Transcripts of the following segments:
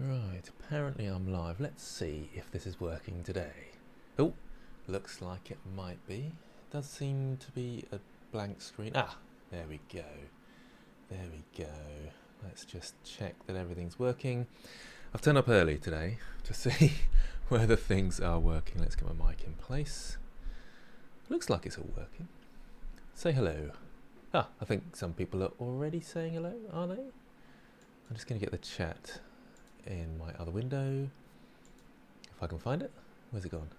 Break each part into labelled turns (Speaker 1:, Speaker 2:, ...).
Speaker 1: Right, apparently I'm live. Let's see if this is working today. Oh, looks like it might be. It does seem to be a blank screen. Ah, there we go. There we go. Let's just check that everything's working. I've turned up early today to see whether things are working. Let's get my mic in place. Looks like it's all working. Say hello. Ah, I think some people are already saying hello, are they? I'm just going to get the chat in my other window, if I can find it. Where's it gone?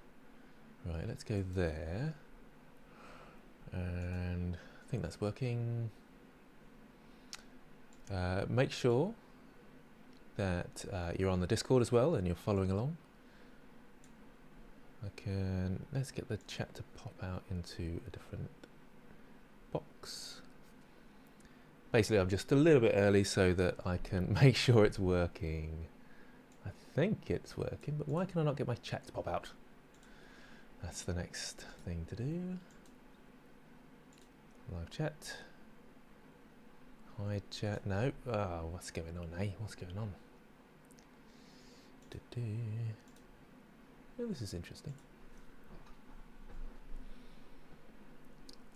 Speaker 1: Right, let's go there, and I think that's working. Make sure that you're on the Discord as well and you're following along. Let's get the chat to pop out into a different box. Basically, I'm just a little bit early so that I can make sure it's working. I think it's working, but why can I not get my chat to pop out? That's the next thing to do. Live chat. Hide chat. No. Oh, what's going on, eh? What's going on? Oh, this is interesting.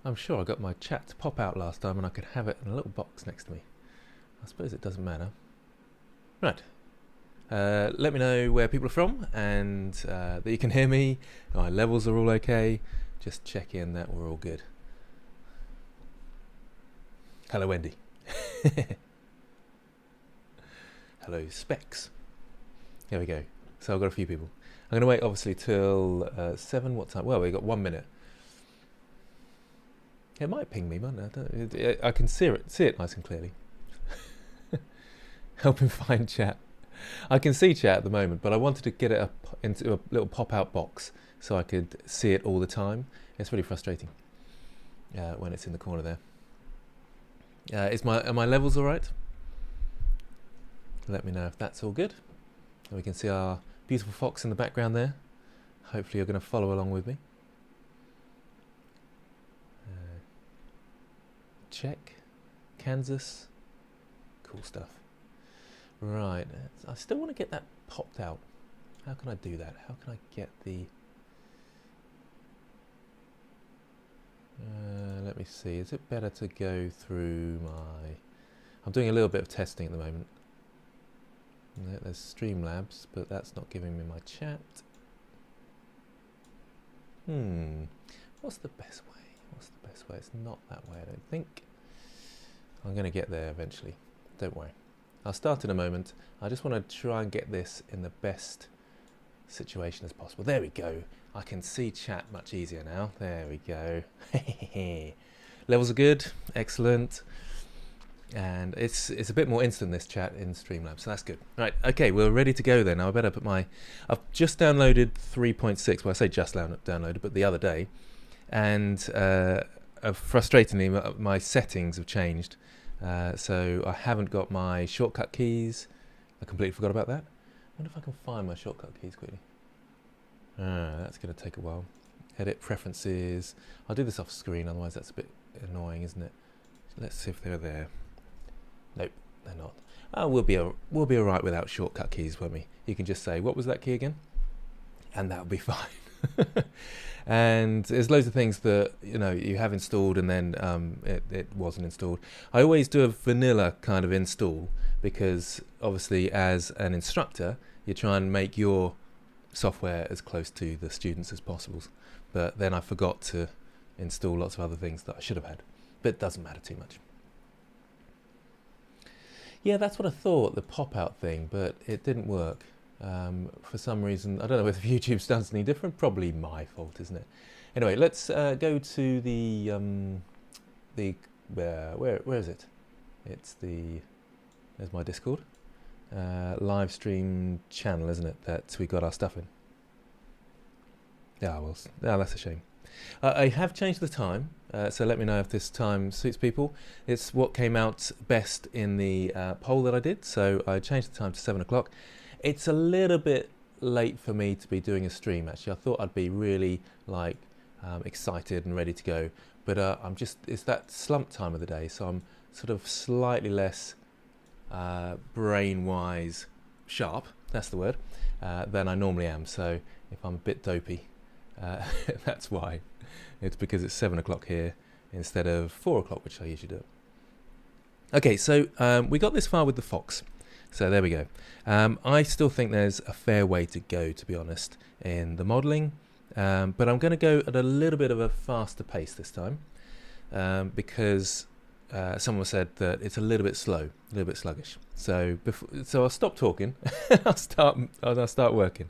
Speaker 1: I'm sure I got my chat to pop out last time and I could have it in a little box next to me. I suppose it doesn't matter. Right. Let me know where people are from and that you can hear me. My levels are all okay. Just check in that we're all good. Hello, Wendy. Hello, Specs. There we go. So I've got a few people. I'm going to wait obviously till 7. What time? Well, we've got 1 minute. It might ping me, but I can see it nice and clearly. Help him find chat. I can see chat at the moment, but I wanted to get it up into a little pop-out box so I could see it all the time. It's really frustrating when it's in the corner there. Are my levels all right? Let me know if that's all good. And we can see our beautiful fox in the background there. Hopefully you're going to follow along with me. Check. Kansas. Cool stuff. Right, I still want to get that popped out. How can I do that? How can I get the... let me see, is it better to go through my... I'm doing a little bit of testing at the moment. There's Streamlabs, but that's not giving me my chat. What's the best way? What's the best way? It's not that way, I don't think. I'm going to get there eventually. Don't worry. I'll start in a moment. I just want to try and get this in the best situation as possible. There we go. I can see chat much easier now. There we go. Levels are good. Excellent. And it's a bit more instant, this chat in Streamlabs, so that's good. Right, okay, we're ready to go then. Now I better put my... I've just downloaded 3.6. Well, I say just downloaded, but the other day. And frustratingly, my settings have changed. So I haven't got my shortcut keys. I completely forgot about that. I wonder if I can find my shortcut keys quickly. That's going to take a while. Edit preferences. I'll do this off screen, otherwise that's a bit annoying, isn't it? Let's see if they're there. Nope, they're not. Oh, we'll be all right without shortcut keys, won't we? You can just say, what was that key again? And that'll be fine. And there's loads of things that you have installed and then it wasn't installed. I always do a vanilla kind of install because obviously as an instructor you try and make your software as close to the students as possible, but then I forgot to install lots of other things that I should have had, but it doesn't matter too much. Yeah, that's what I thought, the pop-out thing, but it didn't work. For some reason, I don't know if YouTube's done something different. Probably my fault, isn't it? Anyway, let's go to the where is it? It's there's my Discord live stream channel, isn't it? That we got our stuff in. Yeah, well, that's a shame. I have changed the time, so let me know if this time suits people. It's what came out best in the poll that I did, so I changed the time to 7 o'clock. It's a little bit late for me to be doing a stream, actually. I thought I'd be really excited and ready to go, but it's that slump time of the day, so I'm sort of slightly less brain-wise sharp, that's the word, than I normally am. So if I'm a bit dopey, that's why. It's because it's 7 o'clock here instead of 4 o'clock, which I usually do. Okay, so we got this far with the fox. So there we go. I still think there's a fair way to go, to be honest, in the modelling. But I'm going to go at a little bit of a faster pace this time because someone said that it's a little bit slow, a little bit sluggish. So I'll stop talking. I'll start working.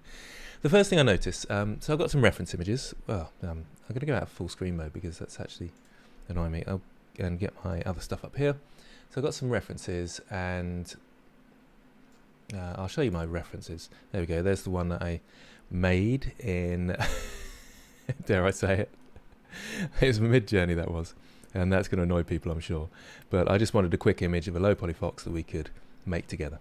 Speaker 1: The first thing I noticed, so I've got some reference images. Well, I'm going to go out of full screen mode because that's actually annoying me. I'll go and get my other stuff up here. So I've got some references, and I'll show you my references. There we go. There's the one that I made in, dare I say it? It was Midjourney, that was. And that's going to annoy people, I'm sure. But I just wanted a quick image of a low poly fox that we could make together.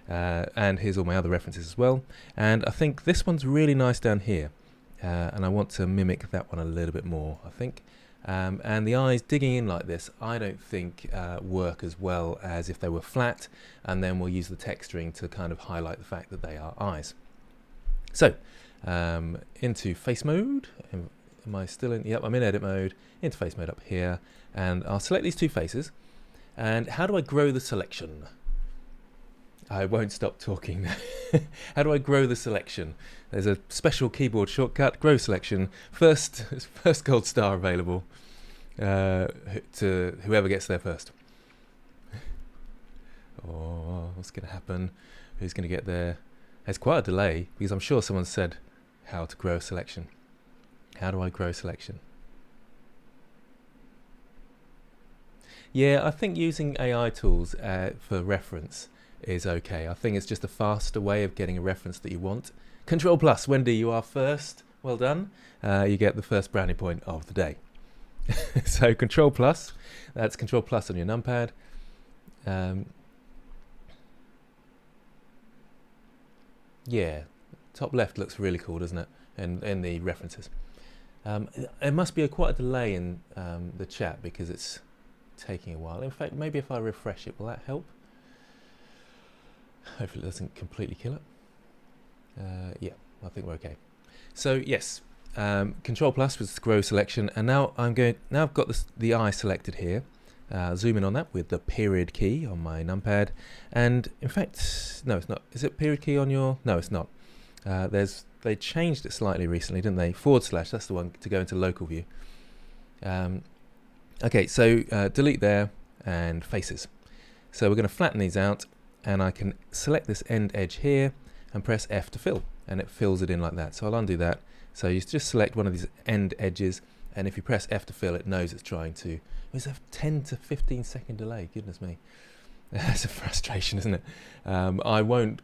Speaker 1: And here's all my other references as well. And I think this one's really nice down here. And I want to mimic that one a little bit more, I think. And the eyes digging in like this, I don't think work as well as if they were flat. And then we'll use the texturing to kind of highlight the fact that they are eyes. So, into face mode. Am I still in? Yep, I'm in edit mode, into face mode up here, and I'll select these two faces. And how do I grow the selection? I won't stop talking. How do I grow the selection? There's a special keyboard shortcut, grow selection, first gold star available to whoever gets there first. Oh, what's going to happen? Who's going to get there? There's quite a delay because I'm sure someone said how to grow selection. How do I grow selection? Yeah, I think using AI tools for reference is okay. I think it's just a faster way of getting a reference that you want. Control plus, Wendy, you are first. Well done. You get the first brownie point of the day. So Control plus, that's Control plus on your numpad. Yeah, top left looks really cool, doesn't it? In the references. It must be quite a delay in the chat because it's taking a while. In fact, maybe if I refresh it, will that help? Hopefully it doesn't completely kill it. Yeah, I think we're okay. So yes, Control plus was grow selection, and now I've got the eye selected here. Zoom in on that with the period key on my numpad, and in fact, no, it's not. Is it period key on your? No, it's not. They changed it slightly recently, didn't they? / that's the one to go into local view. Okay, so delete there and faces. So we're going to flatten these out, and I can select this end edge here and press F to fill, and it fills it in like that. So I'll undo that. So you just select one of these end edges, and if you press F to fill, it knows it's trying to. There's a 10 to 15 second delay. Goodness me. That's a frustration, isn't it? I won't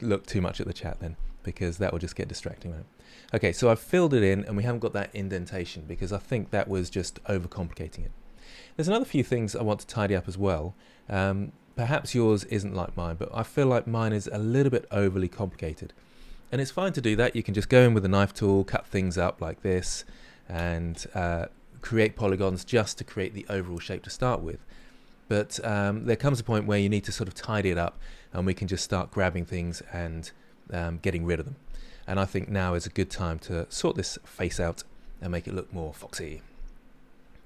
Speaker 1: look too much at the chat then, because that will just get distracting. Right? Okay, so I've filled it in, and we haven't got that indentation because I think that was just overcomplicating it. There's another few things I want to tidy up as well. Perhaps yours isn't like mine, but I feel like mine is a little bit overly complicated. And it's fine to do that. You can just go in with a knife tool, cut things up like this, and create polygons just to create the overall shape to start with. But there comes a point where you need to sort of tidy it up, and we can just start grabbing things and getting rid of them. And I think now is a good time to sort this face out and make it look more foxy.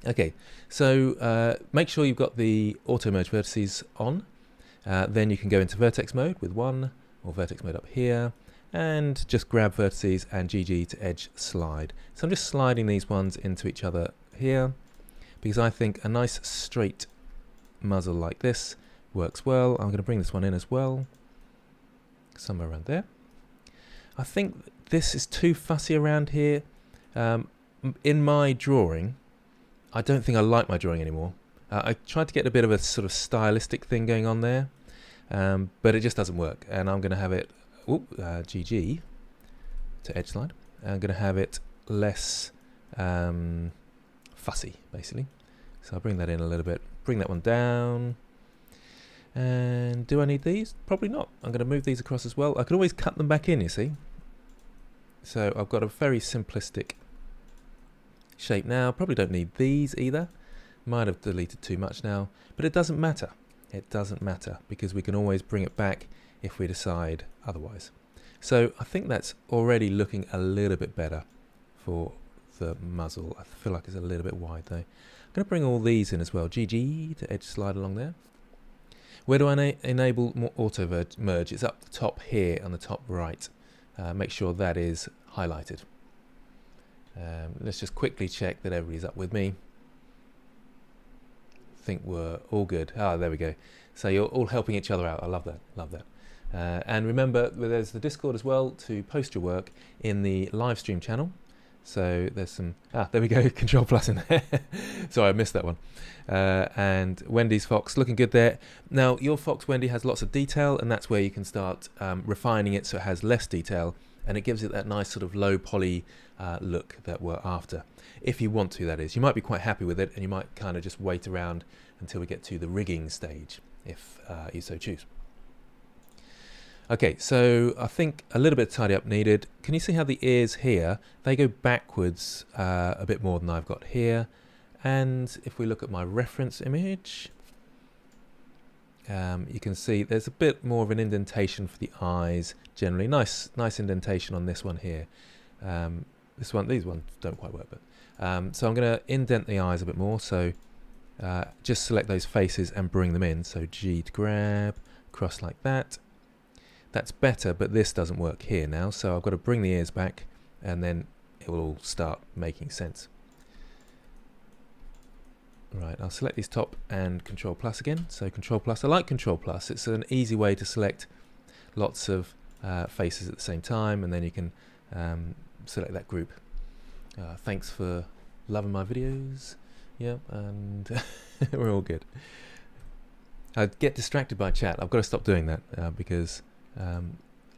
Speaker 1: Okay, so make sure you've got the auto merge vertices on. Then you can go into vertex mode with 1, or vertex mode up here, and just grab vertices and GG to edge slide. So I'm just sliding these ones into each other here because I think a nice straight muzzle like this works well. I'm going to bring this one in as well, somewhere around there. I think this is too fussy around here. In my drawing, I don't think I like my drawing anymore. I tried to get a bit of a sort of stylistic thing going on there, but it just doesn't work. And I'm going to have it, GG to edge slide. I'm going to have it less fussy, basically. So I'll bring that in a little bit, bring that one down. And do I need these? Probably not. I'm going to move these across as well. I can always cut them back in, you see. So I've got a very simplistic shape now. Probably don't need these either. Might have deleted too much now, but it doesn't matter. It doesn't matter because we can always bring it back if we decide otherwise. So I think that's already looking a little bit better for the muzzle. I feel like it's a little bit wide though. I'm going to bring all these in as well. GG to edge slide along there. Where do I enable more auto merge? It's up the top here on the top right. Make sure that is highlighted. Let's just quickly check that everybody's up with me. I think we're all good. Ah, there we go. So you're all helping each other out. I love that. Love that. And remember, there's the Discord as well to post your work in the live stream channel. So there's some, there we go, Control Plus in there. Sorry, I missed that one. And Wendy's Fox, looking good there. Now, your Fox, Wendy, has lots of detail, and that's where you can start refining it so it has less detail, and it gives it that nice sort of low poly look that we're after. If you want to, that is. You might be quite happy with it, and you might kind of just wait around until we get to the rigging stage, if you so choose. Okay, so I think a little bit of tidy up needed. Can you see how the ears here, they go backwards a bit more than I've got here. And if we look at my reference image, you can see there's a bit more of an indentation for the eyes generally. Nice indentation on this one here. These ones don't quite work, but so I'm going to indent the eyes a bit more. So just select those faces and bring them in. So G to grab, cross like that. That's better, but this doesn't work here now, so I've got to bring the ears back and then it will all start making sense. Right, I'll select these top and Control Plus again. So Control Plus, I like Control Plus. It's an easy way to select lots of faces at the same time, and then you can select that group. Thanks for loving my videos. Yeah, and we're all good. I get distracted by chat. I've got to stop doing that because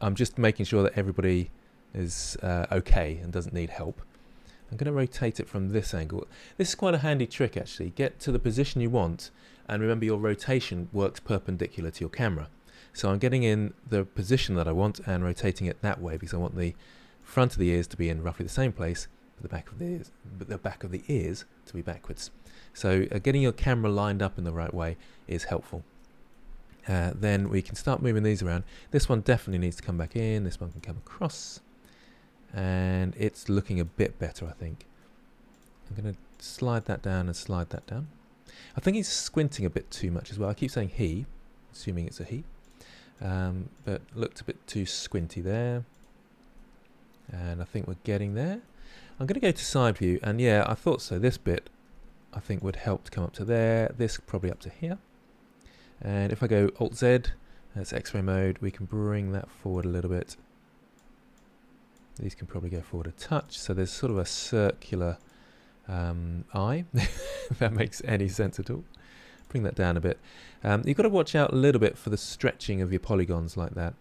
Speaker 1: I'm just making sure that everybody is okay and doesn't need help. I'm going to rotate it from this angle. This is quite a handy trick actually. Get to the position you want, and remember your rotation works perpendicular to your camera. So I'm getting in the position that I want and rotating it that way because I want the front of the ears to be in roughly the same place, but the back of the ears to be backwards. So getting your camera lined up in the right way is helpful. Then we can start moving these around. This one definitely needs to come back in. This one can come across. And it's looking a bit better, I think. I'm going to slide that down and slide that down. I think he's squinting a bit too much as well. I keep saying he, assuming it's a he. But looked a bit too squinty there. And I think we're getting there. I'm going to go to side view. And yeah, I thought so. This bit, I think, would help to come up to there. This probably up to here. And if I go Alt-Z, that's X-ray mode, we can bring that forward a little bit. These can probably go forward a touch. So there's sort of a circular eye, if that makes any sense at all. Bring that down a bit. You've got to watch out a little bit for the stretching of your polygons like that.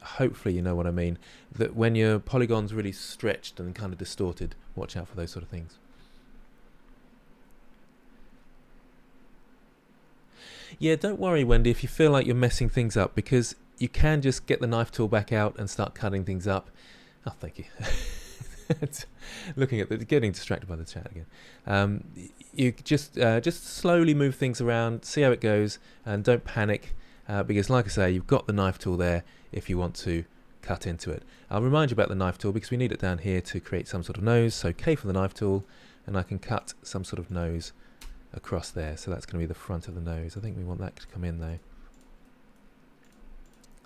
Speaker 1: Hopefully you know what I mean. That when your polygon's really stretched and kind of distorted, watch out for those sort of things. Yeah, don't worry, Wendy, if you feel like you're messing things up, because you can just get the knife tool back out and start cutting things up. Oh, thank you. Looking at getting distracted by the chat again. You just slowly move things around, see how it goes, and don't panic, because like I say, you've got the knife tool there if you want to cut into it. I'll remind you about the knife tool because we need it down here to create some sort of nose. So K for the knife tool, and I can cut some sort of nose across there. So that's going to be the front of the nose. I think we want that to come in though.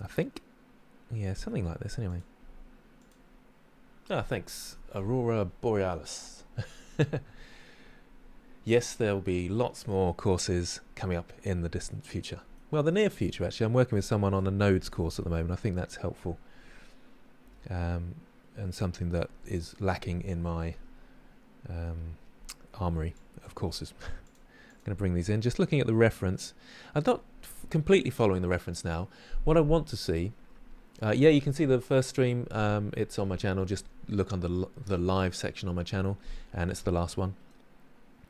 Speaker 1: I think. Yeah, something like this anyway. Ah, thanks, Aurora Borealis. Yes, there will be lots more courses coming up in the distant future. Well, the near future, actually. I'm working with someone on a nodes course at the moment. I think that's helpful. And something that is lacking in my armory of courses. I'm going to bring these in. Just looking at the reference. I'm not completely following the reference now. What I want to see... yeah, you can see the first stream. It's on my channel. Just look on the live section on my channel, and it's the last one.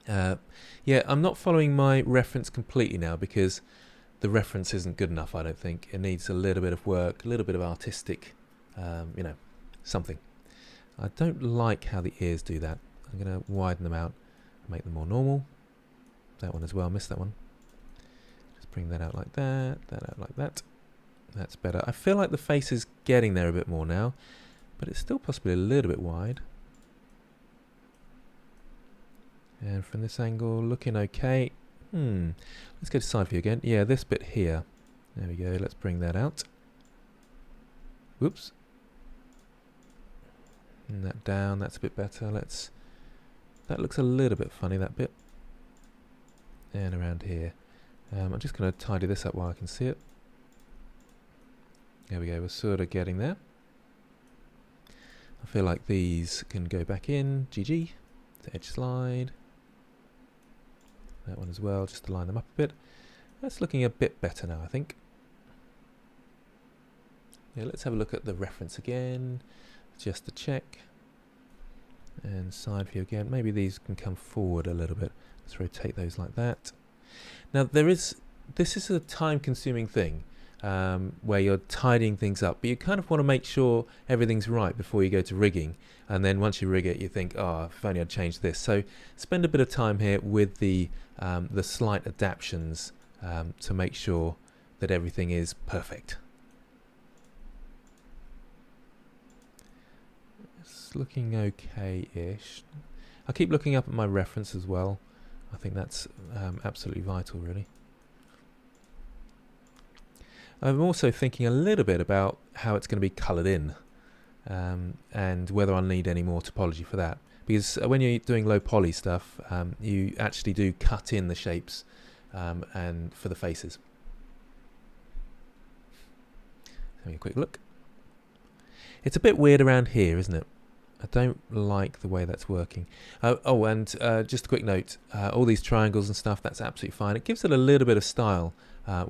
Speaker 1: Yeah, I'm not following my reference completely now because the reference isn't good enough, I don't think. It needs a little bit of work, a little bit of artistic, you know, something. I don't like how the ears do that. I'm going to widen them out, make them more normal. That one as well, missed that one. Just bring that out like that out like that. That's better. I feel like the face is getting there a bit more now, but it's still possibly a little bit wide. And from this angle, looking okay. Let's go to side view again. Yeah, this bit here. There we go. Let's bring that out. Whoops. And that down. That's a bit better. That looks a little bit funny, that bit. And around here. I'm just going to tidy this up while I can see it. There we go. We're sort of getting there. I feel like these can go back in. GG. To edge slide. That one as well, just to line them up a bit. That's looking a bit better now, I think. Yeah, let's have a look at the reference again, just to check. And side view again. Maybe these can come forward a little bit. Let's rotate those like that. Now this is a time-consuming thing, where you're tidying things up, but you kind of want to make sure everything's right before you go to rigging. And then once you rig it, you think, oh, if only I'd changed this. So spend a bit of time here with the slight adaptions to make sure that everything is perfect. It's looking okay-ish. I'll keep looking up at my reference as well. I think that's absolutely vital, really. I'm also thinking a little bit about how it's going to be coloured in. And whether I'll need any more topology for that, because when you're doing low poly stuff, you actually do cut in the shapes and for the faces. Having a quick look. It's a bit weird around here, isn't it? I don't like the way that's working. Oh, and just a quick note, all these triangles and stuff, that's absolutely fine. It gives it a little bit of style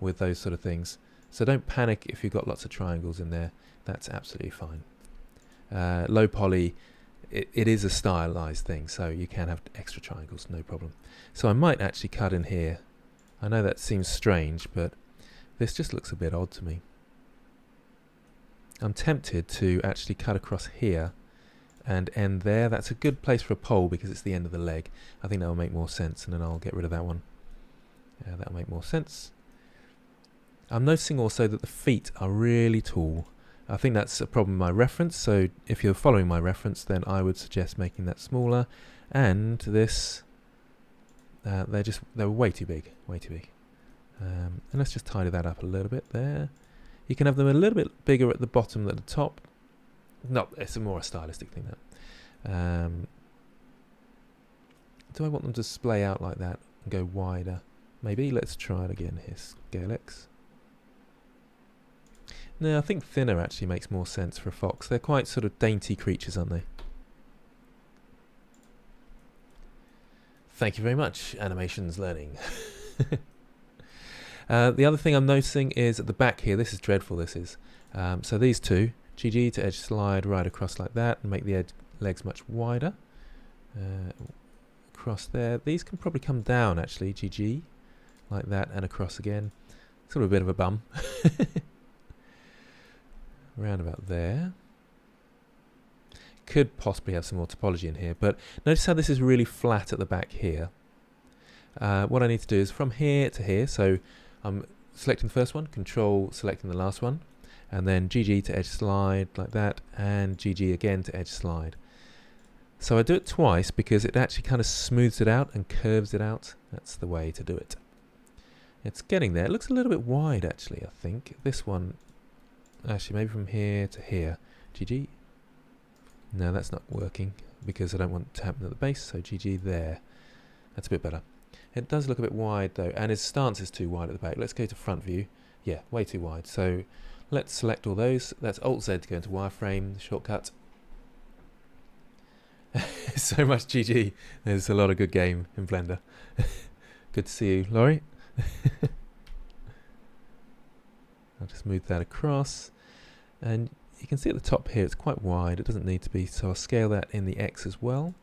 Speaker 1: with those sort of things. So don't panic if you've got lots of triangles in there. That's absolutely fine. Low poly, it is a stylized thing, so you can have extra triangles, no problem. So I might actually cut in here. I know that seems strange, but this just looks a bit odd to me. I'm tempted to actually cut across here and end there. That's a good place for a pole because it's the end of the leg. I think that will make more sense, and then I'll get rid of that one. That'll make more sense. I'm noticing also that the feet are really tall. I think that's a problem in my reference, so if you're following my reference, then I would suggest making that smaller. And this, they're way too big, way too big. And let's just tidy that up a little bit there. You can have them a little bit bigger at the bottom than the top. No, it's more a stylistic thing that. Do I want them to splay out like that and go wider? Maybe. Let's try it again here. Scale X. No, I think thinner actually makes more sense for a fox. They're quite sort of dainty creatures, aren't they? Thank you very much, Animations Learning. The other thing I'm noticing is at the back here, this is dreadful, this is. So these two, GG to edge slide right across like that and make the legs much wider. Across there. These can probably come down actually, GG, like that and across again. Sort of a bit of a bum. Around about there. Could possibly have some more topology in here, but notice how this is really flat at the back here. What I need to do is from here to here, so I'm selecting the first one, Control selecting the last one, and then GG to edge slide like that, and GG again to edge slide. So I do it twice because it actually kind of smooths it out and curves it out. That's the way to do it. It's getting there. It looks a little bit wide actually, I think. This one, actually maybe from here to here. GG. No, that's not working because I don't want it to happen at the base, so GG there. That's a bit better. It does look a bit wide though, and his stance is too wide at the back. Let's go to front view. Yeah, way too wide. So let's select all those. That's Alt-Z to go into wireframe, the shortcut. So much GG. There's a lot of good game in Blender. Good to see you, Laurie. I'll just move that across. And you can see at the top here it's quite wide. It doesn't need to be, so I'll scale that in the X as well.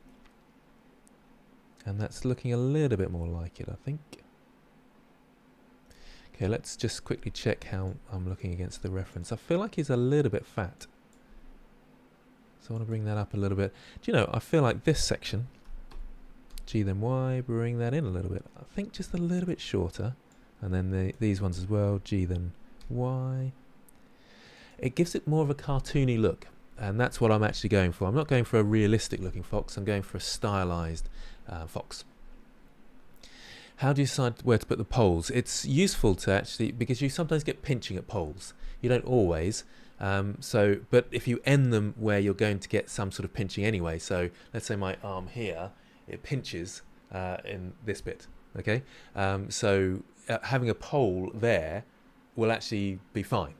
Speaker 1: And that's looking a little bit more like it, I think. Okay, let's just quickly check how I'm looking against the reference. I feel like he's a little bit fat. So I want to bring that up a little bit. Do you know, I feel like this section, G then Y, bring that in a little bit. I think just a little bit shorter. And then these ones as well, G then Y. it gives it more of a cartoony look, and that's what I'm actually going for. I'm not going for a realistic looking fox, I'm going for a stylized fox. How do you decide where to put the poles? It's useful to actually, because you sometimes get pinching at poles. You don't always, but if you end them where you're going to get some sort of pinching anyway, so let's say my arm here, it pinches in this bit, okay? Having a pole there will actually be fine.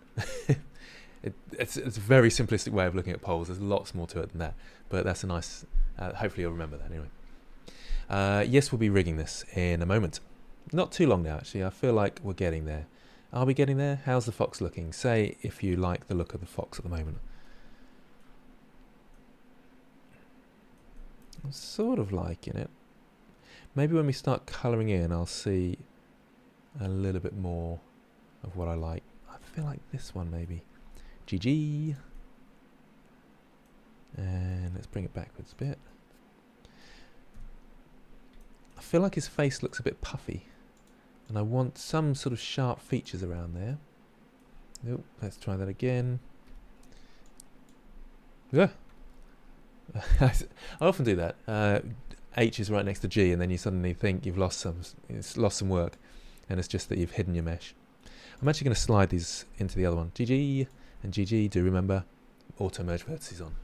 Speaker 1: It's a very simplistic way of looking at poles. There's lots more to it than that, but that's a nice, hopefully you'll remember that anyway. Yes, we'll be rigging this in a moment. Not too long now, actually. I feel like we're getting there. Are we getting there? How's the fox looking? Say if you like the look of the fox at the moment. I'm sort of liking it. Maybe when we start colouring in, I'll see a little bit more of what I like. I feel like this one maybe. GG. And let's bring it backwards a bit. I feel like his face looks a bit puffy, and I want some sort of sharp features around there. Nope, let's try that again. Yeah. I often do that. H is right next to G, and then you suddenly think you've lost some work, and it's just that you've hidden your mesh. I'm actually going to slide these into the other one. GG and GG. Do remember auto merge vertices on.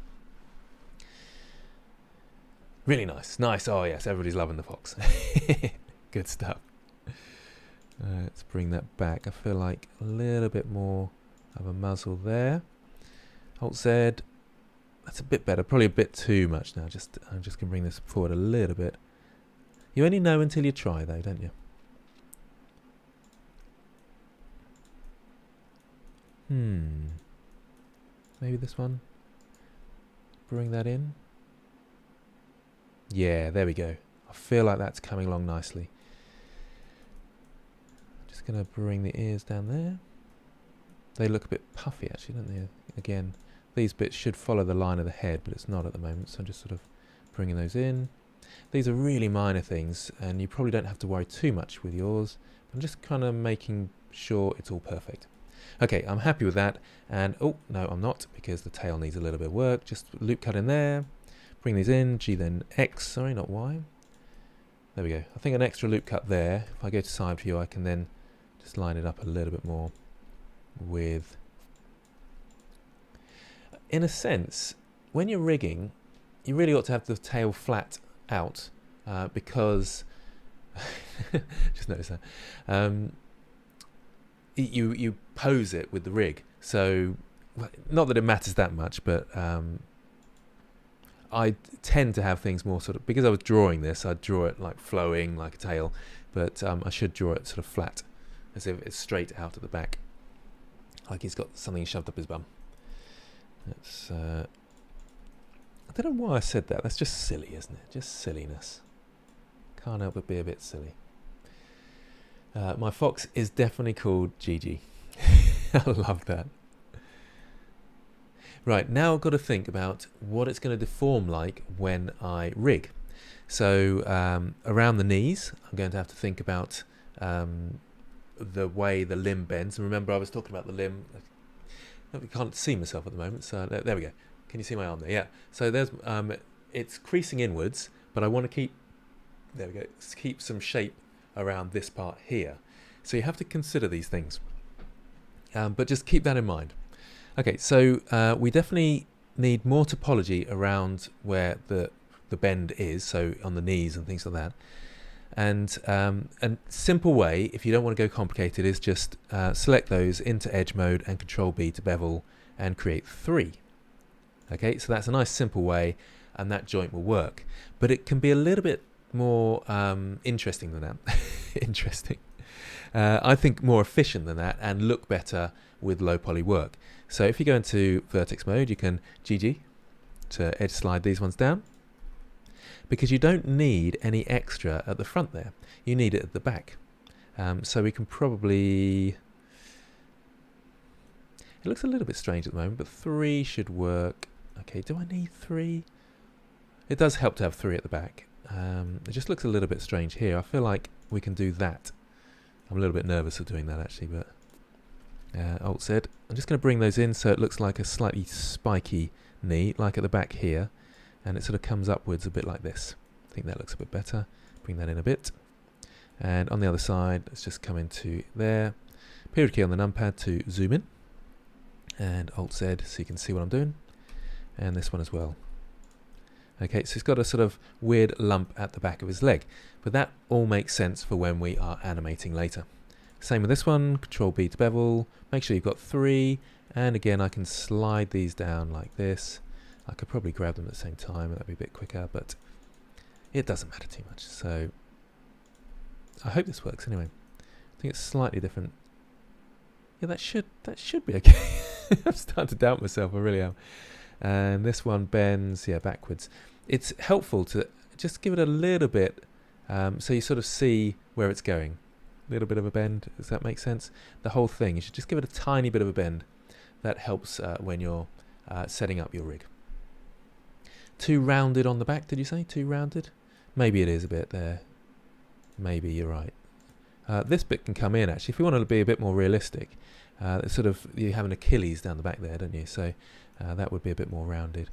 Speaker 1: Really nice. Nice. Oh, yes. Everybody's loving the fox. Good stuff. Let's bring that back. I feel like a little bit more of a muzzle there. Alt Z. That's a bit better. Probably a bit too much now. I'm just going to bring this forward a little bit. You only know until you try, though, don't you? Maybe this one. Bring that in. Yeah, there we go. I feel like that's coming along nicely. Just going to bring the ears down there. They look a bit puffy, actually, don't they? Again, these bits should follow the line of the head, but it's not at the moment, so I'm just sort of bringing those in. These are really minor things, and you probably don't have to worry too much with yours. I'm just kind of making sure it's all perfect. Okay, I'm happy with that, and oh, no, I'm not, because the tail needs a little bit of work. Just loop cut in there. Bring these in, G then X, sorry, not Y. There we go. I think an extra loop cut there. If I go to side view, I can then just line it up a little bit more with... In a sense, when you're rigging, you really ought to have the tail flat out because... just notice that. You pose it with the rig. So, not that it matters that much, but... I tend to have things more sort of, because I was drawing this, I'd draw it like flowing like a tail, but I should draw it sort of flat, as if it's straight out at the back, like he's got something shoved up his bum. That's, I don't know why I said that, that's just silly, isn't it? Just silliness. Can't help but be a bit silly. My fox is definitely called Gigi. I love that. Right, now I've got to think about what it's going to deform like when I rig. So around the knees, I'm going to have to think about the way the limb bends. And remember, I was talking about the limb. I can't see myself at the moment, so there we go. Can you see my arm there? Yeah. So there's it's creasing inwards, but I want to keep, there we go, keep some shape around this part here. So you have to consider these things, but just keep that in mind. Okay, so we definitely need more topology around where the bend is, so on the knees and things like that. And a simple way, if you don't want to go complicated, is just select those into edge mode and Control B to bevel and create 3. Okay, so that's a nice simple way, and that joint will work. But it can be a little bit more interesting than that. Interesting. I think more efficient than that and look better with low poly work. So if you go into vertex mode, you can GG to edge slide these ones down, because you don't need any extra at the front there. You need it at the back. So we can probably, it looks a little bit strange at the moment, but 3 should work. Okay, do I need 3? It does help to have 3 at the back. It just looks a little bit strange here. I feel like we can do that. I'm a little bit nervous of doing that actually, but Alt Z. I'm just going to bring those in so it looks like a slightly spiky knee, like at the back here, and it sort of comes upwards a bit like this. I think that looks a bit better. Bring that in a bit. And on the other side, let's just come into there. Period key on the numpad to zoom in. And Alt Z so you can see what I'm doing. And this one as well. Okay, so it's got a sort of weird lump at the back of his leg. But that all makes sense for when we are animating later. Same with this one, Control B to bevel. Make sure you've got 3. And again, I can slide these down like this. I could probably grab them at the same time, that'd be a bit quicker, but it doesn't matter too much. So I hope this works anyway. I think it's slightly different. Yeah, that should be okay. I'm starting to doubt myself, I really am. And this one bends, yeah, backwards. It's helpful to just give it a little bit, so you sort of see where it's going. A little bit of a bend, does that make sense? The whole thing, you should just give it a tiny bit of a bend. That helps when you're setting up your rig. Too rounded on the back, did you say? Too rounded? Maybe it is a bit there. Maybe you're right. This bit can come in, actually. If you want to be a bit more realistic, it's sort of, you have an Achilles down the back there, don't you? So that would be a bit more rounded.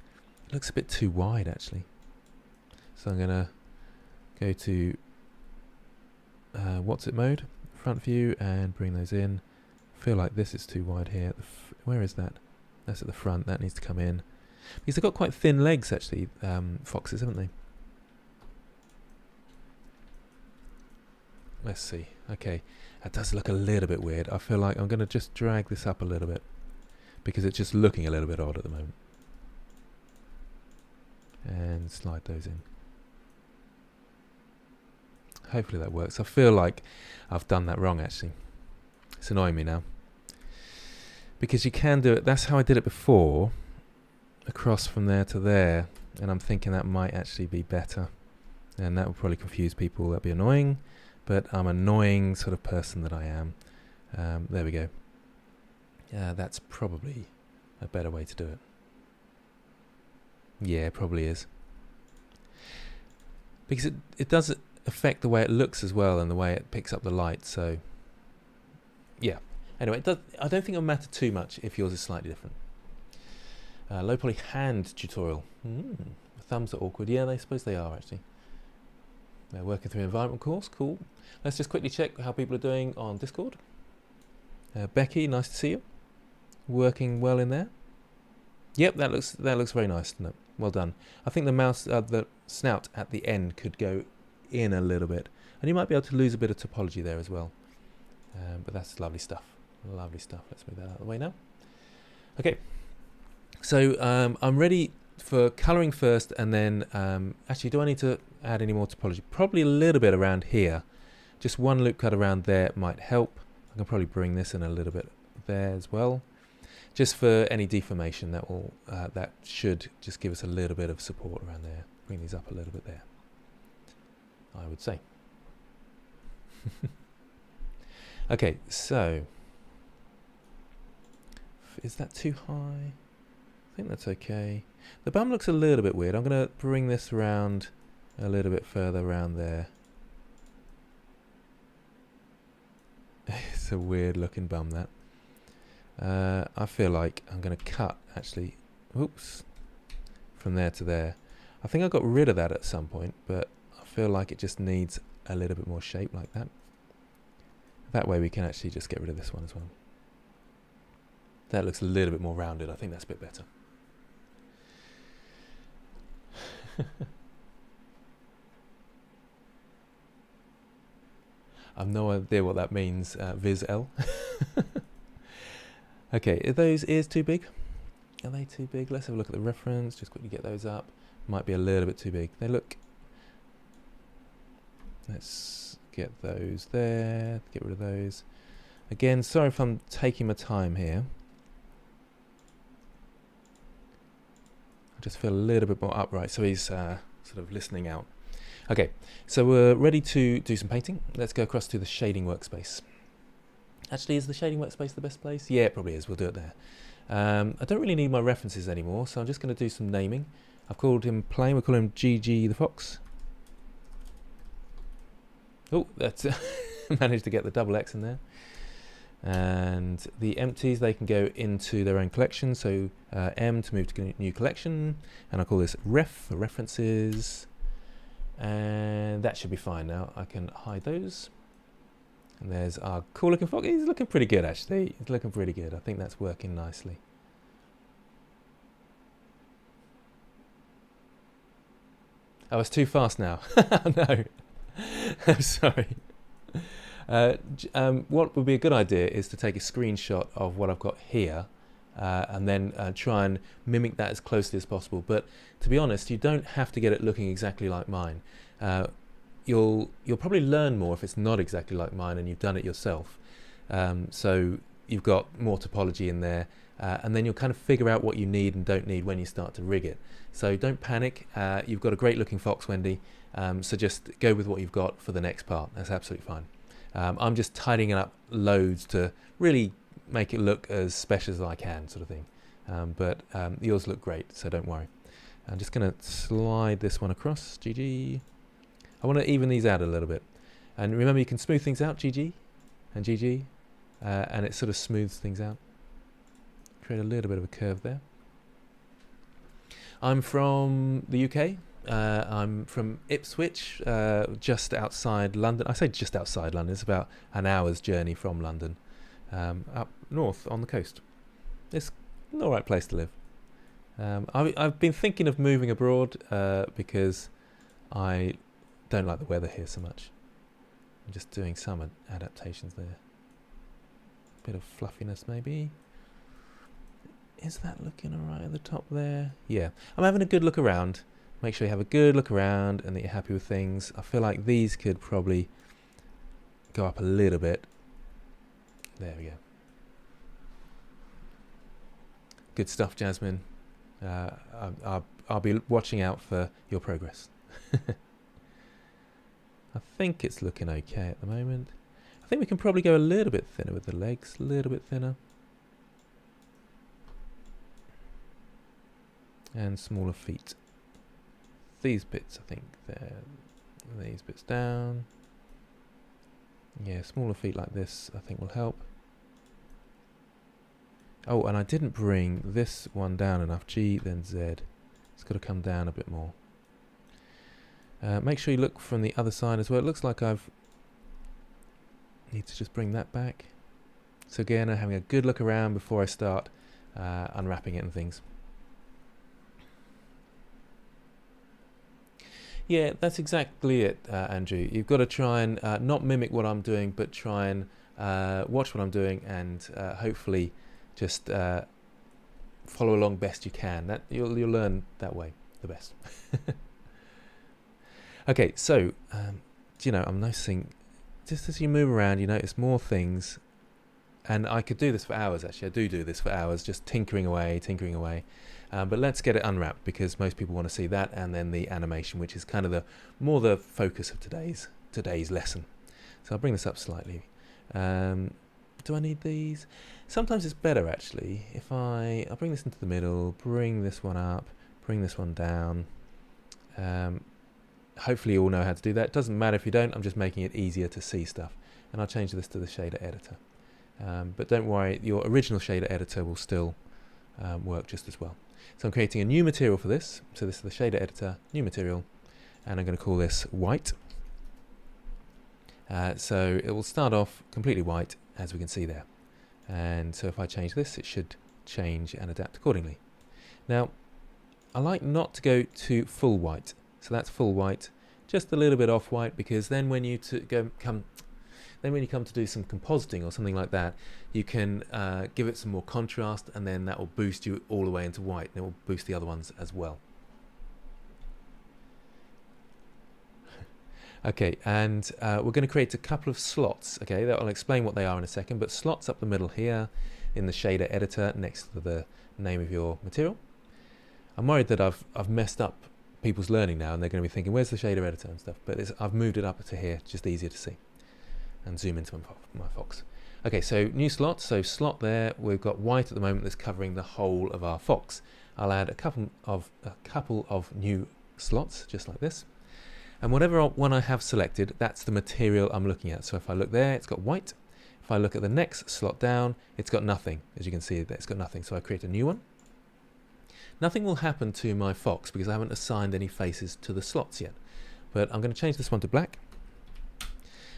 Speaker 1: It looks a bit too wide, actually. So I'm going to go to what's it mode, front view, and bring those in. Feel like this is too wide here. Where is that? That's at the front. That needs to come in. Because they've got quite thin legs, actually, foxes, haven't they? Let's see. Okay, that does look a little bit weird. I feel like I'm going to just drag this up a little bit because it's just looking a little bit odd at the moment. And slide those in. Hopefully that works. I feel like I've done that wrong, actually. It's annoying me now. Because you can do it, that's how I did it before, across from there to there, and I'm thinking that might actually be better. And that will probably confuse people, that'd be annoying, but I'm an annoying sort of person that I am. There we go. That's probably a better way to do it. Yeah, it probably is. Because it does affect the way it looks as well and the way it picks up the light, so yeah. Anyway, I don't think it'll matter too much if yours is slightly different. Low poly hand tutorial. The thumbs are awkward. Yeah, I suppose they are actually. They're working through environment course. Cool. Let's just quickly check how people are doing on Discord. Becky, nice to see you. Working well in there. Yep, that looks very nice, doesn't it? Well done. I think the snout at the end could go in a little bit, and you might be able to lose a bit of topology there as well. But that's lovely stuff. Lovely stuff. Let's move that out of the way now. Okay. So I'm ready for colouring first, and then actually, do I need to add any more topology? Probably a little bit around here. Just one loop cut around there might help. I can probably bring this in a little bit there as well, just for any deformation. That should just give us a little bit of support around there. Bring these up a little bit there, I would say. Okay, so is that too high? I think that's okay. The bum looks a little bit weird. I'm going to bring this around a little bit further around there. It's a weird looking bum, that. I feel like I'm going to cut, actually, oops, from there to there. I think I got rid of that at some point, but I feel like it just needs a little bit more shape like that. That way we can actually just get rid of this one as well. That looks a little bit more rounded. I think that's a bit better. I've no idea what that means, Viz-L. Okay, are those ears too big? Are they too big? Let's have a look at the reference. Just quickly get those up. Might be a little bit too big. They look... Let's get those there. Get rid of those. Again, sorry if I'm taking my time here. I just feel a little bit more upright, so he's sort of listening out. Okay, so we're ready to do some painting. Let's go across to the shading workspace. Actually, is the shading workspace the best place? Yeah, it probably is. We'll do it there. I don't really need my references anymore, so I'm just going to do some naming. I've called him plain. We'll call him GG the Fox. Oh, that's managed to get the double X in there. And the empties, they can go into their own collection. So M to move to new collection, and I'll call this ref for references. And that should be fine now. I can hide those. And there's our cool looking fox. He's looking pretty good actually. He's looking pretty good. I think that's working nicely. Oh, it's too fast now. No. I'm sorry. What would be a good idea is to take a screenshot of what I've got here and then try and mimic that as closely as possible. But to be honest, you don't have to get it looking exactly like mine. You'll probably learn more if it's not exactly like mine and you've done it yourself. So you've got more topology in there, and then you'll kind of figure out what you need and don't need when you start to rig it. So don't panic. You've got a great looking fox, Wendy. So just go with what you've got for the next part. That's absolutely fine. I'm just tidying it up loads to really make it look as special as I can, sort of thing. But yours look great, so don't worry. I'm just going to slide this one across, GG. I want to even these out a little bit. And remember, you can smooth things out, GG and GG, and it sort of smooths things out. Create a little bit of a curve there. I'm from the UK. I'm from Ipswich, just outside London. I say just outside London. It's about an hour's journey from London, up north on the coast. It's an alright place to live. I've been thinking of moving abroad because I don't like the weather here so much. I'm just doing some adaptations there. Bit of fluffiness maybe. Is that looking alright at the top there? Yeah, I'm having a good look around. Make sure you have a good look around and that you're happy with things. I feel like these could probably go up a little bit. There we go. Good stuff, Jasmine. I'll be watching out for your progress. I think it's looking okay at the moment. I think we can probably go a little bit thinner with the legs, a little bit thinner. And smaller feet. These bits, I think, these bits down. Yeah, smaller feet like this, I think will help. Oh, and I didn't bring this one down enough. G, then Z. It's got to come down a bit more. Make sure you look from the other side as well. It looks like need to just bring that back. So again, I'm having a good look around before I start unwrapping it and things. Yeah, that's exactly it, Andrew. You've got to try and not mimic what I'm doing, but try and watch what I'm doing and hopefully just follow along best you can. That you'll learn that way the best. Okay, so I'm noticing just as you move around, you notice more things, and I could do this for hours. Actually, I do this for hours, just tinkering away. But let's get it unwrapped because most people want to see that, and then the animation, which is kind of more the focus of today's lesson. So I'll bring this up slightly. Do I need these? Sometimes it's better actually if I'll bring this into the middle, bring this one up, bring this one down. Hopefully you all know how to do that. It doesn't matter if you don't. I'm just making it easier to see stuff. And I'll change this to the shader editor. But don't worry, your original shader editor will still work just as well. So I'm creating a new material for this. So this is the shader editor, new material, and I'm going to call this white. So it will start off completely white, as we can see there. And so if I change this, it should change and adapt accordingly. Now, I like not to go to full white. So that's full white, just a little bit off white, because then when you come to do some compositing or something like that, you can give it some more contrast, and then that will boost you all the way into white, and it will boost the other ones as well. Okay, and we're going to create a couple of slots. Okay, that I'll explain what they are in a second, but slots up the middle here in the shader editor next to the name of your material. I'm worried that I've messed up people's learning now, and they're going to be thinking, where's the shader editor and stuff, but I've moved it up to here, just easier to see. And zoom into my fox. Okay, so new slot. So slot there, we've got white at the moment that's covering the whole of our fox. I'll add a couple of new slots, just like this. And whatever one I have selected, that's the material I'm looking at. So if I look there, it's got white. If If I look at the next slot down, it's got nothing. As you can see, it's got nothing. So I create a new one. Nothing will happen to my fox because I haven't assigned any faces to the slots yet. But I'm going to change this one to black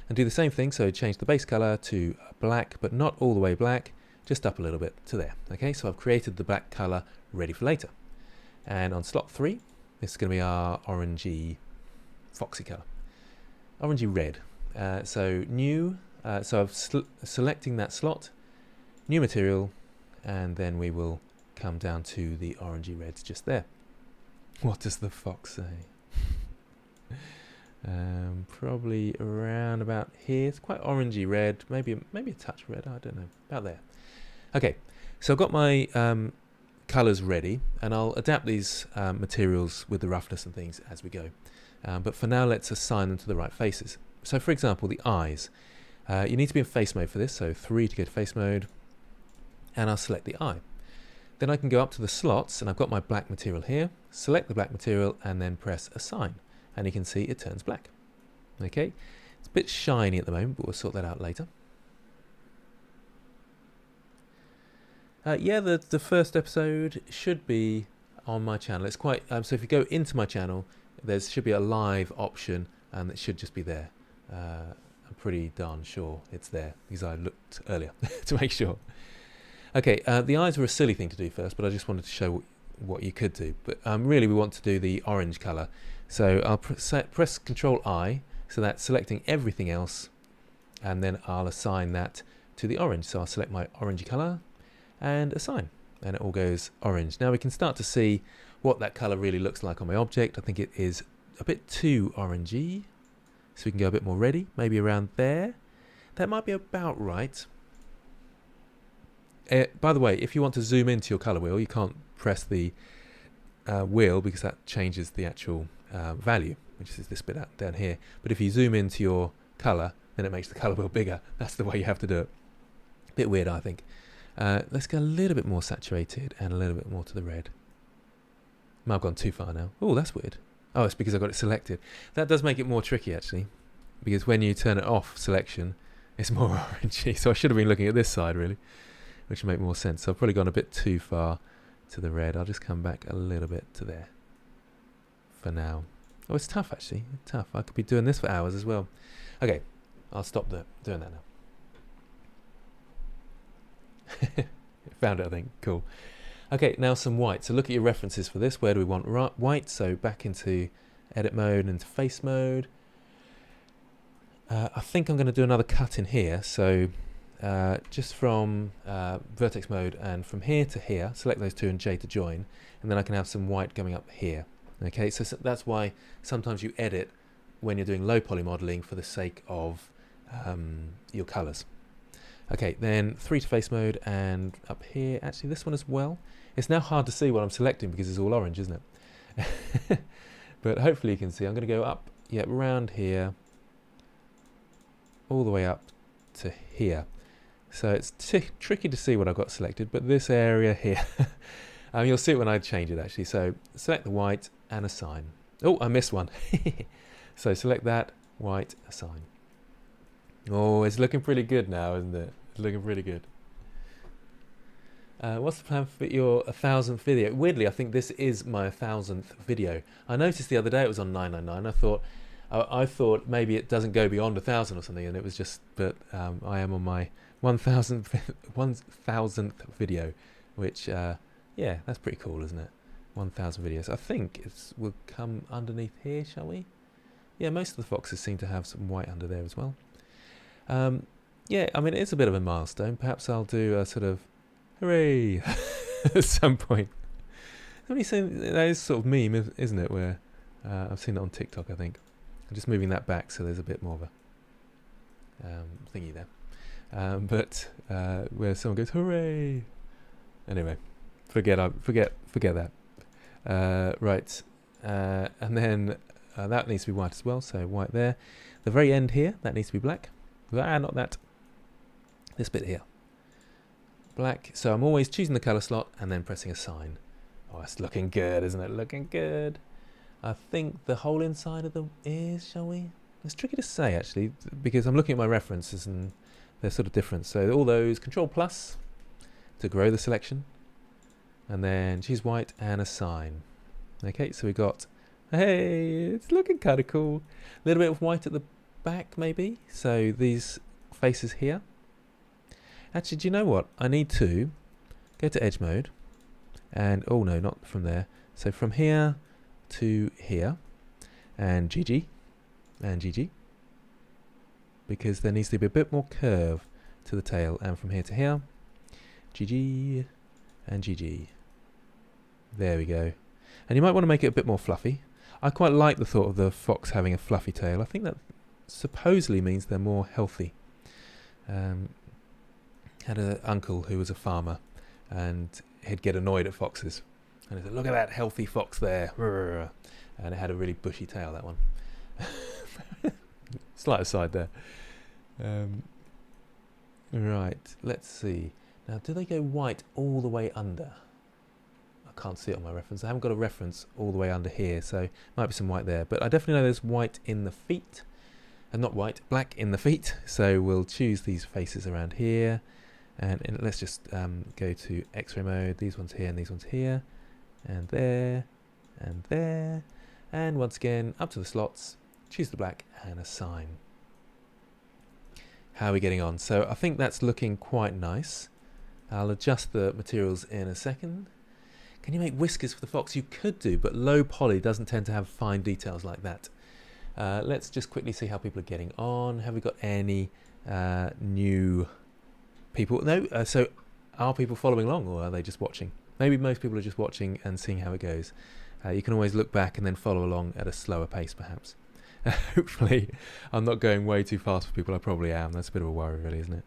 Speaker 1: and do the same thing. So change the base color to black, but not all the way black, just up a little bit to there. Okay, so I've created the black color ready for later. And on slot 3, this is going to be our orangey foxy color. Orangey red. So new, so I'm selecting that slot, new material, and then we will come down to the orangey reds just there. What does the fox say? Probably around about here. It's quite orangey red, maybe a touch red, I don't know, about there. Okay, so I've got my colors ready, and I'll adapt these materials with the roughness and things as we go. But for now, let's assign them to the right faces. So for example, the eyes. You need to be in face mode for this, so 3 to go to face mode, and I'll select the eye. Then I can go up to the slots, and I've got my black material here, select the black material, and then press assign. And you can see it turns black. Okay, it's a bit shiny at the moment, but we'll sort that out later. Yeah, the first episode should be on my channel. It's quite, so if you go into my channel, there should be a live option, and it should just be there. I'm pretty darn sure it's there, because I looked earlier to make sure. Okay, the eyes were a silly thing to do first, but I just wanted to show what you could do. But really we want to do the orange color. So I'll press Control I, so that's selecting everything else, and then I'll assign that to the orange. So I'll select my orangey color and assign, and it all goes orange. Now we can start to see what that color really looks like on my object. I think it is a bit too orangey, so we can go a bit more ready, maybe around there. That might be about right. By the way, if you want to zoom into your color wheel, you can't press the wheel because that changes the actual value, which is this bit down here. But if you zoom into your color, then it makes the color wheel bigger. That's the way you have to do it. Bit weird, I think. Let's go a little bit more saturated and a little bit more to the red. Might have gone too far now. Oh, that's weird. Oh, it's because I got it selected. That does make it more tricky, actually, because when you turn it off selection, it's more orangey. So I should have been looking at this side, really, which would make more sense. So I've probably gone a bit too far to the red. I'll just come back a little bit to there for now. Oh, it's tough, actually. It's tough. I could be doing this for hours as well. Okay, I'll stop doing that now. Found it, I think. Cool. Okay, now some white. So look at your references for this. Where do we want white? So back into edit mode and into face mode. I think I'm going to do another cut in here. So just from vertex mode and from here to here, select those two and J to join, and then I can have some white coming up here. Okay, so that's why sometimes you edit when you're doing low poly modeling for the sake of your colors. Okay, then 3 to face mode, and up here, actually this one as well. It's now hard to see what I'm selecting because it's all orange, isn't it? But hopefully you can see. I'm going to go up, yeah, around here, all the way up to here. So it's tricky to see what I've got selected, but this area here, you'll see it when I change it actually. So select the white and assign. Oh, I missed one. So select that, white, assign. Oh, it's looking pretty good now, isn't it? It's looking pretty good. What's the plan for your 1,000th video? Weirdly, I think this is my 1,000th video. I noticed the other day it was on 999. I thought maybe it doesn't go beyond 1,000 or something, and it was just, but I am on my 1,000th video, which, yeah, that's pretty cool, isn't it? 1,000 videos. I think it will come underneath here, shall we? Yeah, most of the foxes seem to have some white under there as well. Yeah, I mean, it's a bit of a milestone. Perhaps I'll do a sort of hooray at some point. Somebody saying that is sort of meme, isn't it? Where I've seen it on TikTok, I think. I'm just moving that back so there's a bit more of a thingy there. But where someone goes hooray. Anyway, forget that. Right, and then that needs to be white as well. So white there. The very end here, that needs to be black. Not that. This bit here. Black. So I'm always choosing the color slot and then pressing assign. Oh, it's looking good, isn't it? Looking good. I think the whole inside of the ears, shall we? It's tricky to say actually, because I'm looking at my references and they're sort of different. So all those, Control Plus to grow the selection, and then choose white and assign. Okay, so we got, hey, it's looking kind of cool. A little bit of white at the back maybe. So these faces here. Actually, do you know what? I need to go to edge mode, and oh no, not from there. So from here to here, and GG, and GG, because there needs to be a bit more curve to the tail, and from here to here, GG, and GG. There we go. And you might want to make it a bit more fluffy. I quite like the thought of the fox having a fluffy tail. I think that supposedly means they're more healthy. Had an uncle who was a farmer, and he'd get annoyed at foxes. And he said, look at that healthy fox there. And it had a really bushy tail, that one. Slight aside there. Right, let's see. Now, do they go white all the way under? I can't see it on my reference. I haven't got a reference all the way under here, so might be some white there. But I definitely know there's white in the feet. And not white, black in the feet. So we'll choose these faces around here. And let's just go to X-ray mode. These ones here and these ones here. And there. And there. And once again, up to the slots. Choose the black and assign. How are we getting on? So I think that's looking quite nice. I'll adjust the materials in a second. Can you make whiskers for the fox? You could do, but low poly doesn't tend to have fine details like that. Let's just quickly see how people are getting on. Have we got any new people? No, so are people following along, or are they just watching? Maybe most people are just watching and seeing how it goes. You can always look back and then follow along at a slower pace, perhaps. Hopefully I'm not going way too fast for people. I probably am. That's a bit of a worry, really, isn't it?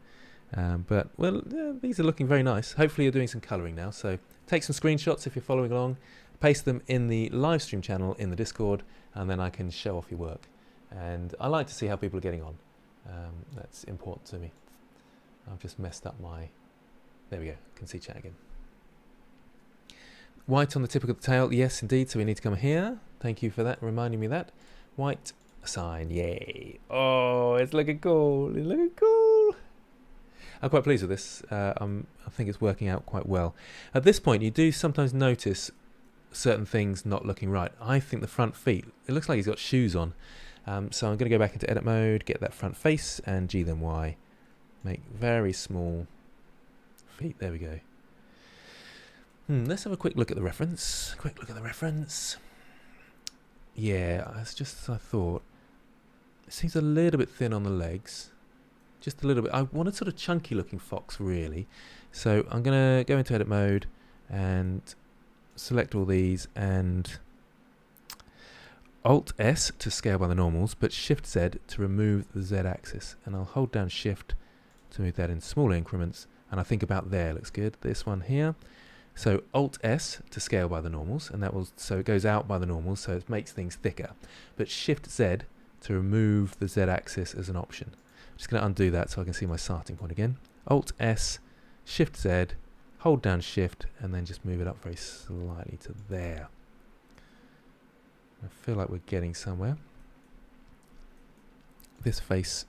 Speaker 1: But, well, these are looking very nice. Hopefully you're doing some colouring now. So take some screenshots if you're following along. Paste them in the live stream channel in the Discord, and then I can show off your work. And I like to see how people are getting on. That's important to me. I've just messed up my... There we go. Can see chat again. White on the tip of the tail. Yes, indeed. So we need to come here. Thank you for that, reminding me of that. White, assign. Yay. Oh, it's looking cool. It's looking cool. I'm quite pleased with this. I think it's working out quite well. At this point, you do sometimes notice certain things not looking right. I think the front feet, it looks like he's got shoes on. So I'm going to go back into edit mode, get that front face, and G then Y. Make very small feet. There we go. Let's have a quick look at the reference. Yeah, it's just as I thought. It seems a little bit thin on the legs. Just a little bit. I want a sort of chunky looking fox, really. So I'm going to go into edit mode and select all these, and Alt S to scale by the normals, but Shift Z to remove the Z axis. And I'll hold down Shift to move that in smaller increments. And I think about there looks good. This one here. So Alt S to scale by the normals, and that will, so it goes out by the normals, so it makes things thicker. But Shift Z to remove the Z axis as an option. I'm just going to undo that so I can see my starting point again. Alt S, Shift Z, hold down Shift, and then just move it up very slightly to there. I feel like we're getting somewhere. This face,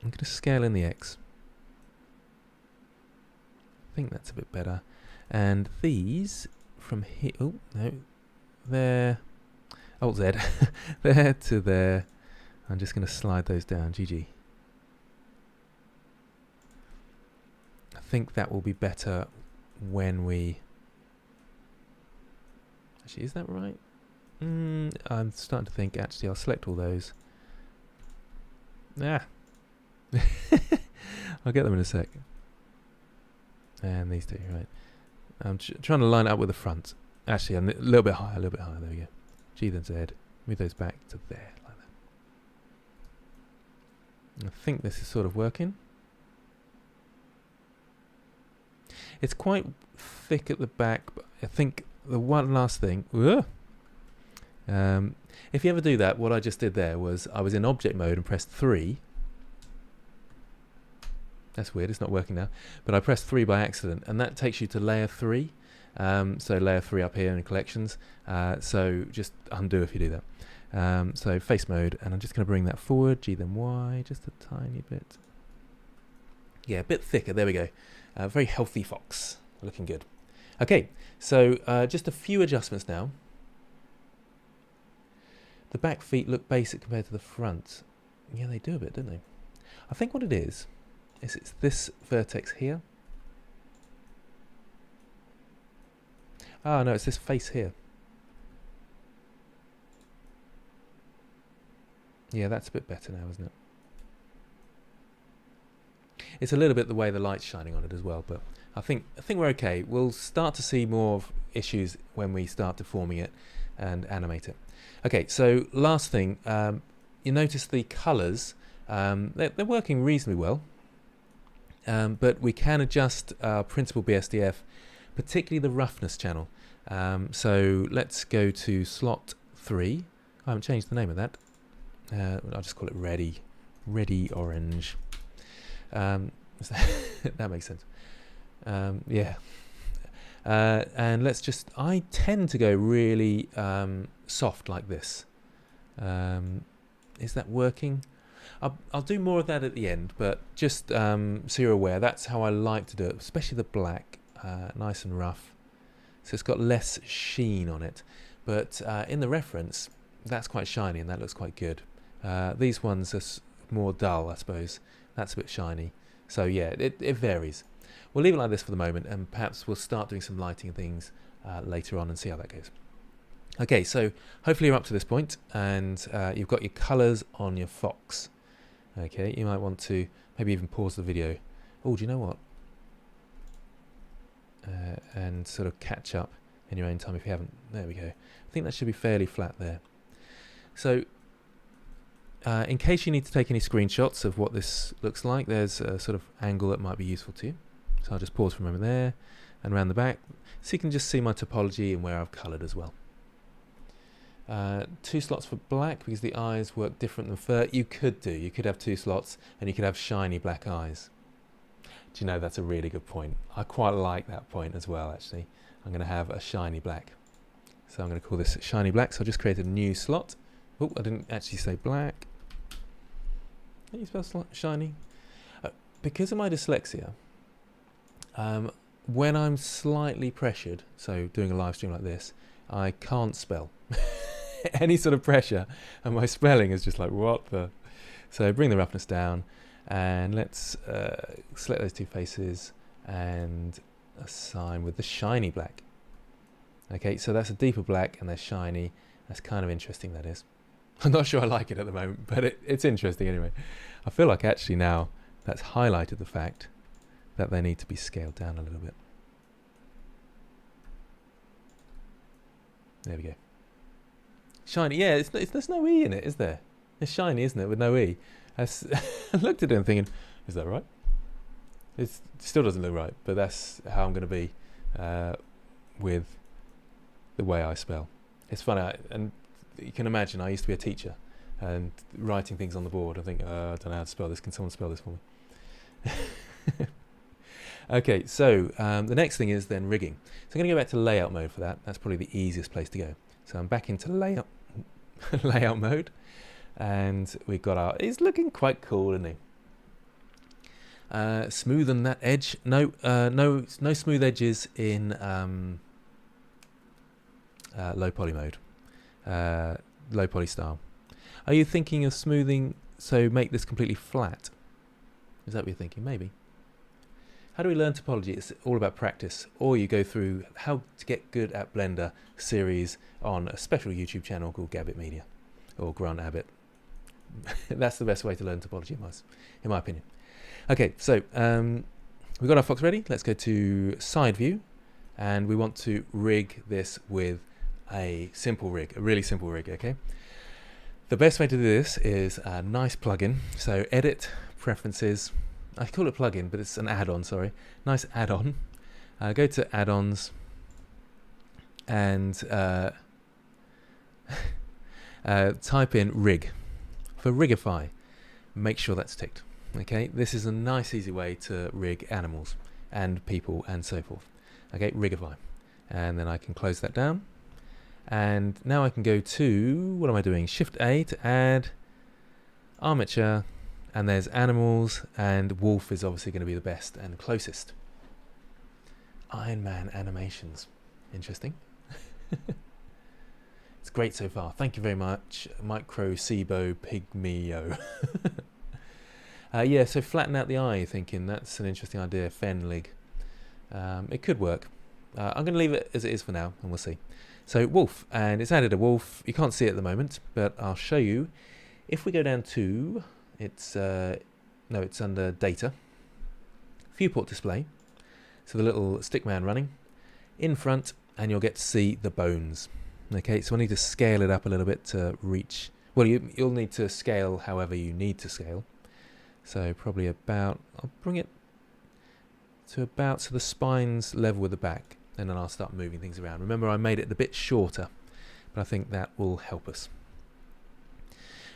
Speaker 1: I'm going to scale in the X. I think that's a bit better. And these from here, oh no, there, Alt Z, there to there. I'm just going to slide those down, GG. I think that will be better when we, actually, is that right? I'm starting to think, actually, I'll select all those. I'll get them in a sec. And these two, right. I'm trying to line it up with the front. Actually, a little bit higher, there we go. G then Z. Move those back to there, like that. I think this is sort of working. It's quite thick at the back, but I think the one last thing... if you ever do that, what I just did there was I was in object mode and pressed 3. That's weird, it's not working now. But I pressed 3 by accident, and that takes you to layer 3. So layer 3 up here in collections. So just undo if you do that. So face mode, and I'm just going to bring that forward, G then Y, just a tiny bit. Yeah, a bit thicker. There we go. Very healthy fox. Looking good. Okay, so just a few adjustments now. The back feet look basic compared to the front. Yeah, they do a bit, don't they? I think what it is it's this vertex here. Ah, no, it's this face here. Yeah, that's a bit better now, isn't it? It's a little bit the way the light's shining on it as well, but I think we're okay. We'll start to see more of issues when we start deforming it and animate it. Okay, so last thing, you notice the colours, they're working reasonably well, but we can adjust our principal BSDF, particularly the roughness channel. So let's go to slot 3. I haven't changed the name of that. I'll just call it ready orange. That makes sense. Yeah. And let's just, I tend to go really soft like this. Is that working? I'll do more of that at the end, but just so you're aware, that's how I like to do it, especially the black, nice and rough. So it's got less sheen on it, but in the reference, that's quite shiny and that looks quite good. These ones are more dull, I suppose. That's a bit shiny. So yeah, it varies. We'll leave it like this for the moment, and perhaps we'll start doing some lighting things later on and see how that goes. Okay, so hopefully you're up to this point, and you've got your colours on your fox. Okay, you might want to maybe even pause the video. Oh, do you know what? And sort of catch up in your own time if you haven't. There we go. I think that should be fairly flat there. So in case you need to take any screenshots of what this looks like, there's a sort of angle that might be useful to you. So I'll just pause for a moment there and around the back, so you can just see my topology and where I've coloured as well. 2 slots for black because the eyes work different than fur. You could have 2 slots and you could have shiny black eyes. Do you know, that's a really good point. I quite like that point as well, actually. I'm going to have a shiny black. So I'm going to call this shiny black. So I just created a new slot. Oh, I didn't actually say black. Can you spell shiny? Because of my dyslexia, when I'm slightly pressured, so doing a live stream like this, I can't spell. Any sort of pressure, and my spelling is just like, what the? So bring the roughness down, and let's select those 2 faces and assign with the shiny black. Okay, so that's a deeper black and they're shiny. That's kind of interesting, that is. I'm not sure I like it at the moment, but it's interesting anyway. I feel like actually now that's highlighted the fact that they need to be scaled down a little bit. There we go. Shiny, yeah, there's no E in it, is there? It's shiny, isn't it, with no E? I looked at it and thinking, is that right? It still doesn't look right, but that's how I'm going to be with the way I spell. It's funny, and you can imagine I used to be a teacher and writing things on the board. I think, I don't know how to spell this. Can someone spell this for me? Okay, so the next thing is then rigging. So I'm going to go back to layout mode for that. That's probably the easiest place to go. So I'm back into layout layout mode, and we've got our. He's looking quite cool, isn't he? Smoothen that edge. No smooth edges in low poly mode. Low poly style. Are you thinking of smoothing? So make this completely flat. Is that what you're thinking? Maybe. How do we learn topology? It's all about practice. Or you go through how to get good at Blender series on a special YouTube channel called Gabbit Media or Grant Abbott. That's the best way to learn topology, in my opinion. Okay, so we've got our fox ready. Let's go to side view, and we want to rig this with a simple rig, a really simple rig. Okay. The best way to do this is a nice plugin. So edit, preferences. I call it plugin, but it's an add-on, sorry. Nice add-on. Go to add-ons and type in rig. For Rigify, make sure that's ticked. Okay, this is a nice easy way to rig animals and people and so forth. Okay, Rigify. And then I can close that down. And now I can go to, what am I doing? Shift A to add armature and there's animals, and wolf is obviously going to be the best and closest. Iron Man animations. Interesting. It's great so far. Thank you very much, Micro Sebo Pygmeo. Yeah, so flatten out the eye, thinking that's an interesting idea. Fenlig. It could work. I'm going to leave it as it is for now, and we'll see. So wolf, and it's added a wolf. You can't see it at the moment, but I'll show you. If we go down to, it's under data, viewport display. So the little stickman running in front, and you'll get to see the bones. Okay, so I need to scale it up a little bit to reach. Well, you'll need to scale however you need to scale. So probably about, I'll bring it to about so the spine's level with the back, and then I'll start moving things around. Remember, I made it a bit shorter, but I think that will help us.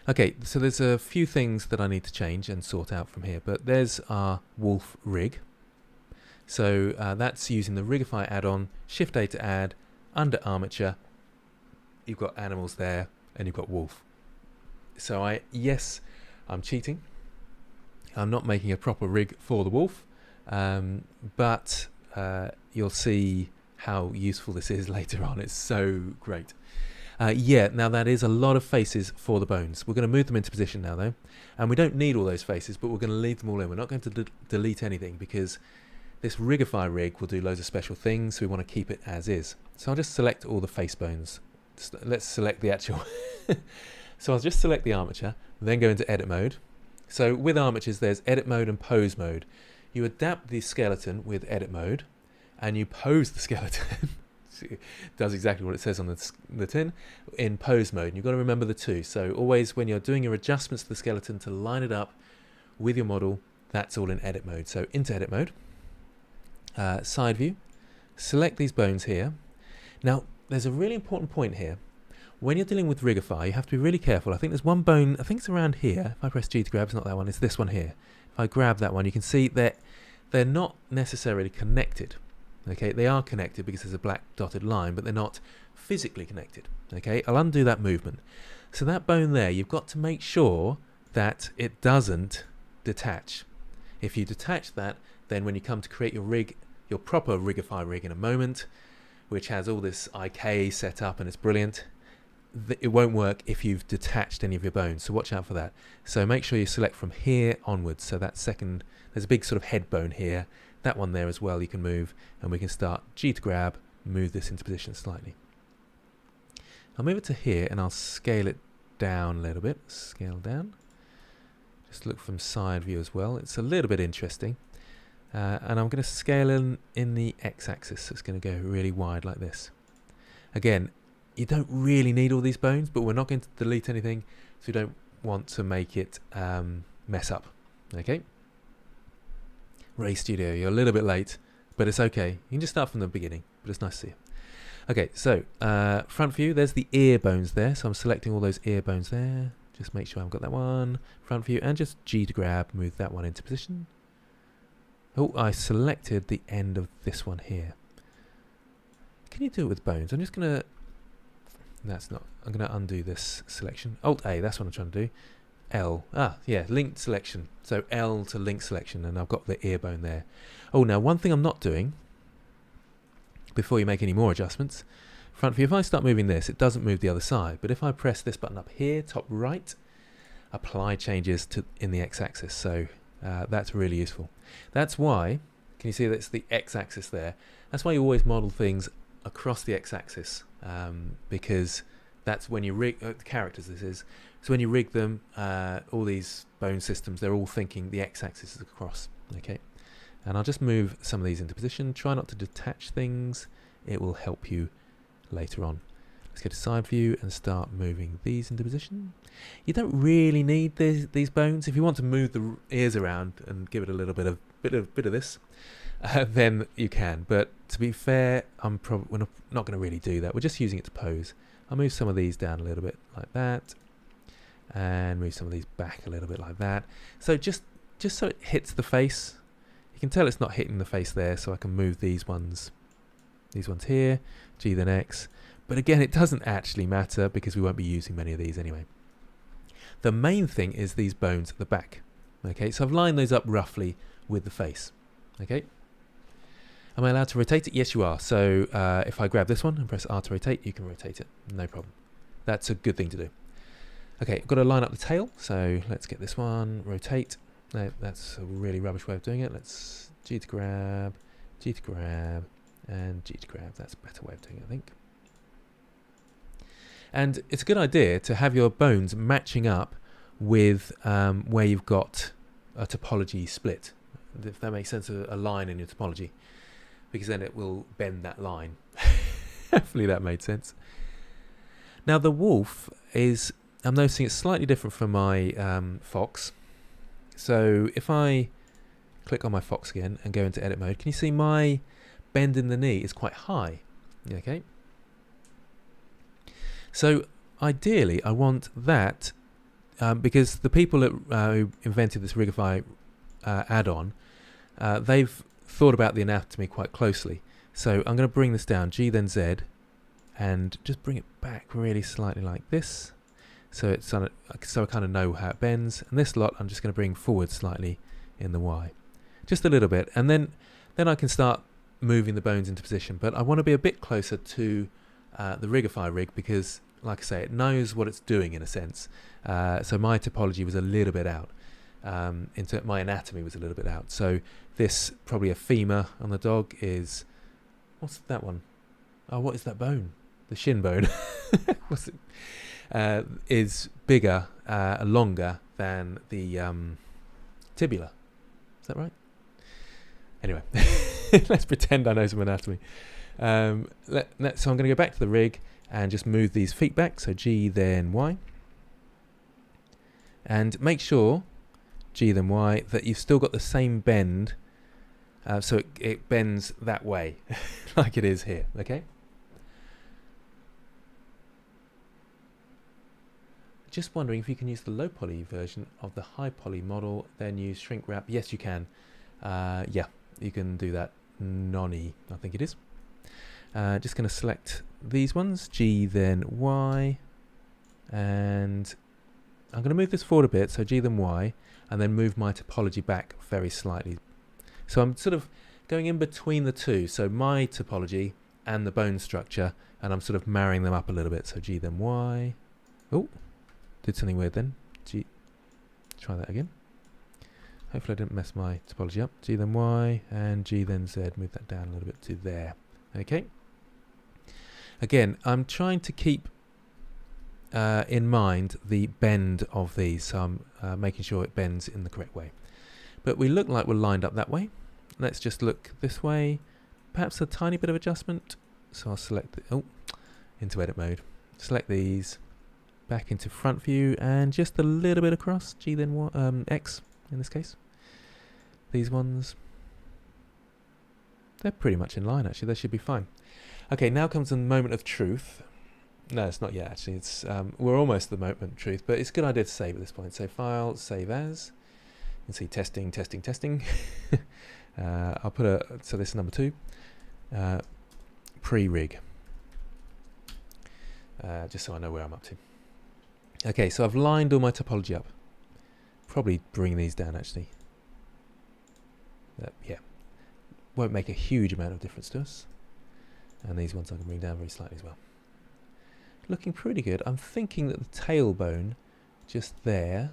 Speaker 1: Okay, so there's a few things that I need to change and sort out from here, but there's our wolf rig. So that's using the Rigify add-on, Shift A to add, under armature, you've got animals there, and you've got wolf. So yes, I'm cheating. I'm not making a proper rig for the wolf, but you'll see how useful this is later on. It's so great. Yeah, now that is a lot of faces for the bones. We're going to move them into position now though, and we don't need all those faces, but we're going to leave them all in. We're not going to delete anything because this Rigify rig will do loads of special things, so we want to keep it as is. So I'll just select all the face bones. Let's select the actual so I'll just select the armature, then go into edit mode. So with armatures there's edit mode and pose mode. You adapt the skeleton with edit mode and you pose the skeleton. It does exactly what it says on the tin in pose mode. You've got to remember the two. So always when you're doing your adjustments to the skeleton to line it up with your model, that's all in edit mode. So into edit mode, side view, select these bones here. Now there's a really important point here. When you're dealing with Rigify, you have to be really careful. I think there's one bone, I think it's around here. If I press G to grab, it's not that one, it's this one here. If I grab that one, you can see that they're not necessarily connected. Okay, they are connected because there's a black dotted line, but they're not physically connected. Okay, I'll undo that movement. So that bone there, you've got to make sure that it doesn't detach. If you detach that, then when you come to create your rig, your proper Rigify rig in a moment, which has all this IK set up and it's brilliant, it won't work if you've detached any of your bones, so watch out for that. So make sure you select from here onwards. So that second, there's a big sort of head bone here, that one there as well you can move, and we can start G to grab, move this into position slightly. I'll move it to here and I'll scale it down a little bit, scale down. Just look from side view as well, it's a little bit interesting. And I'm going to scale in the x-axis, so it's going to go really wide like this. Again, you don't really need all these bones, but we're not going to delete anything, so we don't want to make it mess up. Okay. Ray Studio, you're a little bit late, but it's okay. You can just start from the beginning, but it's nice to see you. Okay, so front view, there's the ear bones there, so I'm selecting all those ear bones there. Just make sure I've got that one. Front view, and just G to grab, move that one into position. Oh, I selected the end of this one here. Can you do it with bones? I'm just going to... That's not... I'm going to undo this selection. Alt A, that's what I'm trying to do. L. Ah, yeah, linked selection. So L to link selection, and I've got the ear bone there. Oh, now one thing I'm not doing, before you make any more adjustments, front view, if I start moving this, it doesn't move the other side. But if I press this button up here, top right, apply changes to in the x-axis. So that's really useful. That's why, can you see that's the x-axis there? That's why you always model things across the x-axis, because that's when you rig the characters. This is so when you rig them, all these bone systems, they're all thinking the x-axis is across. Okay, and I'll just move some of these into position. Try not to detach things; it will help you later on. Let's go to side view and start moving these into position. You don't really need these bones. If you want to move the ears around and give it a little bit of this, then you can. But to be fair, we're not going to really do that. We're just using it to pose. I'll move some of these down a little bit like that, and move some of these back a little bit like that. So just so it hits the face. You can tell it's not hitting the face there, so I can move these ones here, G then X. But again, it doesn't actually matter because we won't be using many of these anyway. The main thing is these bones at the back. Okay, so I've lined those up roughly with the face. Okay. Am I allowed to rotate it? Yes, you are. So if I grab this one and press R to rotate, you can rotate it. No problem. That's a good thing to do. Okay, I've got to line up the tail. So let's get this one, rotate. No, that's a really rubbish way of doing it. Let's G to grab, and G to grab. That's a better way of doing it, I think. And it's a good idea to have your bones matching up with where you've got a topology split, if that makes sense, a line in your topology, because then it will bend that line. Hopefully that made sense. Now the wolf is, I'm noticing it's slightly different from my fox. So if I click on my fox again and go into edit mode, can you see my bend in the knee is quite high? Okay. So ideally I want that because the people that who invented this Rigify add-on, they've thought about the anatomy quite closely. So I'm going to bring this down, G then Z, and just bring it back really slightly like this. So it's so I kind of know how it bends. And this lot I'm just going to bring forward slightly in the Y, just a little bit, and then I can start moving the bones into position. But I want to be a bit closer to the Rigify rig because, like I say, it knows what it's doing in a sense. So my topology was a little bit out. Into my anatomy was a little bit out. So this, probably a femur on the dog, is, what's that one? Oh, what is that bone? The shin bone. What's it? Is bigger, longer than the tibula. Is that right? Anyway, let's pretend I know some anatomy. So I'm going to go back to the rig and just move these feet back. So G then Y. And make sure, G then Y, that you've still got the same bend. So it bends that way, like it is here. Okay. Just wondering if you can use the low poly version of the high poly model, then use shrink wrap. Yes, you can. Yeah, you can do that. Nonny, I think it is. Just going to select these ones, G then Y, and I'm going to move this forward a bit, so G then Y, and then move my topology back very slightly. So I'm sort of going in between the two, so my topology and the bone structure, and I'm sort of marrying them up a little bit. So G then Y. Oh, did something weird then. G. Try that again. Hopefully I didn't mess my topology up. G then Y and G then Z. Move that down a little bit to there. Okay. Again, I'm trying to keep in mind the bend of these, so I'm making sure it bends in the correct way. But we look like we're lined up that way. Let's just look this way. Perhaps a tiny bit of adjustment. So I'll select into edit mode. Select these, back into front view, and just a little bit across. G then Y, X in this case. These ones, they're pretty much in line actually. They should be fine. Okay, now comes the moment of truth. No, it's not yet actually. It's we're almost at the moment of truth, but it's a good idea to save at this point. So file, save as. You can see testing, testing, testing. I'll put so this is number 2. Pre-rig. Just so I know where I'm up to. Okay, so I've lined all my topology up. Probably bring these down actually. Yeah, won't make a huge amount of difference to us. And these ones I can bring down very slightly as well. Looking pretty good. I'm thinking that the tailbone, just there,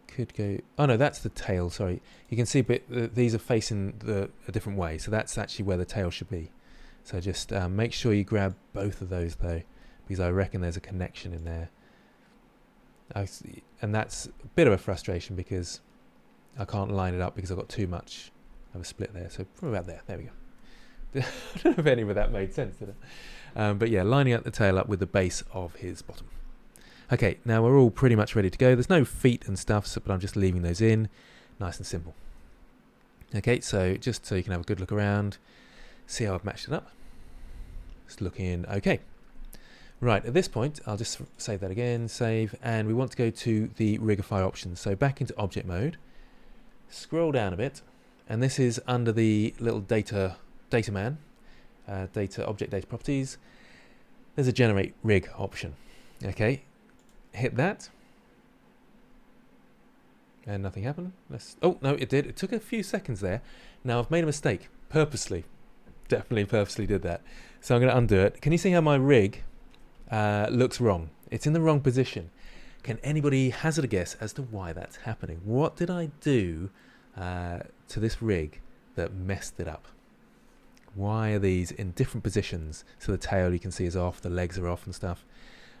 Speaker 1: could go. Oh no, that's the tail. Sorry, you can see, but these are facing a different way. So that's actually where the tail should be. So just make sure you grab both of those though, because I reckon there's a connection in there. And that's a bit of a frustration because I can't line it up because I've got too much of a split there. So probably about there. There we go. I don't know if any of that made sense, did it? But yeah, lining up the tail up with the base of his bottom. Okay, now we're all pretty much ready to go. There's no feet and stuff, but I'm just leaving those in. Nice and simple. Okay, so just so you can have a good look around, see how I've matched it up. It's looking okay. Right, at this point, I'll just save that again, save, and we want to go to the Rigify options. So back into object mode, scroll down a bit, and this is under the little data man, object data properties. There's a generate rig option. Okay, hit that, And nothing happened. Oh, no, it did. It took a few seconds there. Now, I've made a mistake. Purposely. Definitely purposely did that. So I'm going to undo it. Can you see how my rig looks wrong? It's in the wrong position. Can anybody hazard a guess as to why that's happening? What did I do to this rig that messed it up? Why are these in different positions? So the tail, you can see, is off. The legs are off and stuff.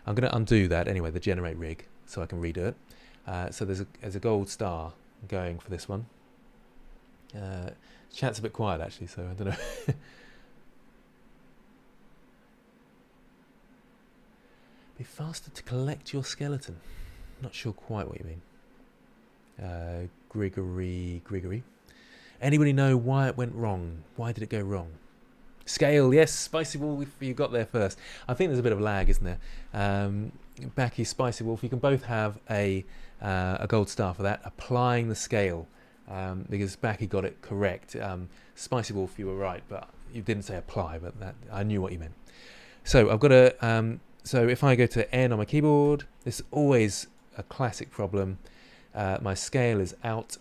Speaker 1: I'm going to undo that anyway, the generate rig, so I can redo it. So there's a gold star going for this one. Chat's a bit quiet actually, so I don't know. Be faster to collect your skeleton. Not sure quite what you mean. Grigory. Anybody know why it went wrong? Why did it go wrong? Scale, yes, Spicy Wolf, you got there first. I think there's a bit of lag, isn't there? Backy, Spicy Wolf, you can both have a gold star for that, applying the scale, because Backy got it correct. Spicy Wolf, you were right, but you didn't say apply, but that I knew what you meant. So I've got a, so if I go to N on my keyboard, this is always a classic problem. My scale is out,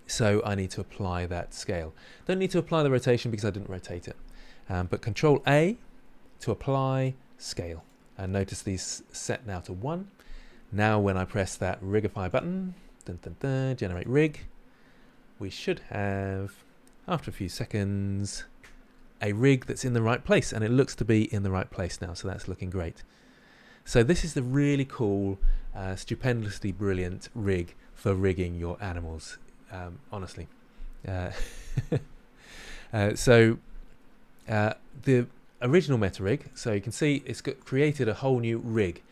Speaker 1: so I need to apply that scale. Don't need to apply the rotation because I didn't rotate it. But Control A to apply scale. And notice these set now to 1. Now when I press that Rigify button, generate rig, we should have, after a few seconds, a rig that's in the right place. And it looks to be in the right place now, so that's looking great. So this is the really cool, stupendously brilliant rig for rigging your animals. Honestly. The original MetaRig, so you can see it's created a whole new rig,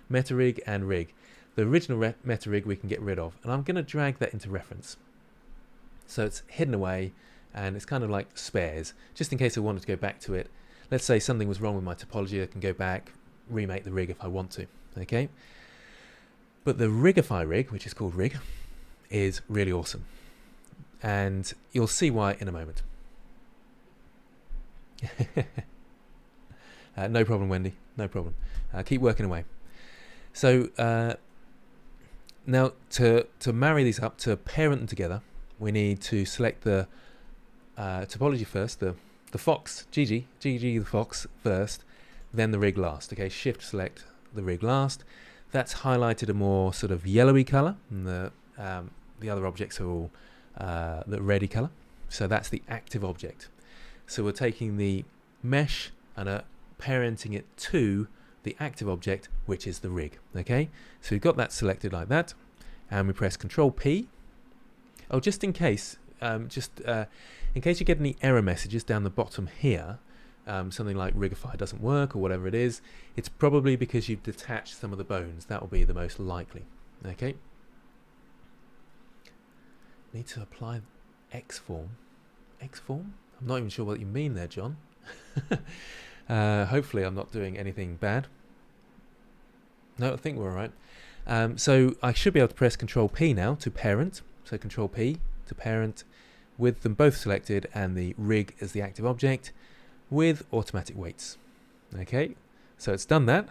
Speaker 1: MetaRig and rig. The original MetaRig we can get rid of, and I'm going to drag that into reference. So it's hidden away, and it's kind of like spares, just in case I wanted to go back to it. Let's say something was wrong with my topology, I can go back, remake the rig if I want to. Okay. But the Rigify rig, which is called rig, is really awesome, and you'll see why in a moment. No problem, Wendy, no problem. Keep working away. So now to marry these up, to parent them together, we need to select the topology first, the fox, GG the fox first, then the rig last. Okay, shift select the rig last. That's highlighted a more sort of yellowy color, and the other objects are all the reddy color. So that's the active object. So we're taking the mesh and parenting it to the active object, which is the rig. Okay, so we've got that selected like that, and we press Control P. Oh, just in case, in case you get any error messages down the bottom here, something like Rigify doesn't work or whatever it is, it's probably because you've detached some of the bones. That will be the most likely. Okay. Need to apply X form. X form? I'm not even sure what you mean there, John. Hopefully I'm not doing anything bad. No, I think we're all right. So I should be able to press Control P now to parent. So Control P to parent with them both selected and the rig as the active object with automatic weights. Okay, so it's done that.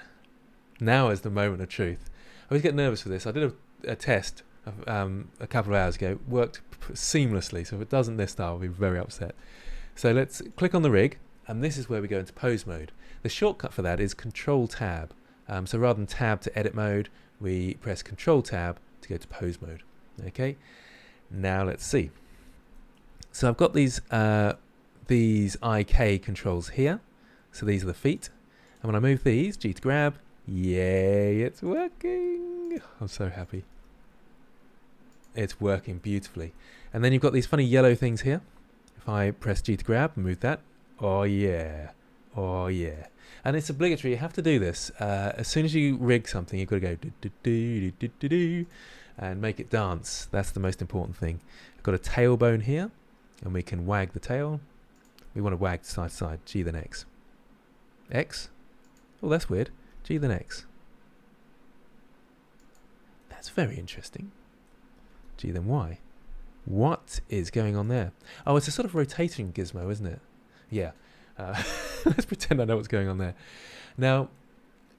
Speaker 1: Now is the moment of truth. I always get nervous for this. I did a test a couple of hours ago, worked seamlessly, so if it doesn't this time I'll be very upset. So let's click on the rig, and this is where we go into pose mode. The shortcut for that is Control Tab. So rather than Tab to edit mode, we press Control Tab to go to pose mode. Okay, now let's see. So I've got these IK controls here. So these are the feet, and when I move these, G to grab, yay, it's working. I'm so happy. It's working beautifully. And then you've got these funny yellow things here. If I press G to grab and move that, oh yeah, oh yeah. And it's obligatory, you have to do this. As soon as you rig something, you've got to go do, do, do, do, do, do, and make it dance. That's the most important thing. I've got a tailbone here, and we can wag the tail. We want to wag side to side, G then X. X? Oh, that's weird. G then X. That's very interesting. G then Y. What is going on there? Oh, it's a sort of rotating gizmo, isn't it? Yeah. Let's pretend I know what's going on there. Now,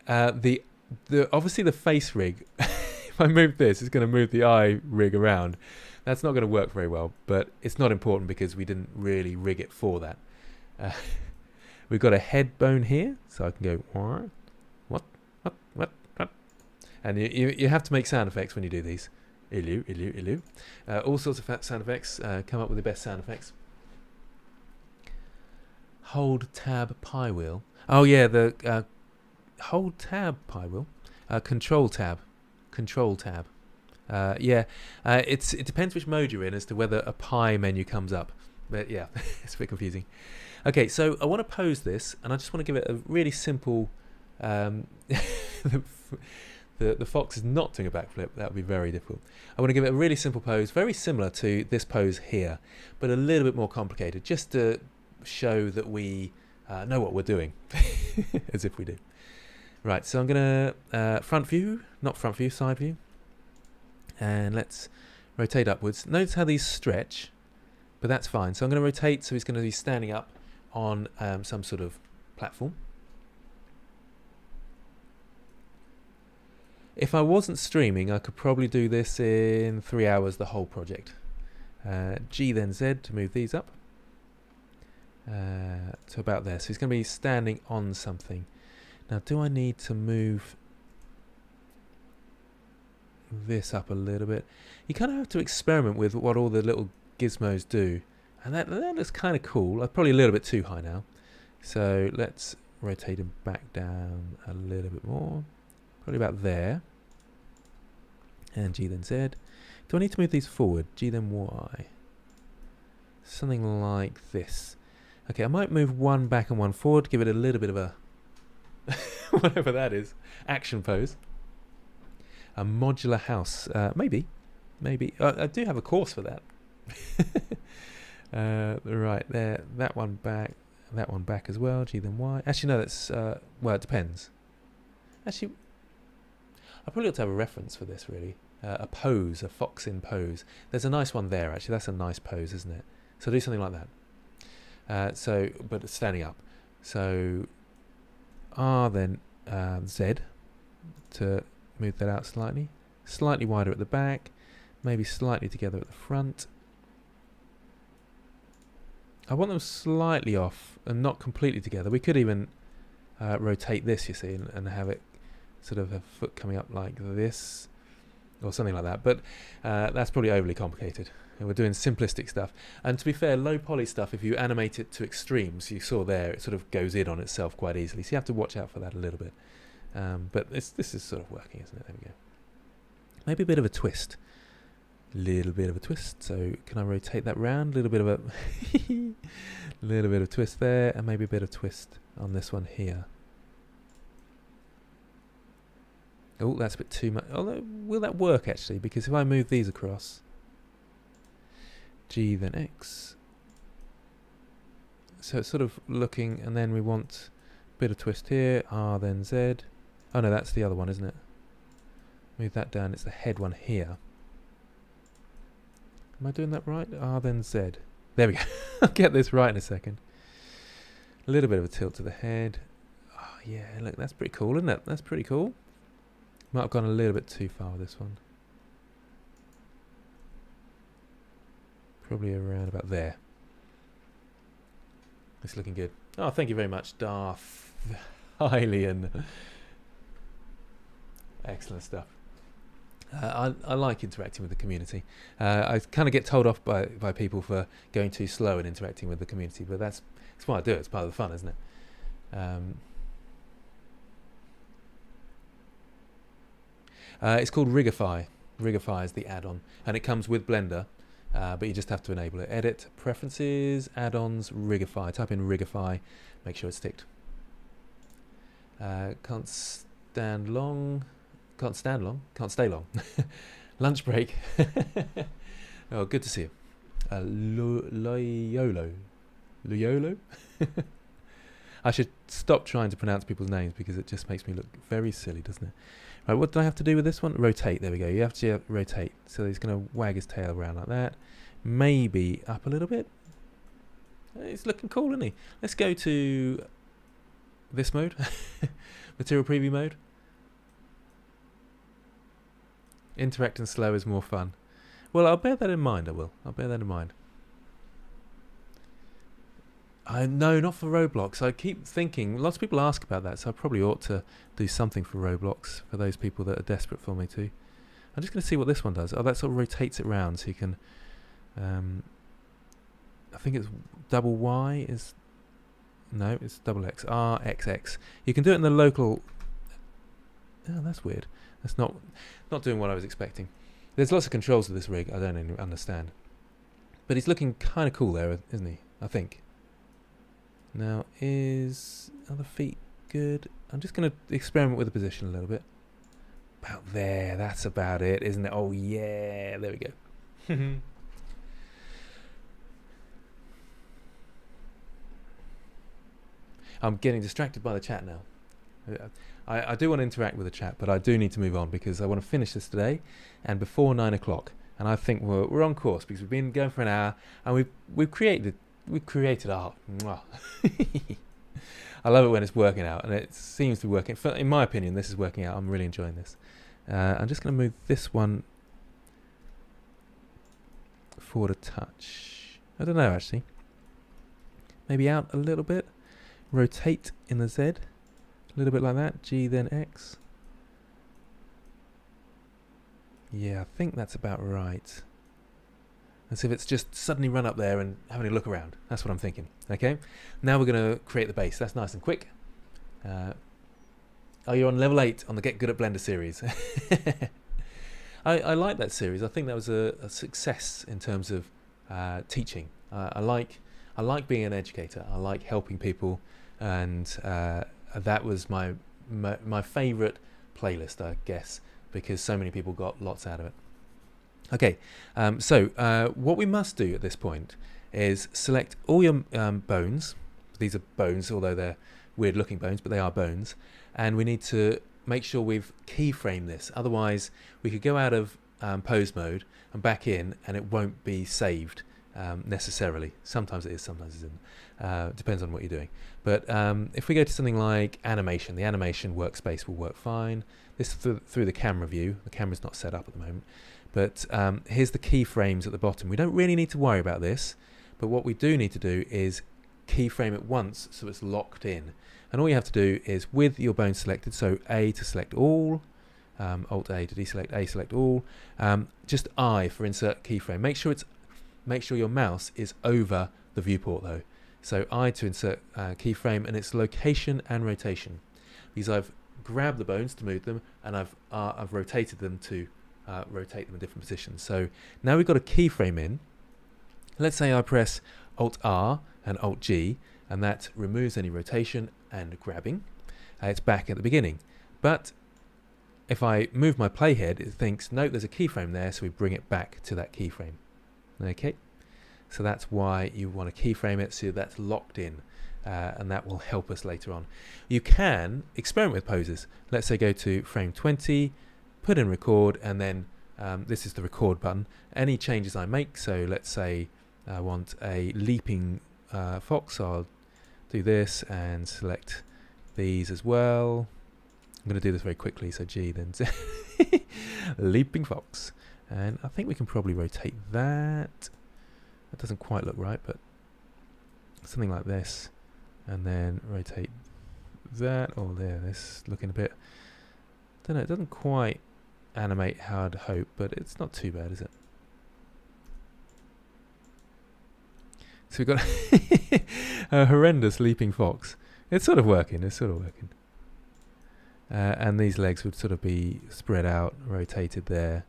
Speaker 1: obviously the face rig, if I move this, it's going to move the eye rig around. That's not going to work very well, but it's not important because we didn't really rig it for that. We've got a head bone here, so I can go, what, and you have to make sound effects when you do these. Illu. All sorts of sound effects. Come up with the best sound effects. Hold tab pie wheel. Oh yeah, the hold tab pie wheel. Control tab. It depends which mode you're in as to whether a pie menu comes up. But yeah, it's a bit confusing. Okay, so I want to pose this, and I just want to give it a really simple. The fox is not doing a backflip. That would be very difficult. I want to give it a really simple pose, very similar to this pose here, but a little bit more complicated, just to show that we know what we're doing, as if we do. Right, so I'm going to front view, not front view, side view. And let's rotate upwards. Notice how these stretch, but that's fine. So I'm going to rotate so he's going to be standing up on some sort of platform. If I wasn't streaming, I could probably do this in 3 hours, the whole project. G then Z to move these up to about there. So he's going to be standing on something. Now, do I need to move this up a little bit? You kind of have to experiment with what all the little gizmos do. And that looks kind of cool. Probably a little bit too high now. So let's rotate him back down a little bit more. Probably about there. And G then Z. Do I need to move these forward? G then Y. Something like this. Okay, I might move one back and one forward. Give it a little bit of a... whatever that is. Action pose. A modular house. Maybe. I do have a course for that. Right there. That one back. That one back as well. G then Y. Actually, no, that's... well, it depends. Actually... I probably ought to have a reference for this, really. A pose, a fox in pose. There's a nice one there, actually. That's a nice pose, isn't it? So do something like that. But it's standing up. So R then Z to move that out slightly. Slightly wider at the back. Maybe slightly together at the front. I want them slightly off and not completely together. We could even rotate this, you see, and have it sort of a foot coming up like this or something like that, but that's probably overly complicated, and we're doing simplistic stuff. And to be fair, low poly stuff, if you animate it to extremes, you saw there, it sort of goes in on itself quite easily, so you have to watch out for that a little bit. But this is sort of working, isn't it? There we go. Maybe a bit of a twist. So can I rotate that round? A little bit of a little bit of twist there, and maybe a bit of twist on this one here. Oh, that's a bit too much. Although, will that work actually? Because if I move these across, G then X. So it's sort of looking, and then we want a bit of twist here, R then Z. Oh no, that's the other one, isn't it? Move that down, it's the head one here. Am I doing that right? R then Z. There we go. I'll get this right in a second. A little bit of a tilt to the head. Oh yeah, look, that's pretty cool, isn't it? That's pretty cool. Might have gone a little bit too far with this one. Probably around about there. It's looking good. Oh, thank you very much, Darth Hylian. Excellent stuff. I like interacting with the community. I kind of get told off by people for going too slow and interacting with the community, but that's why I do it. It's part of the fun, isn't it? It's called Rigify. Rigify is the add-on, and it comes with Blender, but you just have to enable it. Edit, Preferences, Add-ons, Rigify. Type in Rigify, make sure it's ticked. Can't stay long. Lunch break. Oh, good to see you. Loyolo. I should stop trying to pronounce people's names because it just makes me look very silly, doesn't it? Right, what do I have to do with this one? Rotate. There we go. You have to rotate. So he's going to wag his tail around like that. Maybe up a little bit. He's looking cool, isn't he? Let's go to this mode. Material preview mode. Interact and slow is more fun. Well, I'll bear that in mind, I'll bear that in mind. No, not for Roblox. I keep thinking, lots of people ask about that, so I probably ought to do something for Roblox, for those people that are desperate for me to. I'm just going to see what this one does. Oh, that sort of rotates it round, so you can... I think it's double Y is... No, it's double X. R, X, X. You can do it in the local... Oh, that's weird. That's not doing what I was expecting. There's lots of controls to this rig I don't even understand. But he's looking kind of cool there, isn't he? I think. Now, is other feet good? I'm just going to experiment with the position a little bit. About there. That's about it, isn't it? Oh, yeah. There we go. I'm getting distracted by the chat now. I do want to interact with the chat, but I do need to move on because I want to finish this today and before 9 o'clock. And I think we're on course because we've been going for an hour and we've created art. I love it when it's working out, and it seems to be working. In my opinion, this is working out. I'm really enjoying this. I'm just going to move this one forward a touch. I don't know, actually. Maybe out a little bit. Rotate in the Z. A little bit like that. G, then X. Yeah, I think that's about right. As if it's just suddenly run up there and having a look around. That's what I'm thinking. Okay. Now we're going to create the base. That's nice and quick. Oh, you're on level 8 on the Get Good at Blender series. I like that series. I think that was a success in terms of teaching. I like being an educator. I like helping people, and that was my favourite playlist, I guess, because so many people got lots out of it. Okay, so what we must do at this point is select all your bones. These are bones, although they're weird looking bones, but they are bones. And we need to make sure we've keyframed this. Otherwise, we could go out of pose mode and back in, and it won't be saved necessarily. Sometimes it is, sometimes it isn't. Depends on what you're doing. But if we go to something like animation, the animation workspace will work fine. This is through the camera view. The camera's not set up at the moment. But here's the keyframes at the bottom. We don't really need to worry about this, but what we do need to do is keyframe it once so it's locked in. And all you have to do is, with your bone selected, so A to select all, Alt A to deselect, A select all, just I for insert keyframe. Make sure your mouse is over the viewport though. So I to insert keyframe, and it's location and rotation, because I've grabbed the bones to move them, and I've rotated them to rotate them in different positions. So now we've got a keyframe in. Let's say I press Alt R and Alt G, and that removes any rotation and grabbing. It's back at the beginning. But if I move my playhead, it thinks, nope, there's a keyframe there, so we bring it back to that keyframe. Okay, so that's why you want to keyframe it so that's locked in, and that will help us later on. You can experiment with poses. Let's say go to frame 20, put in record, and then this is the record button. Any changes I make, so let's say I want a leaping fox, so I'll do this and select these as well. I'm going to do this very quickly, so G then leaping fox, and I think we can probably rotate that. That doesn't quite look right, but something like this, and then rotate that. Oh, there, this looking a bit, don't know, it doesn't quite animate how I'd hope, but it's not too bad, is it? So we've got a horrendous leaping fox. It's sort of working, and these legs would sort of be spread out, rotated there,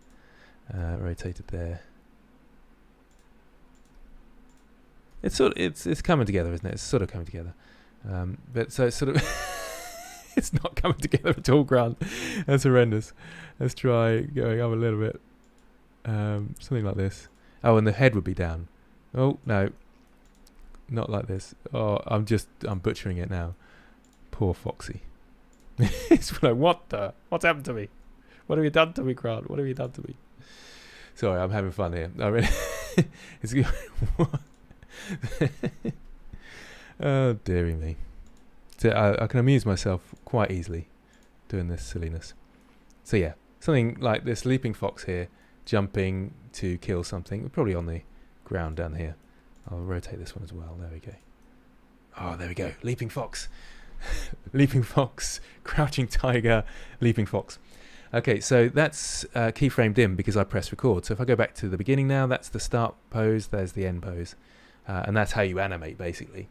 Speaker 1: rotated there. It's coming together, isn't it? It's sort of coming together. But so it's sort of it's not coming together at all, Grant. That's horrendous. Let's try going up a little bit. Something like this. Oh, and the head would be down. Oh, no. Not like this. Oh, I'm butchering it now. Poor Foxy. It's like, what's happened to me? What have you done to me, Grant? What have you done to me? Sorry, I'm having fun here. I mean, it's oh, dearie me. So I can amuse myself quite easily doing this silliness. So yeah, something like this leaping fox here, jumping to kill something, probably on the ground down here. I'll rotate this one as well. There we go. Oh, there we go. Leaping fox. Leaping fox, crouching tiger, leaping fox. Okay, so that's keyframed in because I press record. So if I go back to the beginning now, that's the start pose, there's the end pose. And that's how you animate, basically.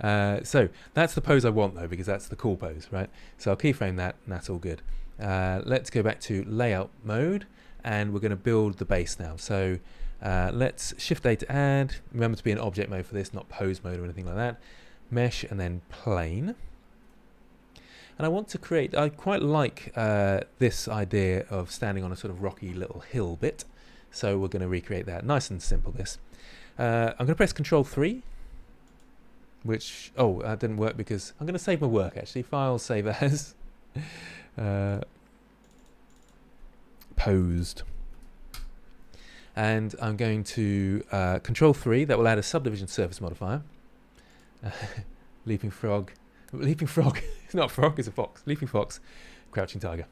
Speaker 1: So that's the pose I want, though, because that's the cool pose, right? So I'll keyframe that, and that's all good. Let's go back to layout mode, and we're going to build the base now. So let's Shift-A to add. Remember to be in object mode for this, not pose mode or anything like that. Mesh, and then plane. And I want to create, I quite like this idea of standing on a sort of rocky little hill bit. So we're going to recreate that. Nice and simple, this. I'm going to press Control 3. Which, oh, that didn't work because I'm going to save my work, actually. File, save as. Posed. And I'm going to Control 3. That will add a subdivision surface modifier. Leaping frog. Leaping frog. It's not a frog, it's a fox. Leaping fox. Crouching tiger.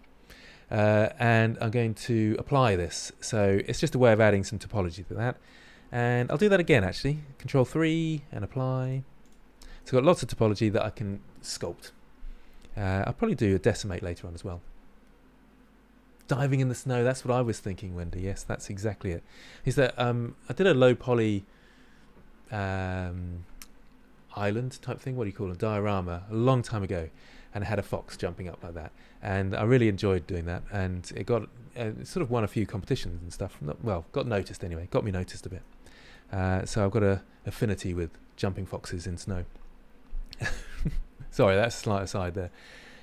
Speaker 1: And I'm going to apply this. So it's just a way of adding some topology to that. And I'll do that again, actually. Control 3 and apply. So I've got lots of topology that I can sculpt. I'll probably do a decimate later on as well. Diving in the snow, that's what I was thinking, Wendy. Yes, that's exactly it. Is that I did a low poly island type thing, what do you call it, diorama, a long time ago, and it had a fox jumping up like that. And I really enjoyed doing that, and it got sort of won a few competitions and stuff. Well, got noticed anyway, got me noticed a bit. So I've got a affinity with jumping foxes in snow. Sorry, that's a slight aside there.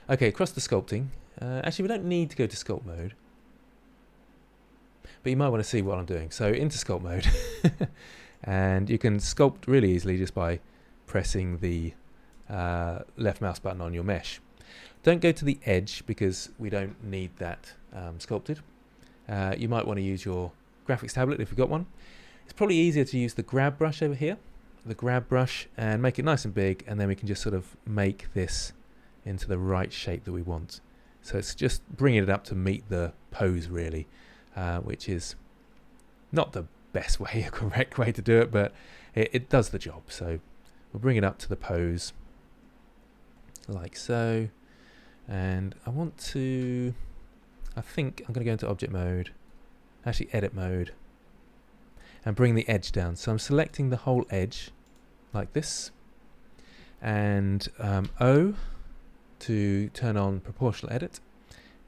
Speaker 1: Okay, across the sculpting. Actually, we don't need to go to sculpt mode, but you might want to see what I'm doing. So into sculpt mode, and you can sculpt really easily just by pressing the left mouse button on your mesh. Don't go to the edge because we don't need that sculpted. You might want to use your graphics tablet if you've got one. It's probably easier to use the grab brush over here, the grab brush, and make it nice and big, and then we can just sort of make this into the right shape that we want. So it's just bringing it up to meet the pose, really, which is not the best way, a correct way to do it, but it does the job. So we'll bring it up to the pose like so. And I want to, I think I'm going to go into object mode, actually edit mode, and bring the edge down. So I'm selecting the whole edge like this, and O to turn on proportional edit,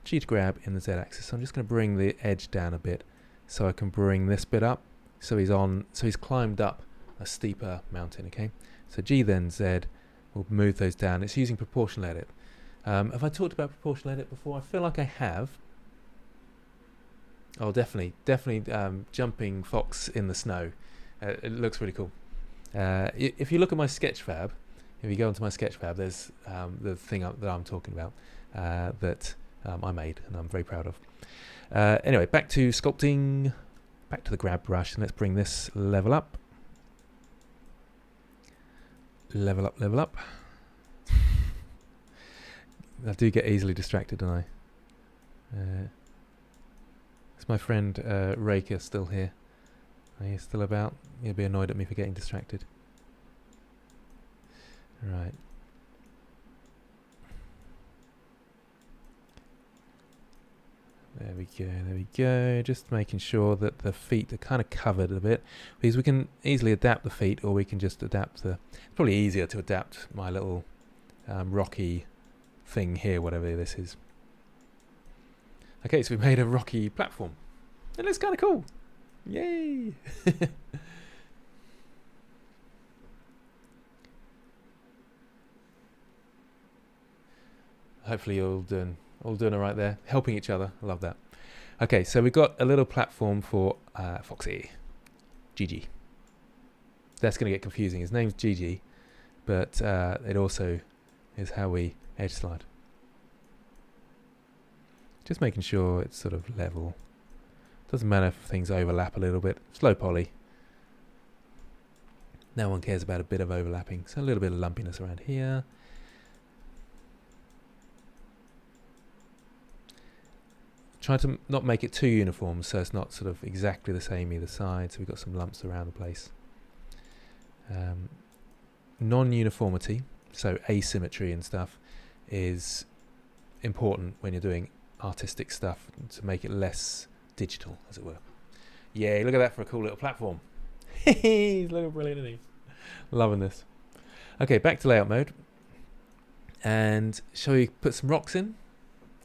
Speaker 1: G to grab in the Z axis. So I'm just going to bring the edge down a bit so I can bring this bit up. So he's climbed up a steeper mountain, okay? So G then Z, we'll move those down. It's using proportional edit. Have I talked about proportional edit before? I feel like I have. Oh, definitely jumping fox in the snow. It looks really cool. If you look at my Sketchfab, if you go onto my Sketchfab, there's the thing that I'm talking about that I made and I'm very proud of. Anyway, back to sculpting, back to the grab brush, and let's bring this level up. Level up, level up. I do get easily distracted, don't I? Is my friend Raker still here? Are you still about? You'll be annoyed at me for getting distracted. Right. There we go, there we go. Just making sure that the feet are kind of covered a bit, because we can easily adapt the feet, or we can just adapt the... It's probably easier to adapt my little rocky thing here, whatever this is. Okay, so we made a rocky platform. It looks kind of cool. Yay! Hopefully you're all doing all right there, helping each other. I love that. Okay, so we've got a little platform for Foxy. GG. That's going to get confusing. His name's GG, but it also is how we edge slide. Just making sure it's sort of level. Doesn't matter if things overlap a little bit. Slow poly. No one cares about a bit of overlapping. So a little bit of lumpiness around here. Try to not make it too uniform so it's not sort of exactly the same either side, so we've got some lumps around the place. Non-uniformity, so asymmetry and stuff, is important when you're doing artistic stuff to make it less digital, as it were. Yeah, look at that for a cool little platform. He's looking brilliant, isn't he? Loving this. Okay, back to layout mode. And shall we put some rocks in?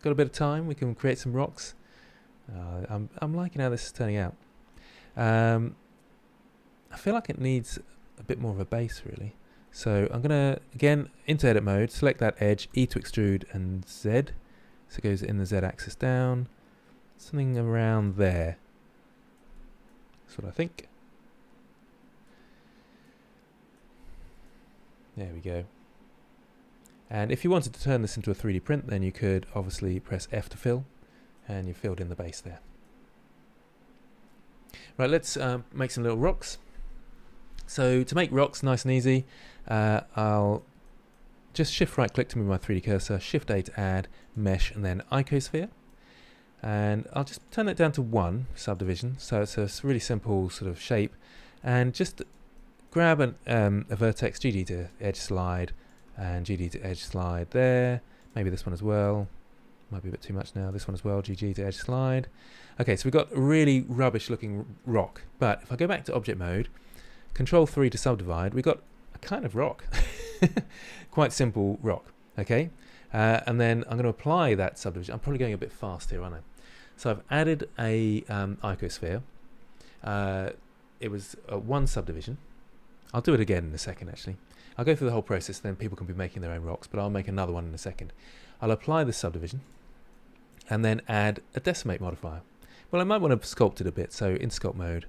Speaker 1: Got a bit of time, we can create some rocks. I'm liking how this is turning out. I feel like it needs a bit more of a base, really. So I'm going to, again, into edit mode, select that edge, E to extrude and Z. So it goes in the Z axis down. Something around there. That's what I think. There we go. And if you wanted to turn this into a 3D print, then you could obviously press F to fill, and you filled in the base there. Right, let's make some little rocks. So to make rocks nice and easy, I'll just shift right click to move my 3D cursor, shift A to add, mesh, and then icosphere. And I'll just turn it down to 1 subdivision, so it's a really simple sort of shape. And just grab a vertex, GD to edge slide, and GD to edge slide there. Maybe this one as well. Might be a bit too much now. This one as well, GG to edge slide. Okay, so we've got a really rubbish looking rock. But if I go back to object mode, Control 3 to subdivide, we've got a kind of rock. Quite simple rock. Okay, and then I'm going to apply that subdivision. I'm probably going a bit fast here, aren't I? So I've added a icosphere. It was 1 subdivision. I'll do it again in a second, actually. I'll go through the whole process, then people can be making their own rocks, but I'll make another one in a second. I'll apply the subdivision and then add a decimate modifier. Well, I might want to sculpt it a bit, so in sculpt mode,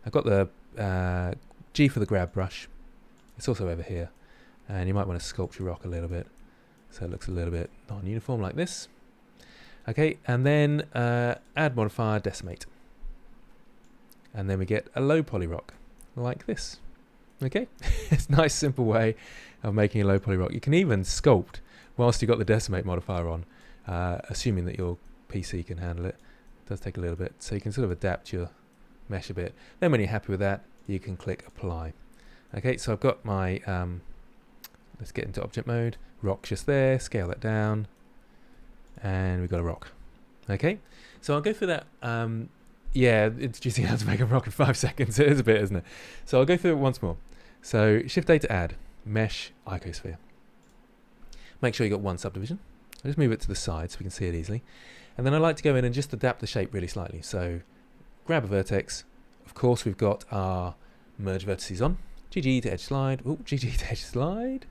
Speaker 1: I've got the G for the grab brush. It's also over here, and you might want to sculpt your rock a little bit so it looks a little bit non-uniform like this. Okay, and then add modifier decimate, and then we get a low poly rock like this. Okay, it's a nice simple way of making a low poly rock. You can even sculpt whilst you've got the decimate modifier on, assuming that your PC can handle it. It does take a little bit, so you can sort of adapt your mesh a bit. Then when you're happy with that, you can click apply. Okay, so I've got my, let's get into object mode, rock just there, scale that down, and we've got a rock. Okay, so I'll go through that. Yeah, introducing how to make a rock in 5 seconds. It is a bit, isn't it? So I'll go through it once more. So shift A to add, mesh, icosphere. Make sure you got 1 subdivision. I'll just move it to the side so we can see it easily. And then I like to go in and just adapt the shape really slightly. So grab a vertex. Of course, we've got our merge vertices on. GG to edge slide. Oh, GG to edge slide.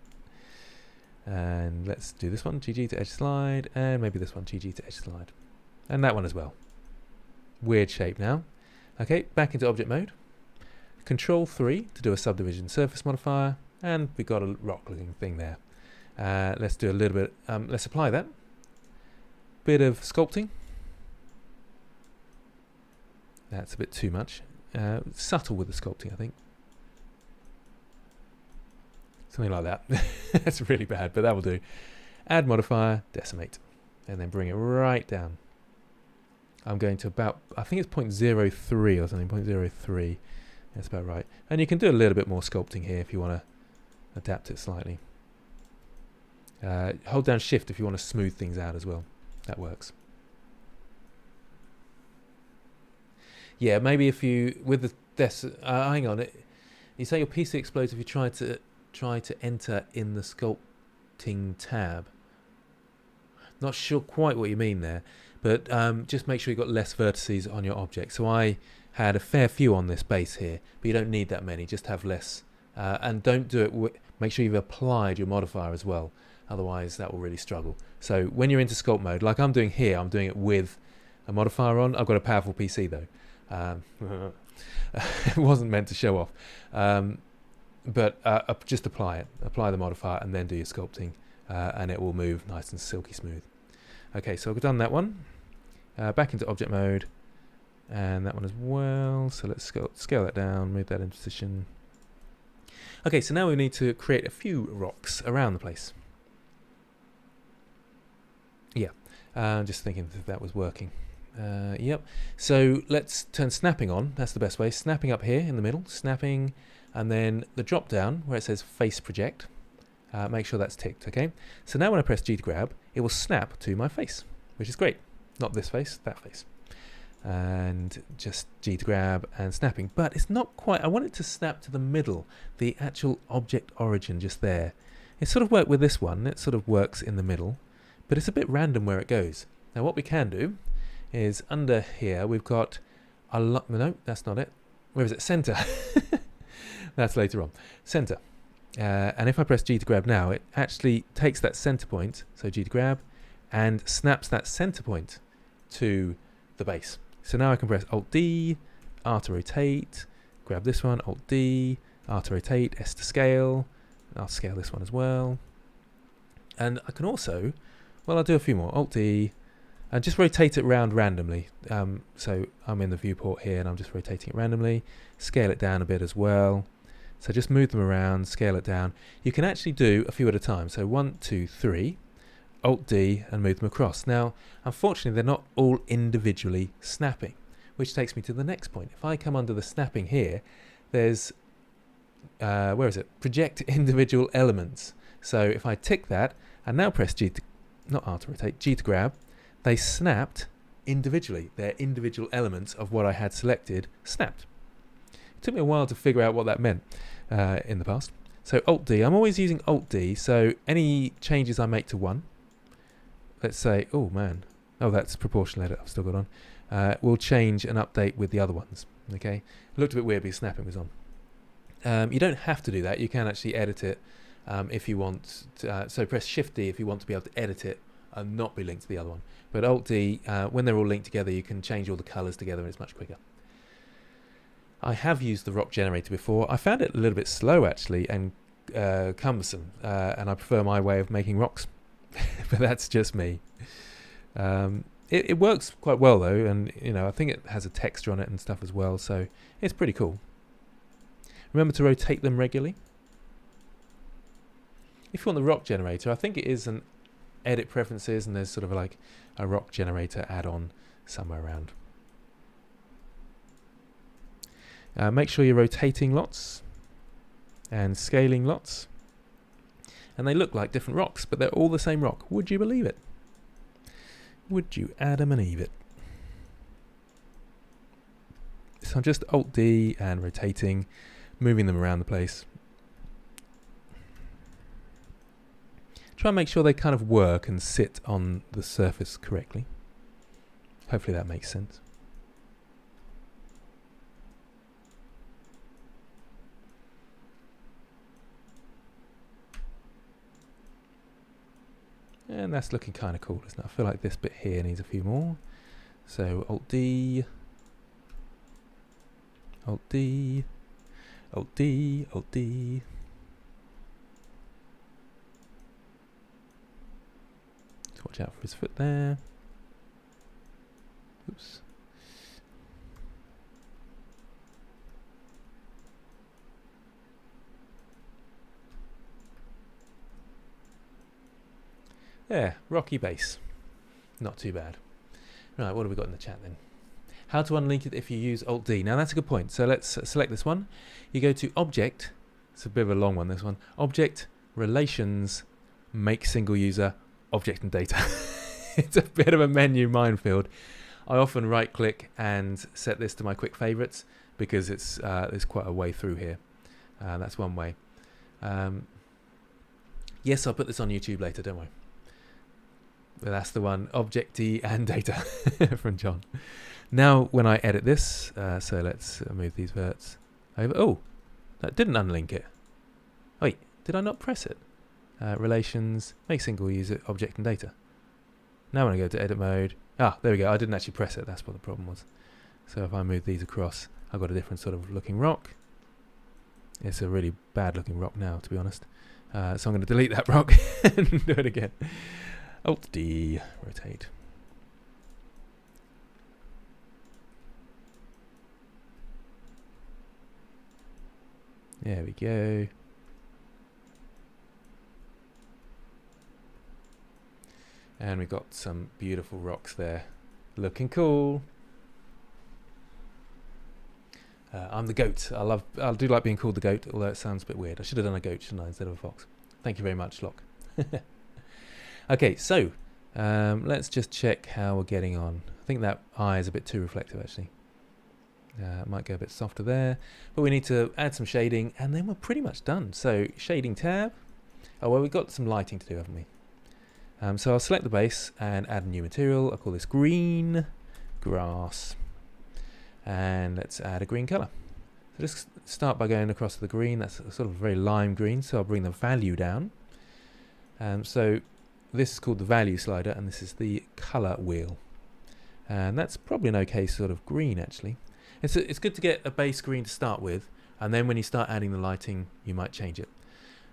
Speaker 1: And let's do this one, GG to edge slide. And maybe this one, GG to edge slide. And that one as well. Weird shape now. Okay, back into object mode. Control 3 to do a subdivision surface modifier, and we've got a rock looking thing there. Let's do a little bit, let's apply that. Bit of sculpting. That's a bit too much. Subtle with the sculpting, I think. Something like that. That's really bad, but that will do. Add modifier, decimate, and then bring it right down. I'm going to about, I think it's 0.03 or something, 0.03. That's about right. And you can do a little bit more sculpting here if you want to adapt it slightly. Hold down shift if you want to smooth things out as well. That works. Yeah, maybe if you, with the hang on, you say your PC explodes if you try to enter in the sculpting tab. Not sure quite what you mean there, but just make sure you've got less vertices on your object. So I had a fair few on this base here, but you don't need that many, just have less. And don't do it, make sure you've applied your modifier as well, otherwise that will really struggle. So when you're into sculpt mode, like I'm doing here, I'm doing it with a modifier on. I've got a powerful PC though. It wasn't meant to show off. But just apply it, apply the modifier and then do your sculpting, and it will move nice and silky smooth. Okay, so I've done that one. Back into object mode, and that one as well. So let's scale that down, move that into position. Okay, so now we need to create a few rocks around the place. Yeah, just thinking if that was working. Yep. So let's turn snapping on. That's the best way. Snapping up here in the middle. Snapping. And then the drop down where it says face project. Make sure that's ticked, okay? So now when I press G to grab, it will snap to my face, which is great. Not this face, that face. And just G to grab and snapping. But it's not quite, I want it to snap to the middle, the actual object origin just there. It sort of worked with this one. It sort of works in the middle, but it's a bit random where it goes. Now what we can do is under here we've got a lot, no, that's not it. Where is it? Center. That's later on. Center. And if I press G to grab now, it actually takes that center point, so G to grab, and snaps that center point to the base. So now I can press Alt D, R to rotate, grab this one, Alt D, R to rotate, S to scale. I'll scale this one as well. And I can also, well, I'll do a few more. Alt D, and just rotate it around randomly. So I'm in the viewport here and I'm just rotating it randomly. Scale it down a bit as well. So just move them around, scale it down. You can actually do a few at a time. So 1, 2, 3, Alt D, and move them across. Now, unfortunately, they're not all individually snapping, which takes me to the next point. If I come under the snapping here, there's, where is it? Project individual elements. So if I tick that, and now press G to, not R to rotate, G to grab, they snapped individually. They're individual elements of what I had selected snapped. It took me a while to figure out what that meant in the past. So Alt D, I'm always using Alt D, so any changes I make to one, let's say, oh man, oh that's proportional edit I've still got on, will change and update with the other ones, okay? It looked a bit weird because snapping was on. You don't have to do that, you can actually edit it if you want, so press Shift D if you want to be able to edit it and not be linked to the other one. But Alt D, when they're all linked together, you can change all the colours together and it's much quicker. I have used the rock generator before. I found it a little bit slow actually and cumbersome, and I prefer my way of making rocks, but that's just me. It works quite well though, and you know, I think it has a texture on it and stuff as well, so it's pretty cool. Remember to rotate them regularly. If you want the rock generator, I think it is an edit preferences and there's sort of like a rock generator add-on somewhere around. Make sure you're rotating lots and scaling lots, and they look like different rocks, but they're all the same rock. Would you believe it? Would you Adam and Eve it? So I'm just Alt D and rotating, moving them around the place. Try and make sure they kind of work and sit on the surface correctly. Hopefully that makes sense. And that's looking kind of cool, isn't it? I feel like this bit here needs a few more. So Alt D, Alt D, Alt D, Alt D. So watch out for his foot there. Oops. There, rocky base. Not too bad. Right, what have we got in the chat then? How to unlink it if you use Alt D. Now that's a good point. So let's select this one. You go to Object. It's a bit of a long one, this one. Object, Relations, Make Single User, Object and Data. It's a bit of a menu minefield. I often right click and set this to my quick favorites because it's there's quite a way through here. That's one way. Yes, I'll put this on YouTube later, don't worry. But that's the one, Object D and Data from John. Now when I edit this, so let's move these verts over. Oh, that didn't unlink it. Wait, did I not press it? Relations, Make Single User, Object and Data. Now when I go to edit mode, there we go, I didn't actually press it, that's what the problem was. So if I move these across, I've got a different sort of looking rock. It's a really bad looking rock now, to be honest. So I'm going to delete that rock and do it again. Alt D, rotate. There we go. And we've got some beautiful rocks there. Looking cool. I'm the goat. I do like being called the goat, although it sounds a bit weird. I should have done a goat, shouldn't I, instead of a fox. Thank you very much, Locke. Okay, so let's just check how we're getting on. I think that eye is a bit too reflective, actually. Might go a bit softer there, but we need to add some shading, and then we're pretty much done. So shading tab. Oh well, we've got some lighting to do, haven't we? So I'll select the base and add a new material. I'll call this green grass, and let's add a green color. So just start by going across to the green. That's sort of very lime green, so I'll bring the value down. So this is called the value slider, and this is the color wheel, and that's probably an okay sort of green, actually. It's good to get a base green to start with, and then when you start adding the lighting, you might change it.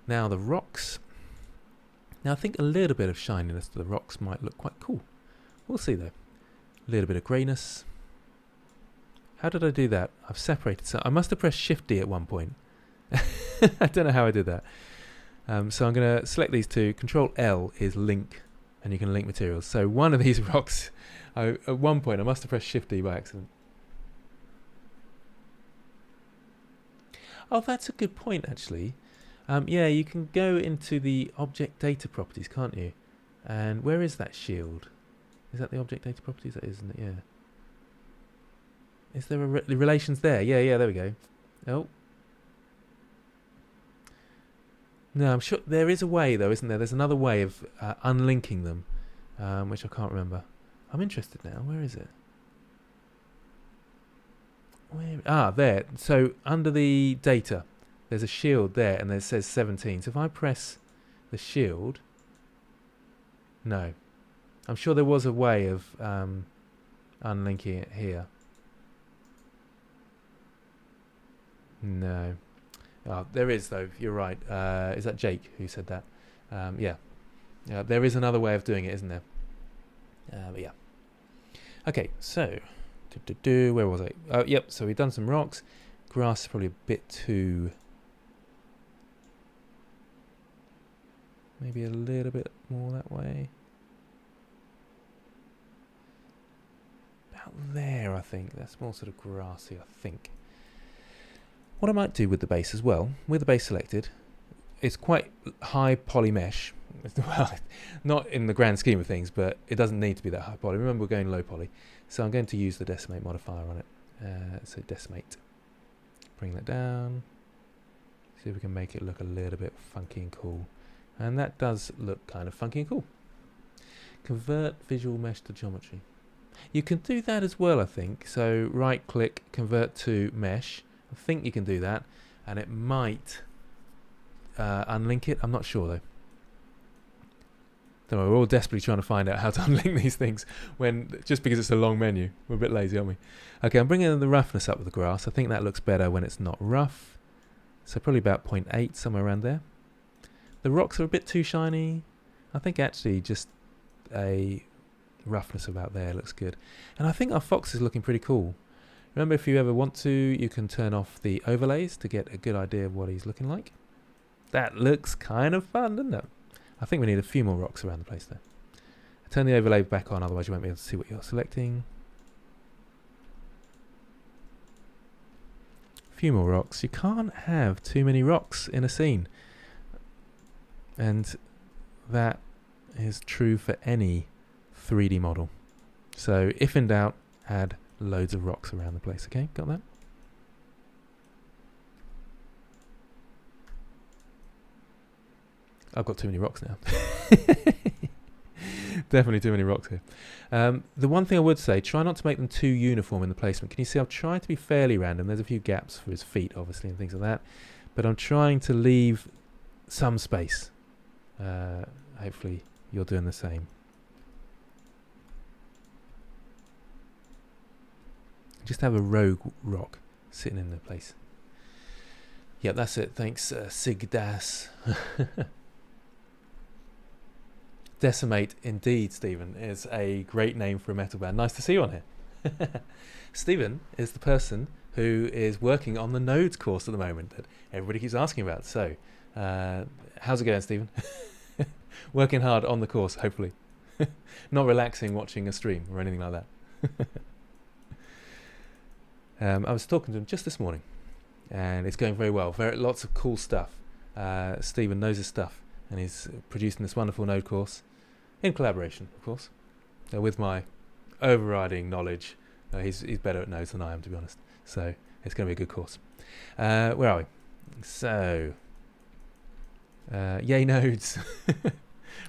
Speaker 1: Now the rocks. Now I think a little bit of shininess to the rocks might look quite cool. We'll see though. A little bit of greyness. How did I do that? I've separated. So I must have pressed Shift D at one point. I don't know how I did that. So I'm going to select these two. Control L is link, and you can link materials. So one of these rocks, at one point I must have pressed Shift D by accident. Oh, that's a good point, actually. Yeah, you can go into the object data properties, can't you? And where is that shield? Is that the object data properties? That is, isn't it? Yeah. Is there a the relations there? Yeah, there we go. Oh. No, I'm sure there is a way, though, isn't there? There's another way of unlinking them, which I can't remember. I'm interested now. Where is it? There. So under the data, there's a shield there, and it says 17. So if I press the shield, no, I'm sure there was a way of unlinking it here. No, there is though. You're right. Is that Jake who said that? Yeah, there is another way of doing it, isn't there? But yeah. Okay, so. Where was I? Yep, so we've done some rocks. Grass is probably a bit too... Maybe a little bit more that way. About there, I think. That's more sort of grassy, I think. What I might do with the base as well, with the base selected, it's quite high poly mesh. Well, not in the grand scheme of things, but it doesn't need to be that high poly. Remember, we're going low poly. So I'm going to use the decimate modifier on it. So decimate. Bring that down. See if we can make it look a little bit funky and cool. And that does look kind of funky and cool. Convert visual mesh to geometry. You can do that as well, I think. So right click, convert to mesh. I think you can do that. And it might unlink it. I'm not sure though. Don't worry, we're all desperately trying to find out how to unlink these things just because it's a long menu. We're a bit lazy, aren't we? Okay, I'm bringing the roughness up with the grass. I think that looks better when it's not rough. So probably about 0.8, somewhere around there. The rocks are a bit too shiny. I think actually just a roughness about there looks good. And I think our fox is looking pretty cool. Remember, if you ever want to, you can turn off the overlays to get a good idea of what he's looking like. That looks kind of fun, doesn't it? I think we need a few more rocks around the place though. Turn the overlay back on, otherwise you won't be able to see what you're selecting. A few more rocks. You can't have too many rocks in a scene. And that is true for any 3D model. So if in doubt, add loads of rocks around the place. Okay, got that? I've got too many rocks now. Definitely too many rocks here. The one thing I would say, try not to make them too uniform in the placement. Can you see I've tried to be fairly random. There's a few gaps for his feet, obviously, and things like that. But I'm trying to leave some space. Hopefully you're doing the same. Just have a rogue rock sitting in the place. Yeah, that's it. Thanks, Sigdas. Decimate, indeed, Stephen, is a great name for a metal band. Nice to see you on here. Stephen is the person who is working on the Nodes course at the moment that everybody keeps asking about. So, how's it going, Stephen? Working hard on the course, hopefully. Not relaxing watching a stream or anything like that. I was talking to him just this morning, and it's going very well. Lots of cool stuff. Stephen knows his stuff, and he's producing this wonderful Node course in collaboration, of course, with my overriding knowledge. He's better at nodes than I am, to be honest. So it's going to be a good course. Where are we? So, yay nodes.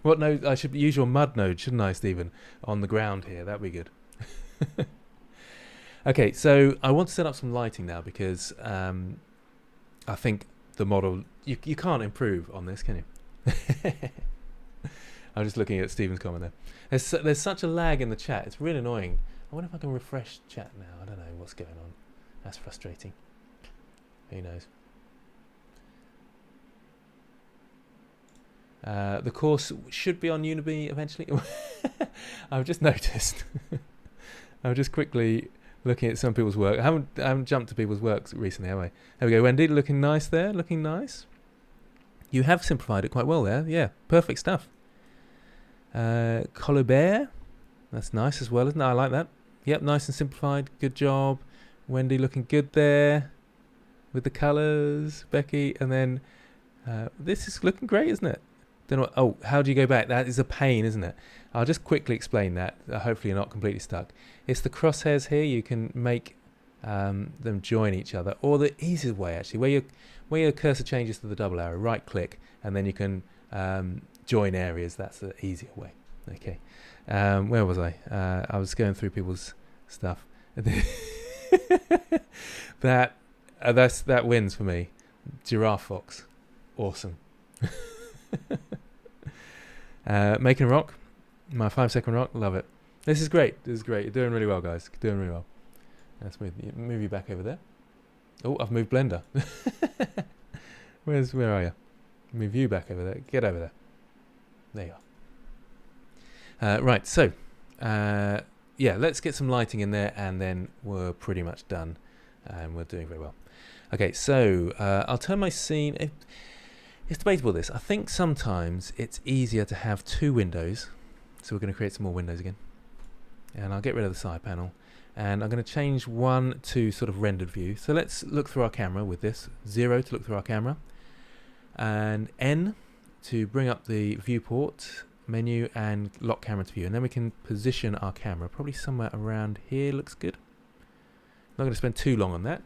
Speaker 1: What node? I should use your mud node, shouldn't I, Stephen? On the ground here, that'd be good. Okay, so I want to set up some lighting now because I think the model, you can't improve on this, can you? I'm just looking at Stephen's comment there. There's such a lag in the chat. It's really annoying. I wonder if I can refresh chat now. I don't know what's going on. That's frustrating. Who knows? The course should be on Udemy eventually. I've just noticed. I'm just quickly looking at some people's work. I haven't jumped to people's works recently, have I? There we go. Wendy, looking nice there. Looking nice. You have simplified it quite well there. Yeah, perfect stuff. Colibert, that's nice as well, isn't it? I like that. Yep, nice and simplified. Good job. Wendy looking good there with the colours. Becky, and then this is looking great, isn't it? Don't know. Oh, how do you go back? That is a pain, isn't it? I'll just quickly explain that. Hopefully you're not completely stuck. It's the crosshairs here. You can make them join each other, or the easiest way actually, where your cursor changes to the double arrow, right click, and then you can join areas. That's the easier way. Okay. Where was I? I was going through people's stuff. That wins for me. Giraffe Fox, awesome. Making a rock, my 5-second rock, love it. This is great. This is great. You're doing really well, guys. Doing really well. Let's move you back over there. Oh, I've moved Blender. Where are you? Move you back over there. Get over there. There you are. Right. So, yeah, let's get some lighting in there, and then we're pretty much done, and we're doing very well. Okay. So I'll turn my scene. It's debatable this. I think sometimes it's easier to have two windows. So we're going to create some more windows again. And I'll get rid of the side panel. And I'm going to change 1 to sort of rendered view. So let's look through our camera with this. 0 to look through our camera. And N to bring up the viewport menu and lock camera to view. And then we can position our camera probably somewhere around here. Looks good. Not going to spend too long on that.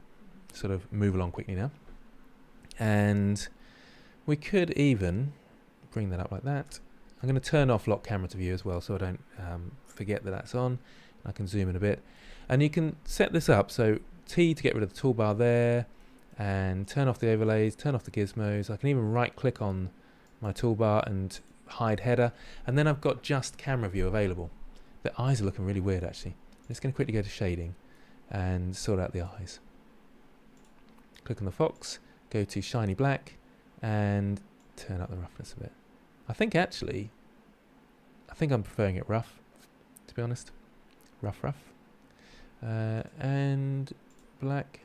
Speaker 1: Sort of move along quickly now. And we could even bring that up like that. I'm going to turn off lock camera to view as well, so I don't forget that that's on. I can zoom in a bit. And you can set this up, so T to get rid of the toolbar there, and turn off the overlays, turn off the gizmos. I can even right click on my toolbar and hide header, and then I've got just camera view available. The eyes are looking really weird actually. I'm just going to quickly go to shading and sort out the eyes. Click on the fox, go to shiny black, and turn up the roughness a bit. I think I'm preferring it rough, to be honest. Rough. And black.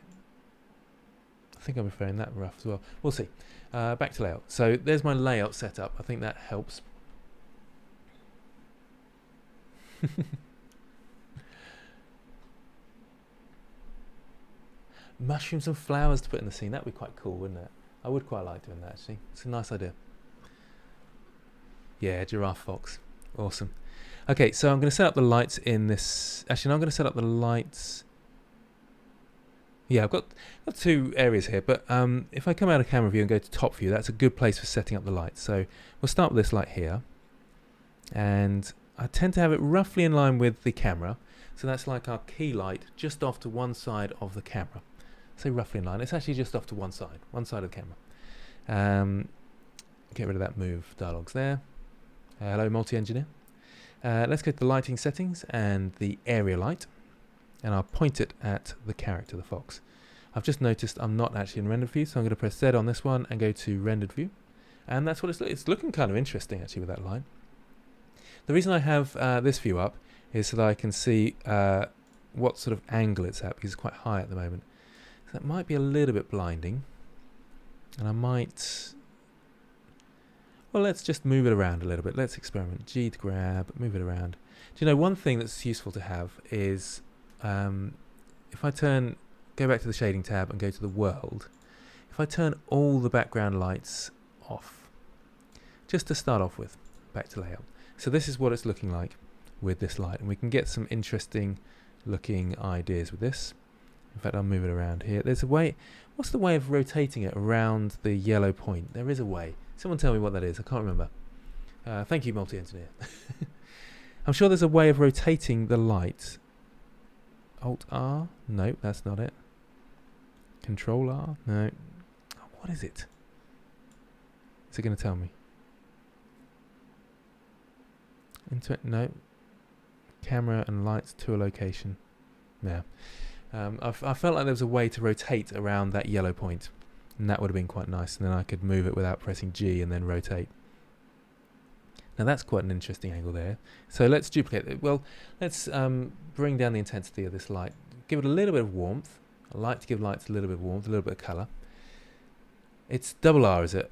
Speaker 1: I think I'm preferring that rough as well. We'll see. Back to layout. So there's my layout setup. I think that helps. Mushrooms and flowers to put in the scene. That would be quite cool, wouldn't it? I would quite like doing that actually. It's a nice idea. Yeah, giraffe fox. Awesome. Okay, so I'm going to set up the lights in this. Actually, no, I'm going to set up the lights. Yeah, I've got two areas here, but if I come out of camera view and go to top view, that's a good place for setting up the lights. So we'll start with this light here. And I tend to have it roughly in line with the camera. So that's like our key light just off to one side of the camera. Say roughly in line. It's actually just off to one side of the camera. Get rid of that move dialogues there. Hello, multi-engineer. Let's go to the lighting settings and the area light. And I'll point it at the character, the fox. I've just noticed I'm not actually in rendered view, so I'm going to press Z on this one and go to rendered view. And that's what it's looking kind of interesting actually with that light. The reason I have this view up is so that I can see what sort of angle it's at, because it's quite high at the moment. So that might be a little bit blinding. And I might... well, let's just move it around a little bit. Let's experiment. G to grab, move it around. Do you know, one thing that's useful to have is if I go back to the shading tab and go to the world, if I turn all the background lights off, just to start off with, back to layout. So this is what it's looking like with this light, and we can get some interesting looking ideas with this. In fact, I'll move it around here. There's a way. What's the way of rotating it around the yellow point? There is a way. Someone tell me what that is. I can't remember. Thank you, multi-engineer. I'm sure there's a way of rotating the light. Alt R? No, that's not it. Control R? No. What is it? Is it going to tell me? No. Camera and lights to a location. Yeah. I felt like there was a way to rotate around that yellow point, and that would have been quite nice, and then I could move it without pressing G and then rotate. Now that's quite an interesting angle there. So let's duplicate it. Well, let's bring down the intensity of this light. Give it a little bit of warmth. I like to give lights a little bit of warmth, a little bit of colour. It's double R, is it?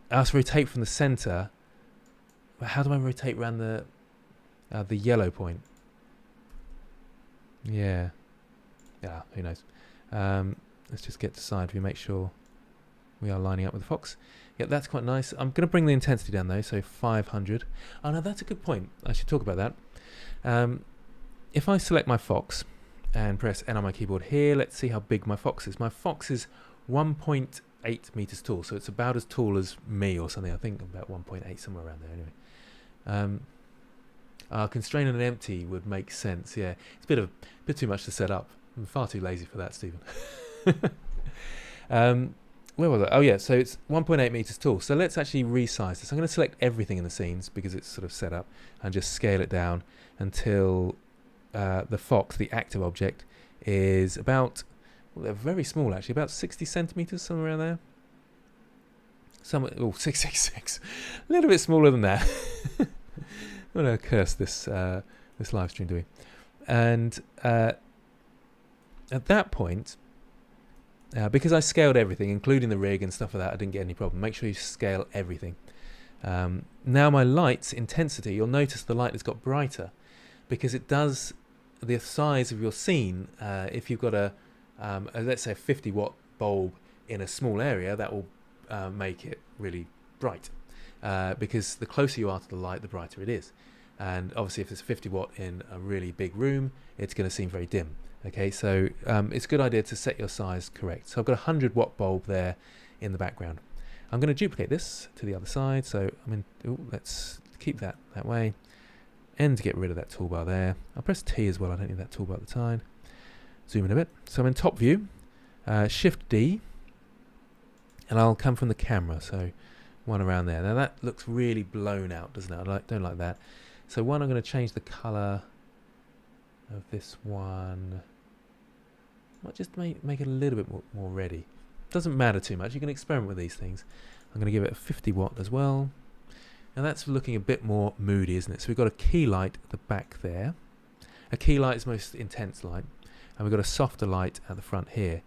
Speaker 1: I have to rotate from the centre. How do I rotate around the yellow point? Yeah. Yeah, who knows. Let's just get to side view, make sure we are lining up with the fox. Yeah, that's quite nice. I'm going to bring the intensity down though, so 500. Oh no, that's a good point. I should talk about that. If I select my fox and press N on my keyboard here, let's see how big my fox is. My fox is 1.8 meters tall, so it's about as tall as me or something. I think about 1.8, somewhere around there anyway. Constrain and empty would make sense, yeah. It's a bit too much to set up. I'm far too lazy for that, Stephen. Where was I? Oh yeah, so it's 1.8 meters tall. So let's actually resize this. I'm going to select everything in the scenes because it's sort of set up, and just scale it down until the fox, the active object, is about, well, they're very small actually, about 60 centimeters, somewhere around there. 666. A little bit smaller than that. I'm going to curse this live stream, do we? And at that point, because I scaled everything, including the rig and stuff like that, I didn't get any problem. Make sure you scale everything. Now my light's intensity, you'll notice the light has got brighter because it does the size of your scene. If you've got a let's say a 50 watt bulb in a small area, that will make it really bright. Because the closer you are to the light, the brighter it is. And obviously if it's 50 watt in a really big room, it's going to seem very dim. Okay, so it's a good idea to set your size correct. So I've got a 100 watt bulb there in the background. I'm going to duplicate this to the other side. So let's keep that way. And to get rid of that toolbar there. I'll press T as well. I don't need that toolbar at the time. Zoom in a bit. So I'm in top view. Shift D. And I'll come from the camera. So one around there. Now that looks really blown out, doesn't it? I don't like that. So I'm going to change the colour of this one. Might just make it a little bit more ready. Doesn't matter too much. You can experiment with these things. I'm going to give it a 50 watt as well. And that's looking a bit more moody, isn't it? So we've got a key light at the back there. A key light is most intense light. And we've got a softer light at the front here.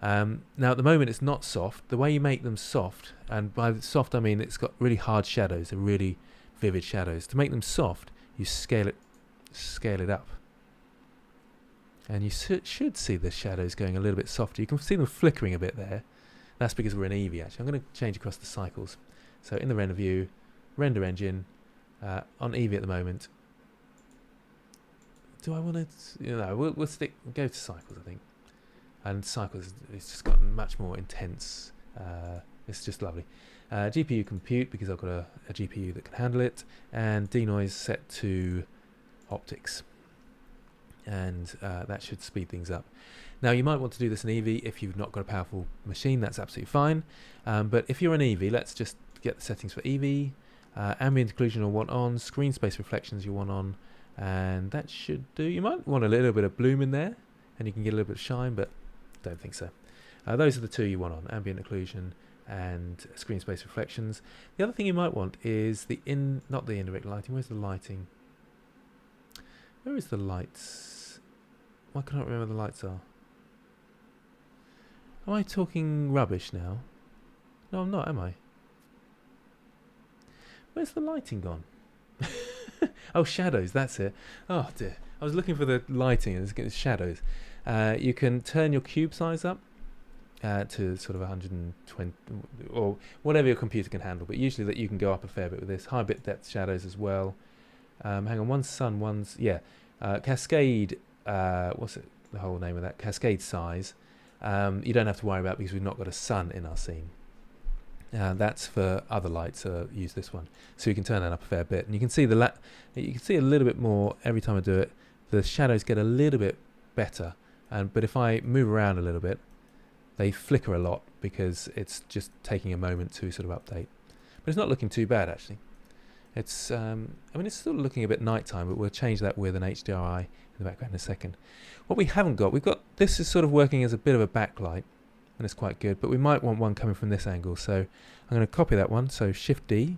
Speaker 1: Now at the moment it's not soft. The way you make them soft, and by soft I mean it's got really hard shadows, they're really vivid shadows. To make them soft, you scale it up. And you should see the shadows going a little bit softer. You can see them flickering a bit there. That's because we're in Eevee actually. I'm going to change across the cycles. So in the render view, render engine, on Eevee at the moment. Do I want to, we'll go to cycles I think. And cycles, it's just got much more intense. It's just lovely. GPU compute, because I've got a GPU that can handle it, and denoise set to optics, and that should speed things up. Now you might want to do this in Eevee if you've not got a powerful machine. That's absolutely fine. But if you're in Eevee, let's just get the settings for Eevee. Ambient occlusion you'll want on, screen space reflections you want on, and that should do. You might want a little bit of bloom in there, and you can get a little bit of shine, but don't think so. Those are the two you want on, ambient occlusion and screen space reflections. The other thing you might want is not the indirect lighting. Where's the lighting? Where is the lights? Why can't I remember the lights are? Am I talking rubbish now? No, I'm not, am I? Where's the lighting gone? Oh, shadows, that's it. Oh dear. I was looking for the lighting and it's shadows. You can turn your cube size up to sort of 120 or whatever your computer can handle, but usually that you can go up a fair bit with this. High bit depth shadows as well. Hang on, one's sun, one's, cascade, what's it, the whole name of that? Cascade size. You don't have to worry about because we've not got a sun in our scene. That's for other lights. Use this one, so you can turn that up a fair bit, and you can see you can see a little bit more every time I do it. The shadows get a little bit better, but if I move around a little bit, they flicker a lot because it's just taking a moment to sort of update. But it's not looking too bad actually. It's I mean it's still looking a bit nighttime, but we'll change that with an HDRI in the background in a second. What we haven't got, we've got this is sort of working as a bit of a backlight, and it's quite good, but we might want one coming from this angle, so I'm going to copy that one. So Shift D,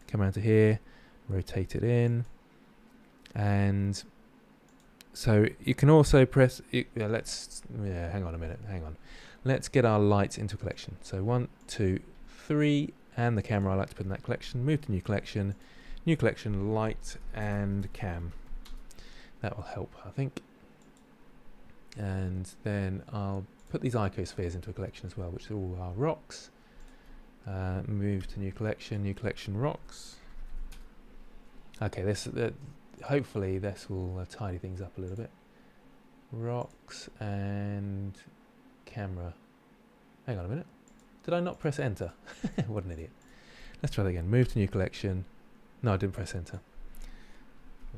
Speaker 1: come around to here, rotate it in, and so you can also press hang on a minute, let's get our lights into a collection. So 1, 2, 3, and the camera I like to put in that collection. Move to new collection, light and cam. That will help, I think. And then I'll put these icospheres into a collection as well, which are all our rocks. Move to new collection rocks. Okay, this hopefully this will tidy things up a little bit. Rocks and camera. Hang on a minute. Did I not press enter? What an idiot. Let's try that again. Move to new collection. No, I didn't press enter.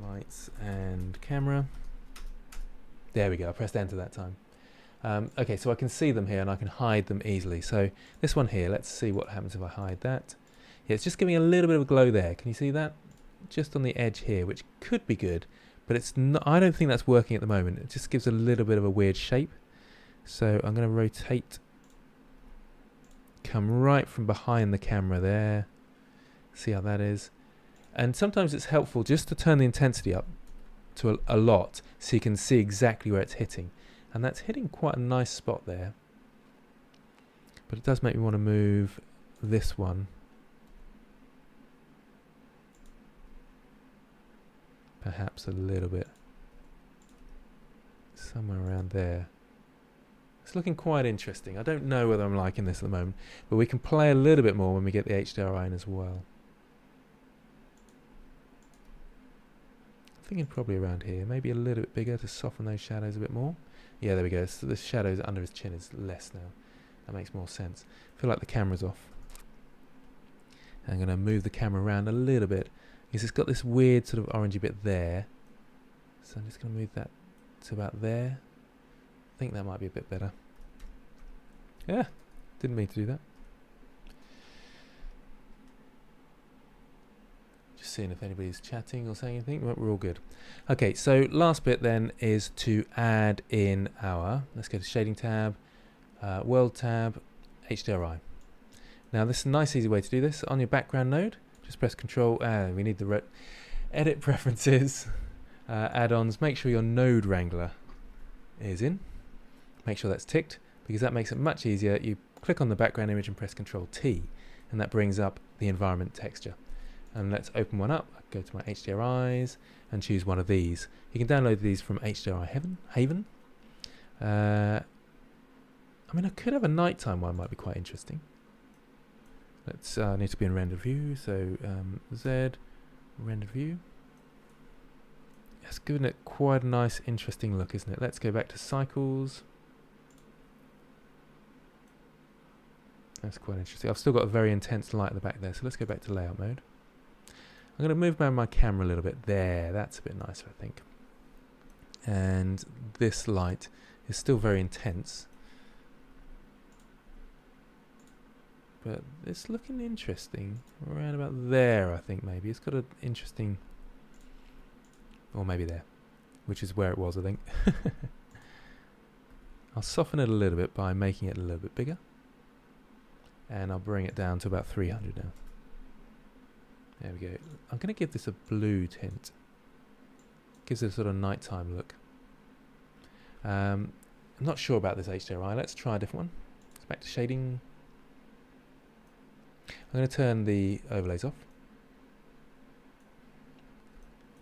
Speaker 1: Lights and camera. There we go. I pressed enter that time. Okay, so I can see them here and I can hide them easily. So this one here, let's see what happens if I hide that. Yeah, it's just giving a little bit of a glow there. Can you see that? Just on the edge here, which could be good, but it's not. I don't think that's working at the moment. It just gives a little bit of a weird shape. So I'm going to rotate, come right from behind the camera there. See how that is. And sometimes it's helpful just to turn the intensity up to a lot so you can see exactly where it's hitting. And that's hitting quite a nice spot there. But it does make me want to move this one perhaps a little bit. Somewhere around there. It's looking quite interesting. I don't know whether I'm liking this at the moment, but we can play a little bit more when we get the HDRI in as well. I'm thinking probably around here, maybe a little bit bigger to soften those shadows a bit more. Yeah, there we go. So the shadows under his chin is less now. That makes more sense. I feel like the camera's off. I'm going to move the camera around a little bit because it's got this weird sort of orangey bit there. So I'm just going to move that to about there. I think that might be a bit better. Yeah, didn't mean to do that. Just seeing if anybody's chatting or saying anything. We're all good. Okay, so last bit then is to add in our, let's go to shading tab, world tab, HDRI. Now this is a nice easy way to do this. On your background node, just press Control, we need the edit preferences, add-ons, make sure your node wrangler is in. Make sure that's ticked because that makes it much easier. You click on the background image and press Control T and that brings up the environment texture. And let's open one up. I go to my HDRIs and choose one of these. You can download these from HDRI Haven. I mean, I could have a nighttime one, might be quite interesting. Let's need to be in render view. So Z render view. It's giving it quite a nice, interesting look, isn't it? Let's go back to cycles. That's quite interesting. I've still got a very intense light at the back there, so let's go back to layout mode. I'm going to move around my camera a little bit there. That's a bit nicer, I think. And this light is still very intense. But it's looking interesting. Around about there, I think, maybe. It's got an interesting... Or maybe there. Which is where it was, I think. I'll soften it a little bit by making it a little bit bigger. And I'll bring it down to about 300 now. There we go. I'm going to give this a blue tint. Gives it a sort of nighttime look. I'm not sure about this HDRI. Let's try a different one. Let's back to shading. I'm going to turn the overlays off.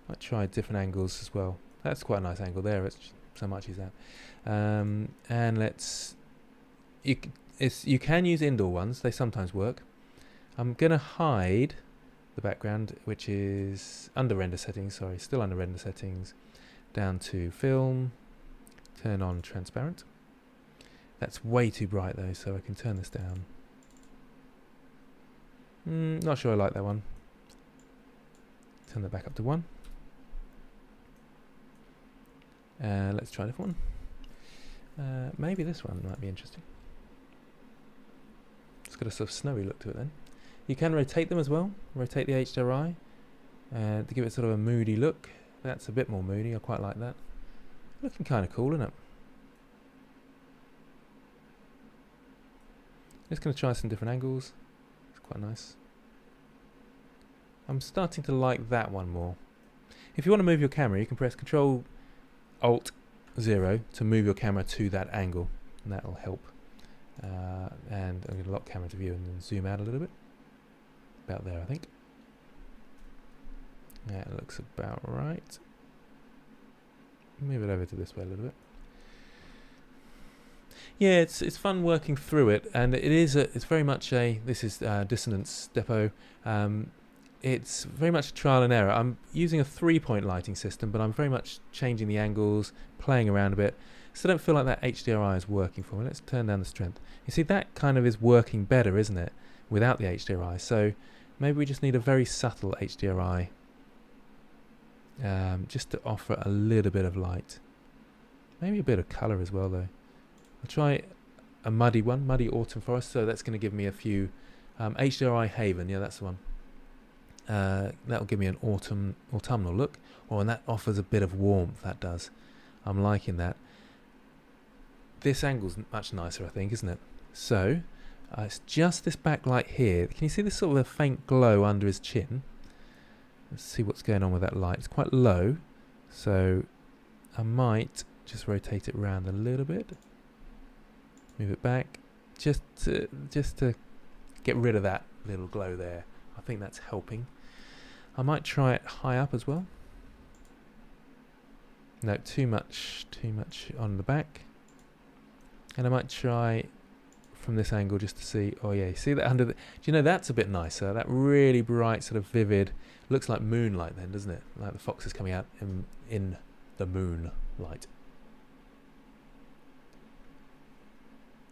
Speaker 1: Might try different angles as well. That's quite a nice angle there. It's so much is that. And let's. You can use indoor ones. They sometimes work. I'm gonna hide the background, which is under render settings. Sorry, still under render settings. Down to film. Turn on transparent. That's way too bright though, so I can turn this down. Not sure I like that one. Turn that back up to 1. Let's try a different one. Maybe this one might be interesting. It's got a sort of snowy look to it then. You can rotate them as well. Rotate the HDRI to give it sort of a moody look. That's a bit more moody. I quite like that. Looking kind of cool, isn't it? Just going to try some different angles. It's quite nice. I'm starting to like that one more. If you want to move your camera, you can press Control Alt 0 to move your camera to that angle, and that'll help. And I'm going to lock camera to view and then zoom out a little bit. About there, I think. That looks about right. Move it over to this way a little bit. Yeah, it's fun working through it, and it's very much this is Dissonance Depot. It's very much a trial and error. I'm using a 3-point lighting system, but I'm very much changing the angles, playing around a bit. So I don't feel like that HDRI is working for me. Let's turn down the strength. You see, that kind of is working better, isn't it, without the HDRI? So maybe we just need a very subtle HDRI, just to offer a little bit of light. Maybe a bit of colour as well, though. I'll try a muddy one, Muddy Autumn Forest. So that's going to give me a few HDRI Haven. Yeah, that's the one. That'll give me an autumnal look. Oh, and that offers a bit of warmth. That does. I'm liking that. This angle's much nicer, I think, isn't it? So it's just this backlight here. Can you see this sort of a faint glow under his chin? Let's see what's going on with that light. It's quite low, so I might just rotate it around a little bit. Move it back, just to get rid of that little glow there. I think that's helping. I might try it high up as well. No, too much on the back. And I might try from this angle just to see. Oh yeah, see that under the. Do you know that's a bit nicer? That really bright, sort of vivid. Looks like moonlight then, doesn't it? Like the fox is coming out in the moonlight.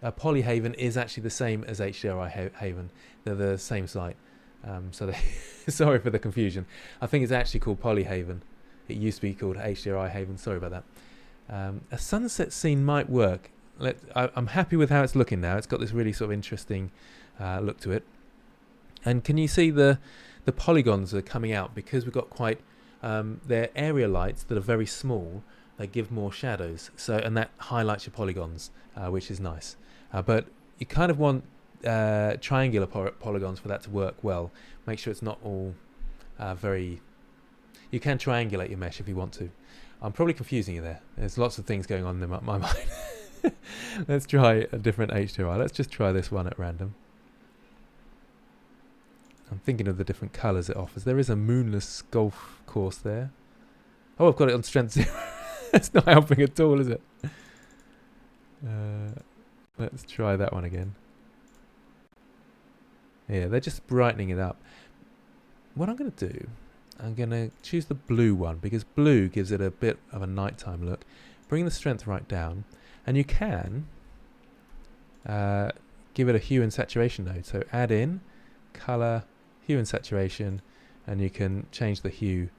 Speaker 1: Polyhaven is actually the same as HDRI Haven. They're the same site. So sorry for the confusion. I think it's actually called Polyhaven. It used to be called HDRI Haven. Sorry about that. A sunset scene might work. I'm happy with how it's looking now. It's got this really sort of interesting look to it. And can you see the polygons are coming out because we've got quite they're area lights that are very small. They give more shadows. And that highlights your polygons, which is nice. But you kind of want triangular polygons for that to work well. Make sure it's not all very. You can triangulate your mesh if you want to. I'm probably confusing you there. There's lots of things going on in my mind. Let's try a different HDRI. Let's just try this one at random. I'm thinking of the different colours it offers. There is a moonless golf course there. Oh, I've got it on strength 0. It's not helping at all, is it? Let's try that one again. Yeah, they're just brightening it up. What I'm going to do, I'm going to choose the blue one because blue gives it a bit of a nighttime look. Bring the strength right down, and you can give it a hue and saturation node. So add in color, hue and saturation, and you can change the hue.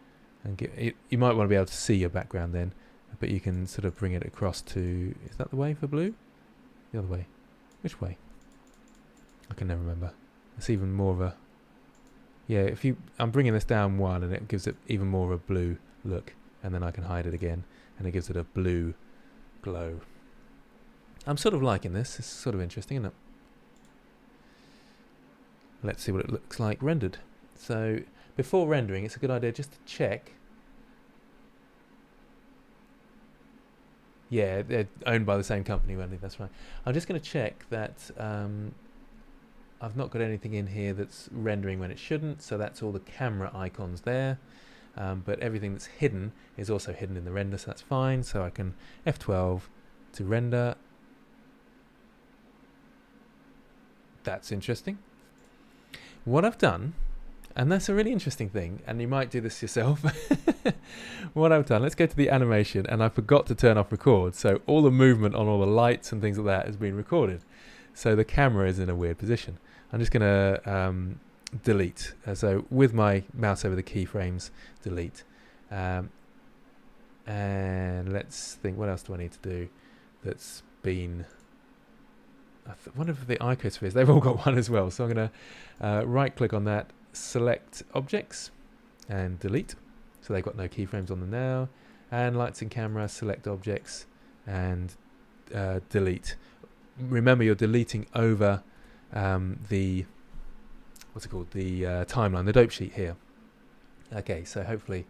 Speaker 1: And get it, you might want to be able to see your background then, but you can sort of bring it across to. Is that the way for blue? The other way. Which way? I can never remember. It's even more of a. Yeah, I'm bringing this down one, and it gives it even more of a blue look, and then I can hide it again, and it gives it a blue glow. I'm sort of liking this. It's sort of interesting, isn't it? Let's see what it looks like rendered. So before rendering, it's a good idea just to check. Yeah, they're owned by the same company, Wendy, that's right. I'm just going to check that I've not got anything in here that's rendering when it shouldn't, so that's all the camera icons there. but everything that's hidden is also hidden in the render, so that's fine. So I can F12 to render. That's interesting. What I've done, and that's a really interesting thing, and you might do this yourself. What I've done, let's go to the animation, and I forgot to turn off record, so all the movement on all the lights and things like that has been recorded. So the camera is in a weird position. I'm just going to delete. So with my mouse over the keyframes, delete. And let's think, what else do I need to do that's been... I wonder if the icospheres, they've all got one as well. So I'm going to right click on that, select objects and delete. So they've got no keyframes on them now. And lights and camera, select objects and delete. Remember, you're deleting over the, what's it called, the timeline, the dope sheet here. Okay, so hopefully,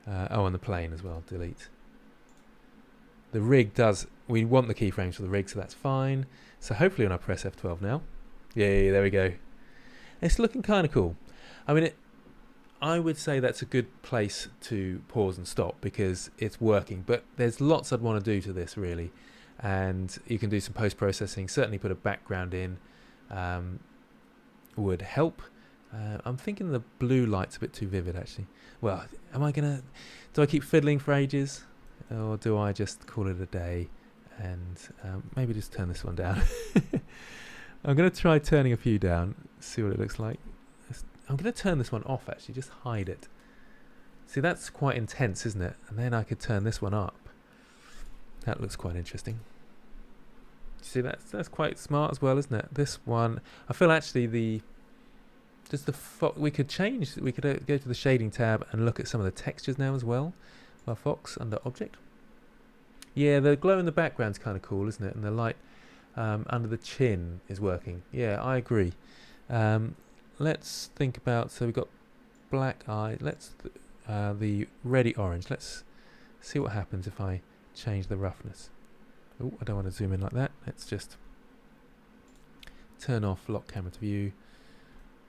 Speaker 1: on the plane as well, delete. The rig does, we want the keyframes for the rig, so that's fine. So hopefully when I press F12 now, yeah, there we go. It's looking kind of cool. I mean, I would say that's a good place to pause and stop because it's working, but there's lots I'd want to do to this really. And you can do some post-processing, certainly put a background in would help. I'm thinking the blue light's a bit too vivid actually. Well, do I keep fiddling for ages? Or do I just call it a day and maybe just turn this one down? I'm going to try turning a few down, see what it looks like. I'm going to turn this one off actually, just hide it. See, that's quite intense, isn't it? And then I could turn this one up. That looks quite interesting. See, that's quite smart as well, isn't it? This one, I feel actually we could change, we could go to the shading tab and look at some of the textures now as well. Our Fox under object. Yeah, the glow in the background's kind of cool, isn't it? And the light under the chin is working. Yeah, I agree. Let's think about, so we've got black eye. Let's the reddy orange. Let's see what happens if I change the roughness. Oh, I don't want to zoom in like that. Let's just turn off lock camera to view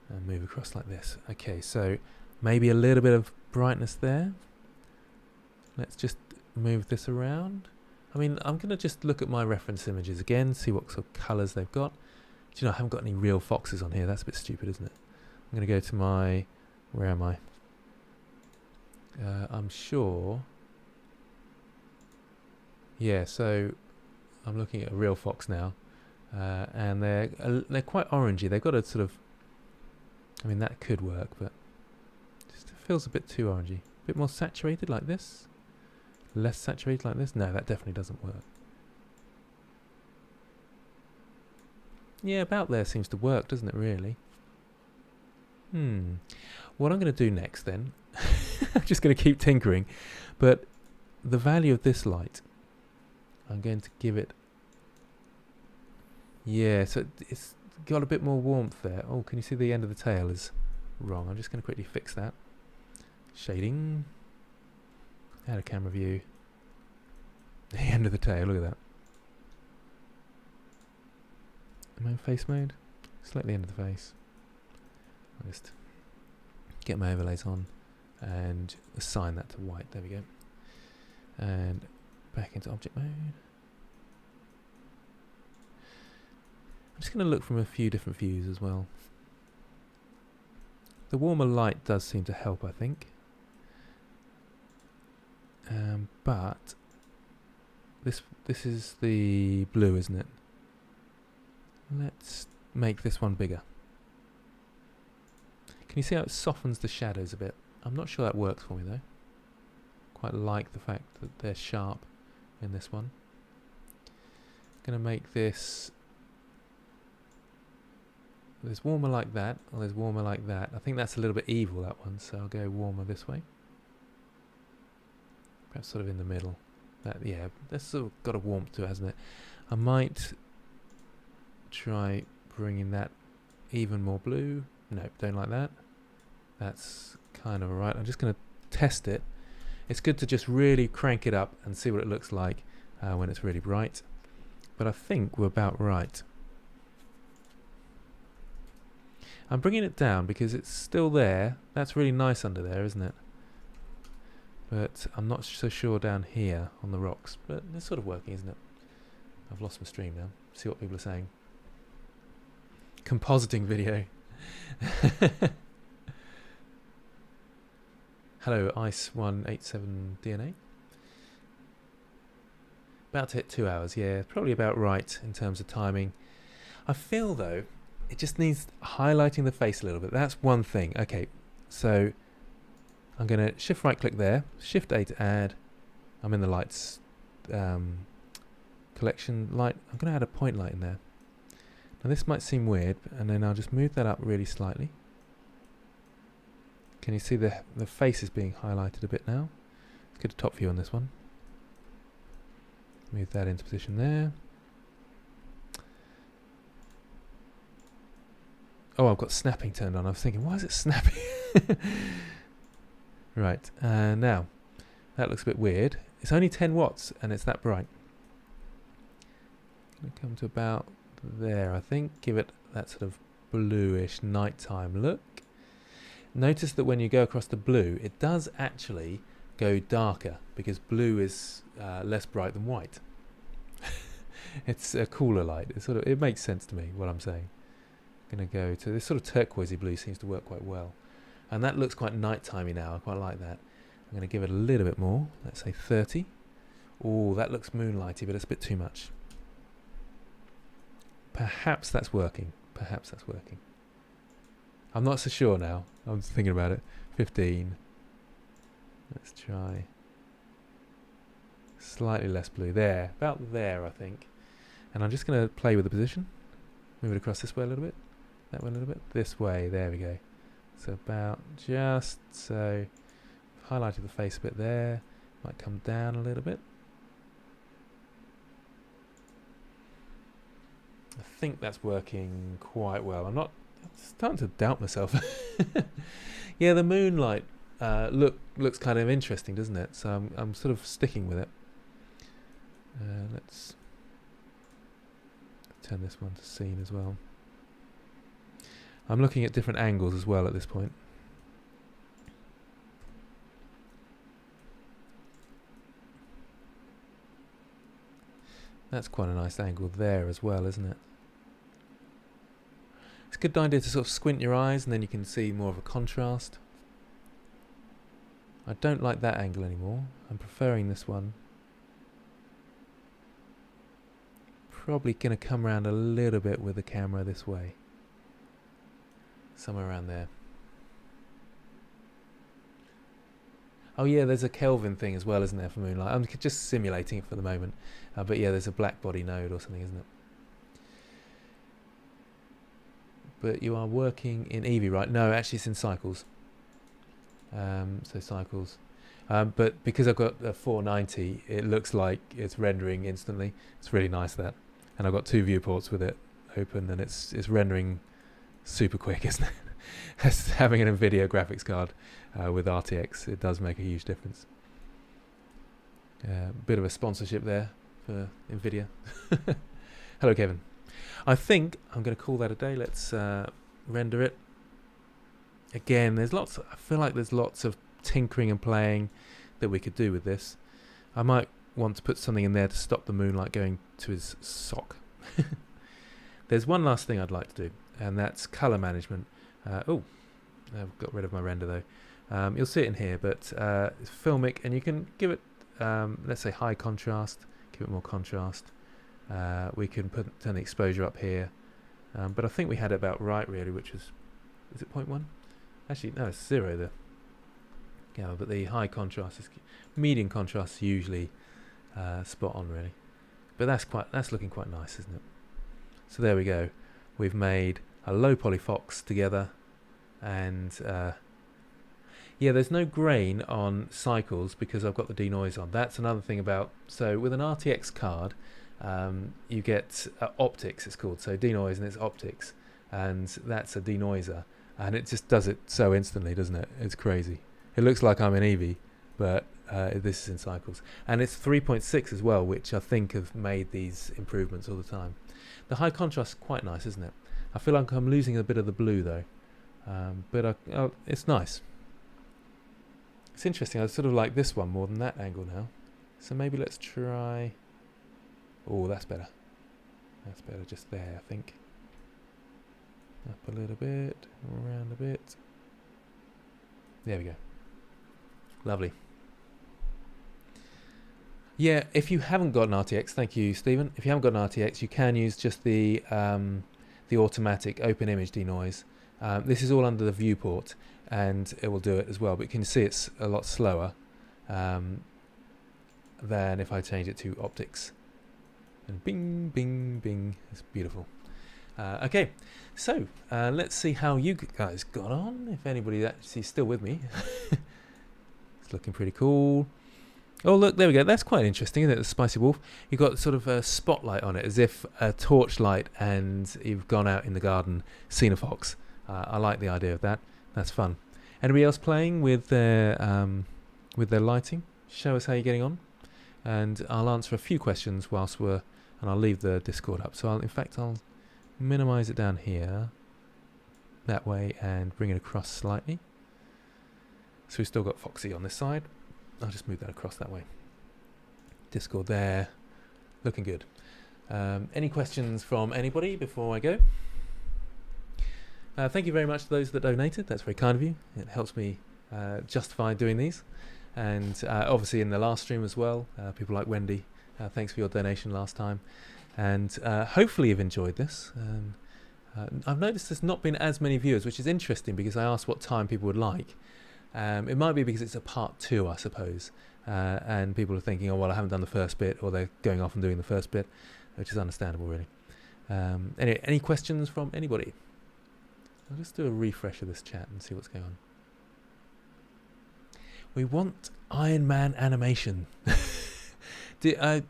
Speaker 1: and move across like this. Okay, so maybe a little bit of brightness there. Let's just move this around. I mean, I'm going to just look at my reference images again, see what sort of colours they've got. Do you know, I haven't got any real foxes on here. That's a bit stupid, isn't it? I'm going to go to my... Where am I? I'm sure... Yeah, so I'm looking at a real fox now. And they're quite orangey. They've got a sort of... I mean, that could work, but... Just feels a bit too orangey. A bit more saturated like this. Less saturated like this? No, that definitely doesn't work. Yeah, about there seems to work, doesn't it, really? What I'm going to do next, then... I'm just going to keep tinkering. But the value of this light... I'm going to give it... Yeah, so it's got a bit more warmth there. Oh, can you see the end of the tail is wrong? I'm just going to quickly fix that. Shading... Add a camera view. The end of the tail, look at that. Am I in face mode? Select the end of the face. I'll just get my overlays on and assign that to white. There we go. And back into object mode. I'm just going to look from a few different views as well. The warmer light does seem to help, I think. But this is the blue, isn't it? Let's make this one bigger. Can you see how it softens the shadows a bit? I'm not sure that works for me though. Quite like the fact that they're sharp in this one. Gonna make this... There's warmer like that, or there's warmer like that. I think that's a little bit evil, that one, so I'll go warmer this way. Perhaps sort of in the middle. That, yeah, that's sort of got a warmth to it, hasn't it? I might try bringing that even more blue. Nope, don't like that. That's kind of alright. I'm just going to test it. It's good to just really crank it up and see what it looks like when it's really bright. But I think we're about right. I'm bringing it down because it's still there. That's really nice under there, isn't it? but I'm not so sure down here on the rocks. But it's sort of working, isn't it? I've lost my stream now. See what people are saying. Compositing video. Hello, Ice187DNA. About to hit 2 hours, yeah, probably about right in terms of timing. I feel though, it just needs highlighting the face a little bit. That's one thing. Okay, so I'm going to shift right click there, shift A to add. I'm in the lights collection light. I'm going to add a point light in there. Now this might seem weird, and then I'll just move that up really slightly. Can you see the face is being highlighted a bit now? Let's get a top view on this one. Move that into position there. Oh, I've got snapping turned on. I was thinking, why is it snapping? Right, now, that looks a bit weird. It's only 10 watts and it's that bright. Gonna come to about there, I think. Give it that sort of bluish nighttime look. Notice that when you go across the blue, it does actually go darker because blue is less bright than white. It's a cooler light. It makes sense to me what I'm saying. I'm going to go to this sort of turquoisey blue. Seems to work quite well, and that looks quite nightimey now. I quite like that. I'm going to give it a little bit more. Let's say 30. Oh, that looks moonlighty, but it's a bit too much. Perhaps that's working. Perhaps that's working. I'm not so sure now. I'm thinking about it. 15. Let's try slightly less blue. There, about there, I think. And I'm just going to play with the position. Move it across this way a little bit. That way a little bit. This way. There we go. So about just so. Highlighted the face a bit there. Might come down a little bit. I think that's working quite well. I'm starting to doubt myself. Yeah, the moonlight looks kind of interesting, doesn't it? So I'm sort of sticking with it. Let's turn this one to scene as well. I'm looking at different angles as well at this point. That's quite a nice angle there as well, isn't it? It's a good idea to sort of squint your eyes and then you can see more of a contrast. I don't like that angle anymore. I'm preferring this one. Probably going to come around a little bit with the camera this way. Somewhere around there. Oh yeah, there's a Kelvin thing as well, isn't there, for moonlight? I'm just simulating it for the moment. But yeah, there's a black body node or something, isn't it? But you are working in Eevee, right? No, actually it's in cycles. So cycles. But because I've got a 490, it looks like it's rendering instantly. It's really nice, that. And I've got 2 viewports with it open, and it's rendering super quick, isn't it? As having an NVIDIA graphics card with RTX, it does make a huge difference. Bit of a sponsorship there for NVIDIA. Hello, Kevin. I think I'm going to call that a day. Let's render it. Again, I feel like there's lots of tinkering and playing that we could do with this. I might want to put something in there to stop the moonlight going to his sock. There's one last thing I'd like to do, and that's color management. Oh, I've got rid of my render though. You'll see it in here, but it's filmic, and you can give it, let's say, high contrast, give it more contrast. We can turn the exposure up here, but I think we had it about right, really, which is it 0.1? Actually, no, it's 0 there. Yeah, but the high contrast medium contrast is usually spot on, really. But that's looking quite nice, isn't it? So there we go. We've made a low poly fox together, and yeah, there's no grain on cycles because I've got the denoise on. That's another thing about, so with an RTX card, you get optics, it's called, so denoise, and it's optics, and that's a denoiser, and it just does it so instantly, doesn't it? It's crazy. It looks like I'm in Eevee, but this is in cycles, and it's 3.6 as well, which I think have made these improvements all the time. The high contrast is quite nice, isn't it? I feel like I'm losing a bit of the blue though, but it's nice. It's interesting. I sort of like this one more than that angle now. So maybe let's try... Oh, that's better. That's better just there, I think. Up a little bit, around a bit. There we go. Lovely. Yeah, if you haven't got an RTX, thank you, Stephen. If you haven't got an RTX, you can use just the automatic open image denoise. This is all under the viewport, and it will do it as well. But you can see it's a lot slower than if I change it to optics. And bing, bing, bing. It's beautiful. Okay, so let's see how you guys got on. If anybody actually is still with me. It's looking pretty cool. Oh, look, there we go. That's quite interesting, isn't it? The Spicy Wolf. You've got sort of a spotlight on it, as if a torchlight, and you've gone out in the garden, seen a fox. I like the idea of that. That's fun. Anybody else playing with their lighting? Show us how you're getting on, and I'll answer a few questions whilst and I'll leave the Discord up. So in fact, I'll minimize it down here, that way, and bring it across slightly. So we've still got Foxy on this side. I'll just move that across that way. Discord there, looking good. Any questions from anybody before I go? Thank you very much to those that donated. That's very kind of you. It helps me justify doing these. And obviously in the last stream as well, people like Wendy, thanks for your donation last time. And hopefully you've enjoyed this. I've noticed there's not been as many viewers, which is interesting because I asked what time people would like. It might be because it's a part 2, I suppose, and people are thinking, oh, well, I haven't done the first bit, or they're going off and doing the first bit, which is understandable, really. Anyway, any questions from anybody? I'll just do a refresh of this chat and see what's going on. We want Iron Man animation. A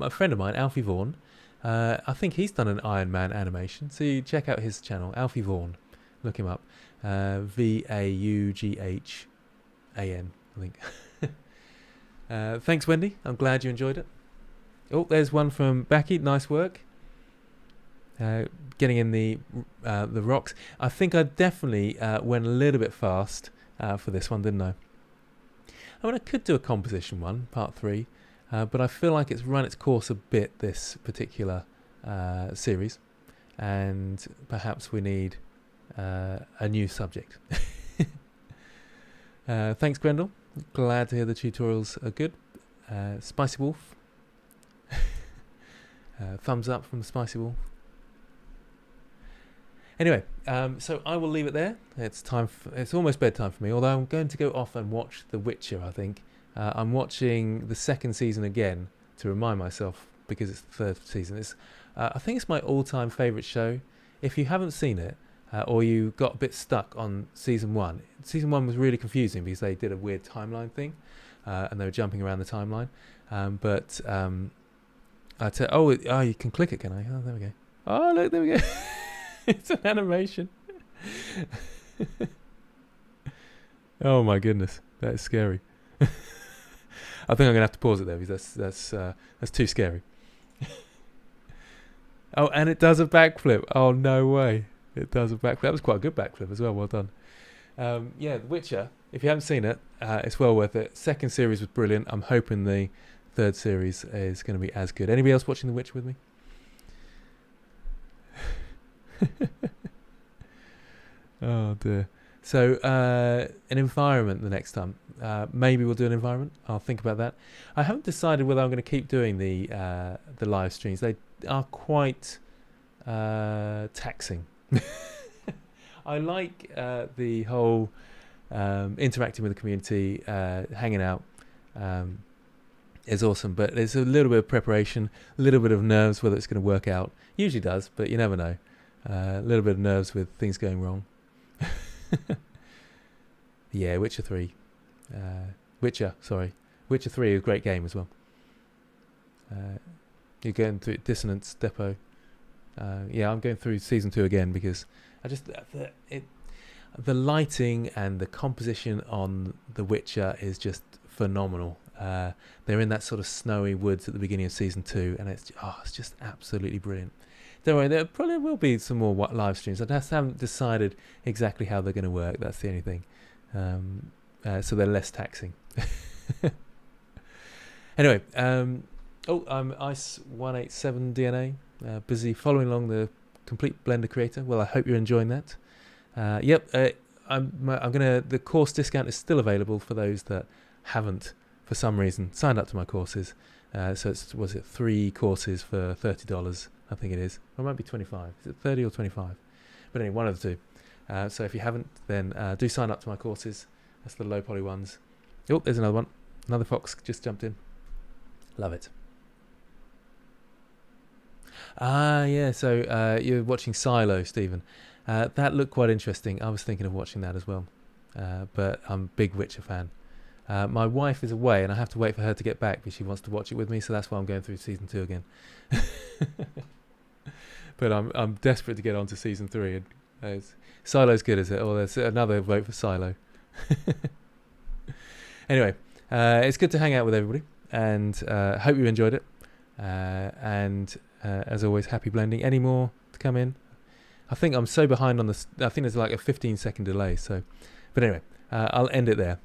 Speaker 1: friend of mine, Alfie Vaughan, I think he's done an Iron Man animation, so you check out his channel, Alfie Vaughan. Look him up. Vaughan, I think. Thanks, Wendy. I'm glad you enjoyed it. Oh, there's one from Becky. Nice work. Getting in the rocks. I think I definitely went a little bit fast for this one, didn't I? I mean, I could do a composition one, part 3, but I feel like it's run its course a bit, this particular series, and perhaps we need a new subject. Thanks, Grendel. Glad to hear the tutorials are good. Spicy Wolf. Thumbs up from the Spicy Wolf. Anyway, so I will leave it there. It's time. It's almost bedtime for me. Although I'm going to go off and watch The Witcher. I think I'm watching the 2nd season again to remind myself, because it's the 3rd season. I think it's my all-time favourite show. If you haven't seen it, or you got a bit stuck on season 1. Season 1 was really confusing because they did a weird timeline thing, and they were jumping around the timeline. You can click it, can I? Oh, there we go. Oh, look, there we go. It's an animation. Oh my goodness, that is scary. I think I'm gonna have to pause it there because that's too scary. Oh, and it does a backflip. Oh, no way. It does a backflip. That was quite a good backflip as well. Well done. The Witcher, if you haven't seen it, it's well worth it. 2nd series was brilliant. I'm hoping the 3rd series is going to be as good. Anybody else watching The Witcher with me? Oh, dear. So, an environment the next time. Maybe we'll do an environment. I'll think about that. I haven't decided whether I'm going to keep doing the live streams. They are quite taxing. I like the whole interacting with the community, hanging out is awesome, but there's a little bit of preparation, a little bit of nerves whether it's going to work out. Usually does, but you never know. A little bit of nerves with things going wrong. Yeah, Witcher 3. Witcher 3 is a great game as well. You're going through Dissonance Depot. I'm going through season 2 again because I just the lighting and the composition on The Witcher is just phenomenal. They're in that sort of snowy woods at the beginning of season 2, and it's just absolutely brilliant. Don't worry, there probably will be some more live streams. I just haven't decided exactly how they're going to work. That's the only thing. so they're less taxing. Anyway, I'm Ice187 DNA, busy following along the Complete Blender Creator. Well, I hope you're enjoying that. The course discount is still available for those that haven't, for some reason, signed up to my courses. So was it 3 courses for $30? I think it is. Or it might be 25. Is it 30 or 25? But anyway, one of the two. So if you haven't, then do sign up to my courses. That's the low poly ones. Oh, there's another one. Another fox just jumped in. Love it. Yeah. So you're watching Silo, Stephen. That looked quite interesting. I was thinking of watching that as well. But I'm a big Witcher fan. My wife is away, and I have to wait for her to get back because she wants to watch it with me. So that's why I'm going through season 2 again. But I'm desperate to get on to season 3. And Silo's good, is it? Oh, there's another vote for Silo. Anyway, it's good to hang out with everybody, and hope you enjoyed it. As always, happy blending. Any more to come in? I think I'm so behind on this. I think there's like a 15-second delay. So, but anyway, I'll end it there.